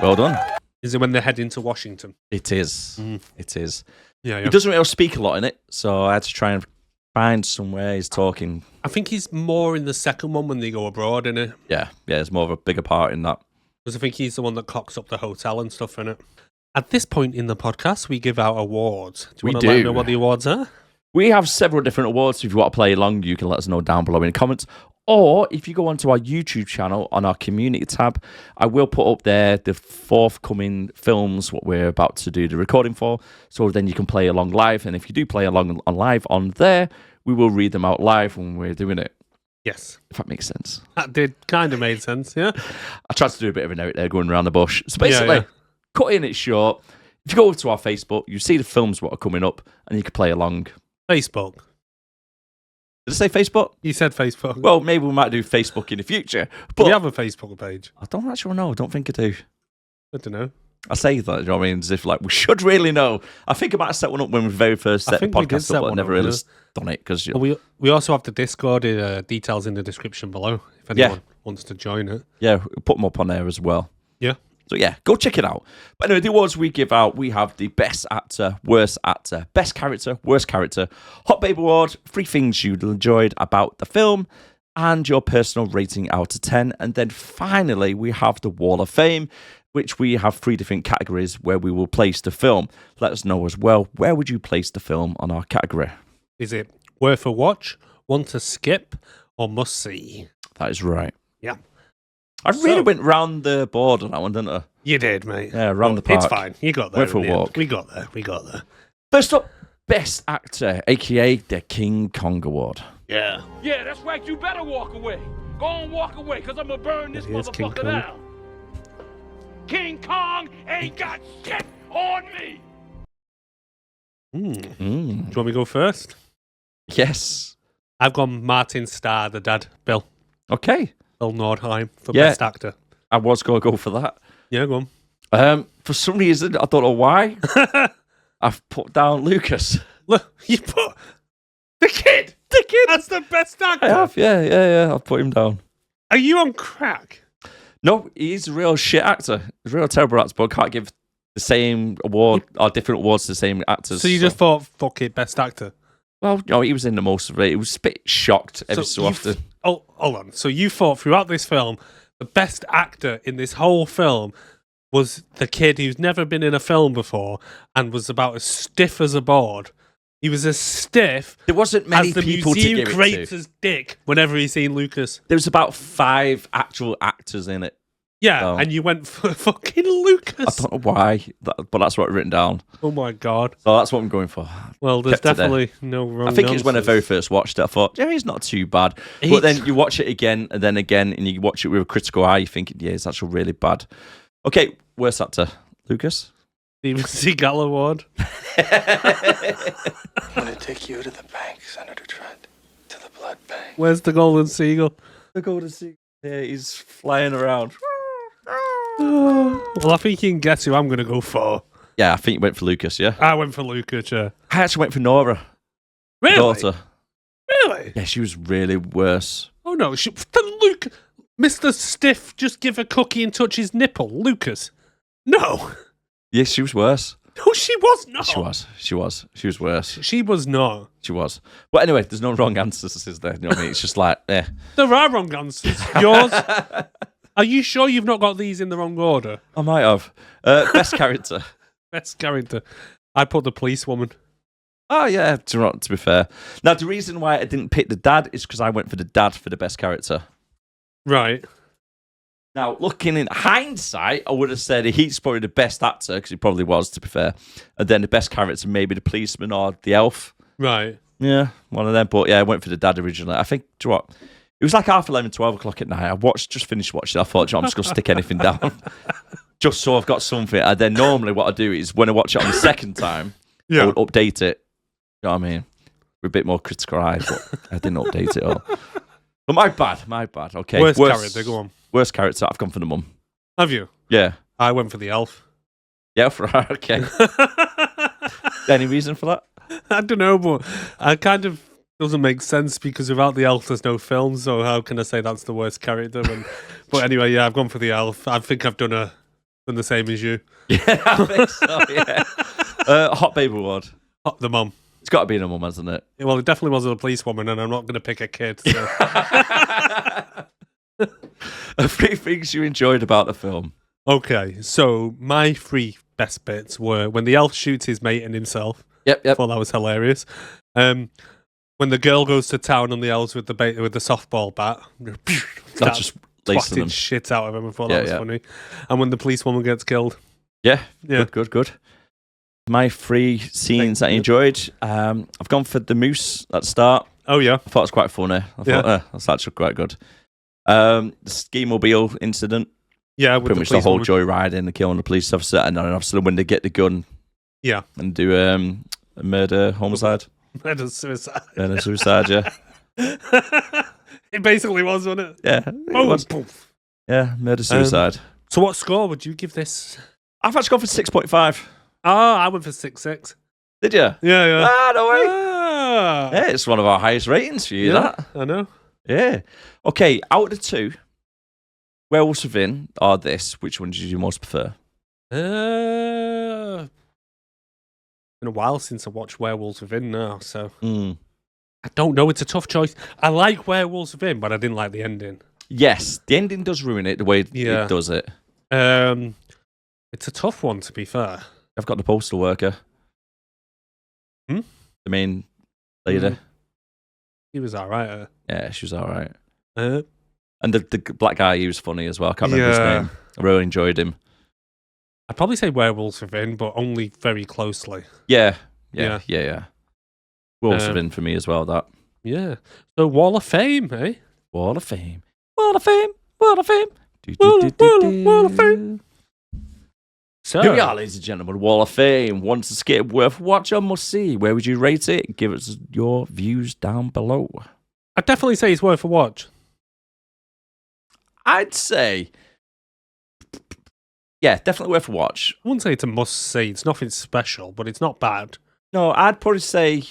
Well done. Is it when they're heading to Washington? It is. It is. Yeah, He doesn't really speak a lot in it, so I had to try and find somewhere he's talking. I think he's more in the second one when they go abroad, innit? Yeah, there's more of a bigger part in that. Because I think he's the one that cocks up the hotel and stuff, innit? At this point in the podcast, we give out awards. Do you want to let me know what the awards are? We have several different awards. If you want to play along, you can let us know down below in the comments. Or if you go onto our YouTube channel on our community tab, I will put up there the forthcoming films, what we're about to do the recording for. So then you can play along live. And if you do play along on live on there, we will read them out live when we're doing it. Yes. If that makes sense. That did kind of made sense, yeah? I tried to do a bit of an Erik there going around the bush. So basically, cutting it short, if you go over to our Facebook, you see the films what are coming up, and you can play along. Facebook. Did I say Facebook? You said Facebook. Well, maybe we might do Facebook in the future. But we have a Facebook page. I don't actually know. I don't think I do. I don't know. I say that, you know what I mean, as if like we should really know. I think I might have set one up when we very first set the podcast up, but I never really done it. Because we also have the Discord details in the description below if anyone wants to join it. Yeah, we'll put them up on there as well. Yeah. So yeah, go check it out. But anyway, the awards we give out, we have the best actor, best character, worst character, Hot Babe Award, 3 things you enjoyed about the film, and your personal rating out of 10. And then finally, we have the Wall of Fame, which we have 3 different categories where we will place the film. Let us know as well, where would you place the film on our category? Is it worth a watch, want to skip, or must see? That is right. Yeah. I really went round the board on that one, didn't I? You did, mate. Yeah, round the park. It's fine. You got there. Went for a walk. We got there. First up, best actor, a.k.a. the King Kong Award. Yeah. Yeah, that's right. You better walk away. Go on, walk away, because I'm going to burn this Here's King motherfucker Kong. down. King Kong ain't got shit on me. Do you want me to go first? Yes. I've gone Martin Starr, the dad, Bill. Okay. Bill Nordheim for best actor. I was going to go for that. Yeah, go on. For some reason, I don't know why, I've put down Lucas. Look, you put the kid. The kid. That's the best actor. I have, yeah. I've put him down. Are you on crack? No, he's a real shit actor. He's a real terrible actor, but I can't give the same award or different awards to the same actors. So you just thought, fuck it, best actor? Well, no, he was in the most of it. He was a bit shocked every so often. Oh, hold on. So you thought throughout this film, the best actor in this whole film was the kid who's never been in a film before and was about as stiff as a board. He was as stiff There wasn't many as the people to museum give it to. creator's dick whenever he's seen Lucas. There was about 5 actual actors in it. Yeah, and you went for fucking Lucas. I don't know why, but that's what I've written down. Oh my god. So that's what I'm going for. Well, there's Kept it there. definitely no wrong I think it was when I answers. very first watched it. I thought, yeah, he's not too bad. But then you watch it again and then again, and you watch it with a critical eye, you think, yeah, it's actually really bad. Okay, worst actor, Lucas? Steven Seagal Award. I'm gonna take you to the bank, Senator Trent. To the blood bank. Where's the golden seagull? The golden sea. Yeah, he's flying around. Well, I think you can guess who I'm going to go for. Yeah, I think you went for Lucas, yeah? I went for Lucas, yeah. I actually went for Nora. Really? Daughter. Really? Yeah, she was really worse. Oh no, Luke, Mr. Stiff, just give a cookie and touch his nipple. Lucas. No. Yeah, she was worse. No, she was not. She was worse. She was not. She was. But anyway, there's no wrong answers, is there? You know what I mean? It's just like, eh. There are wrong answers. Yours. Are you sure you've not got these in the wrong order? I might have. Best character. Best character. I put the policewoman. Oh, yeah, to be fair. Now, the reason why I didn't pick the dad is because I went for the dad for the best character. Right. Now, looking in hindsight, I would have said he's probably the best actor, because he probably was, to be fair. And then the best character, maybe the policeman or the elf. Right. Yeah, one of them. But yeah, I went for the dad originally. I think, do you know what? It was like 11:30, 12 o'clock at night. just finished watching it. I thought, I'm just going to stick anything down. Just so I've got something. And then normally what I do is when I watch it on the second time, I would update it. You know what I mean? With a bit more critical eye, but I didn't update it all. But my bad. Okay. Worst character, go on. Worst character, I've gone for the mum. Have you? Yeah. I went for the elf. Yeah, okay. Any reason for that? I don't know, but I kind of doesn't make sense because without the elf, there's no film. So how can I say that's the worst character? But anyway, yeah, I've gone for the elf. I think I've done the same as you. Yeah, I think so. Yeah. Hot Babe Award. The mum. It's got to be the mum, hasn't it? Well, it definitely wasn't a policewoman, and I'm not going to pick a kid. So. 3 things you enjoyed about the film. Okay, so my 3 best bits were when the elf shoots his mate and himself. Yep. I thought that was hilarious. When the girl goes to town on the elves with the softball bat, Not just lacing them. shit out of him. I thought that was funny. And when the policewoman gets killed. Yeah. Yeah. Good. My 3 scenes I enjoyed. I've gone for the moose at the start. Oh yeah, I thought it was quite funny. I thought that's actually quite good. The ski mobile incident. Yeah, with pretty much the police whole woman. joyriding and killing the police officer, and then obviously when they get the gun Yeah. and do a murder, homicide, Murder suicide. murder, suicide, yeah. It basically was, wasn't it? Yeah, Boom, poof. yeah, murder, suicide. So what score would you give this? I've actually gone for 6.5. Oh, I went for 6.6. Did you? Yeah. Ah, no way. Ah. Yeah, it's one of our highest ratings for you, that. I know. Yeah. Okay, out of the two, Werewolves Within or this, which one did you most prefer? Been a while since I watched Werewolves Within now, so I don't know. It's a tough choice. I like Werewolves Within, but I didn't like the ending. Yes, the ending does ruin it the way it does it. It's a tough one, to be fair. I've got the postal worker. Hmm? The main lady. He was alright. Yeah, she was all right. Uh, And the black guy, he was funny as well. I can't remember his name. I really enjoyed him. I'd probably say Werewolves Within, but only very closely. Yeah. Werewolves Within for me as well, that. Yeah. So Wall of Fame, eh? Wall of Fame. Wall of Fame. Wall of Fame. Wall of Fame. So, Here we are, ladies and gentlemen. Wall of Fame. Once a skit worth watch or must see. Where would you rate it? Give us your views down below. I'd definitely say it's worth a watch. I'd say, yeah, definitely worth a watch. I wouldn't say it's a must-see. It's nothing special, but it's not bad. No, I'd probably say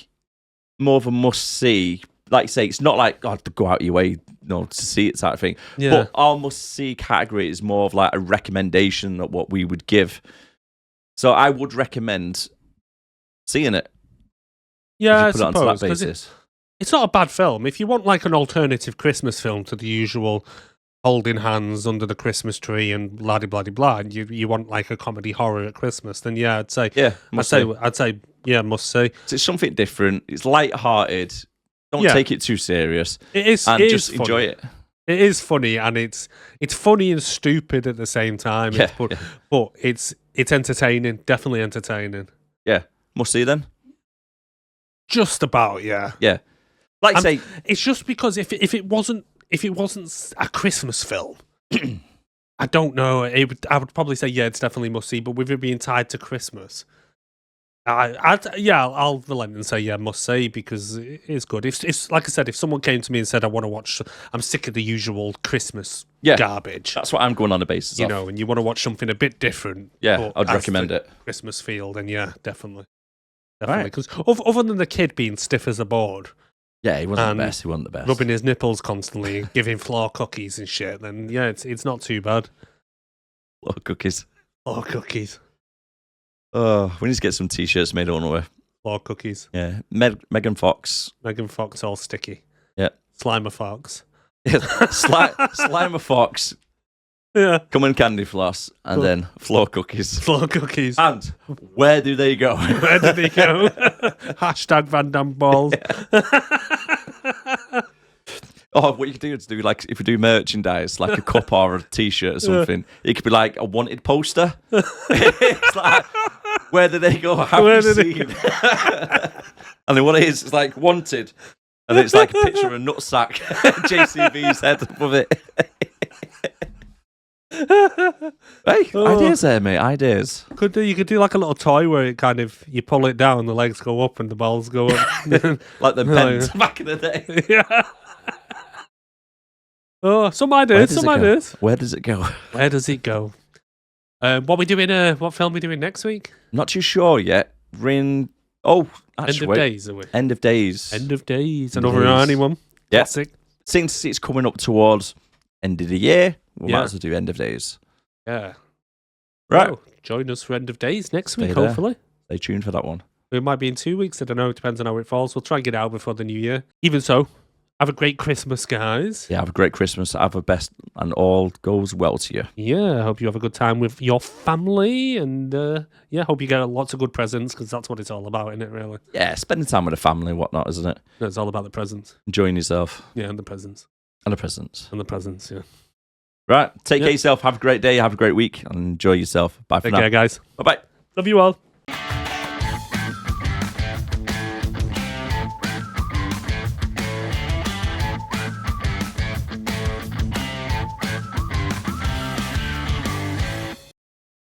more of a must-see. Like you say, it's not like, oh, to go out your way, to see it type of thing. Yeah. But our must-see category is more of like a recommendation of what we would give. So I would recommend seeing it. Yeah, I if you put it onto suppose. that 'Cause basis. it's not a bad film. If you want like an alternative Christmas film to the usual holding hands under the Christmas tree and blah blah blah blah, and you want like a comedy horror at Christmas, then yeah, I'd say must see. It's something different. It's light-hearted. Don't take it too serious. It is, and it just is enjoy funny. it. It is funny, and it's funny and stupid at the same time. But it's entertaining, definitely entertaining. Yeah, must see then. Just about, yeah. Yeah, like I say, it's just because if it wasn't a Christmas film, I don't know. I would probably say it's definitely must see. But with it being tied to Christmas, I'll relent and say must see because it is good. If like I said, if someone came to me and said I want to watch, I'm sick of the usual Christmas garbage. That's what I'm going on the basis of. And you want to watch something a bit different. Yeah, I'd recommend it. Christmas feel, then definitely. Because other than the kid being stiff as a board. Yeah, he wasn't the best. Rubbing his nipples constantly, giving floor cookies and shit. Then it's not too bad. Floor cookies. Floor cookies. Oh, we need to get some t-shirts made, don't we? Floor cookies. Yeah, Megan Fox. Megan Fox, all sticky. Yeah. Slimer Fox. Slimer Fox. Yeah. Come in candy floss and then floor cookies. Floor cookies. And where do they go? Where do they go? Hashtag Van Damme balls. Oh, what you could do is do like if you do merchandise, like a cup or a t-shirt or something. It could be like a wanted poster. It's like, where do they go? How do you see them? And then what it is, it's like wanted, and it's like a picture of a nutsack, JCV's head above it. Hey, ideas there, mate. Ideas. You could do like a little toy where it kind of you pull it down, the legs go up and the balls go up, like the pens back in the day. Yeah. Oh, some ideas. Where does it go? Where does it go? What film are we doing next week? Not too sure yet. End of Days, are we? End of Days. End of Days. Another Arnie one. Yeah. Classic. Since it's coming up towards end of the year, we might as well do End of Days. Yeah. Right. Well, join us for End of Days next Stay week, there. hopefully. Stay tuned for that one. It might be in 2 weeks. I don't know. It depends on how it falls. We'll try and get it out before the new year. Even so, have a great Christmas, guys. Yeah, have a great Christmas. Have a best, and all goes well to you. Yeah, I hope you have a good time with your family, and hope you get lots of good presents, because that's what it's all about, isn't it, really? Yeah, spending time with the family and whatnot, isn't it? No, it's all about the presents. Enjoying yourself. Yeah, and the presents. And the presents. And the presents, yeah. Right, take care of yourself. Have a great day. Have a great week. And enjoy yourself. Bye for now. Take care, guys. Bye-bye. Love you all.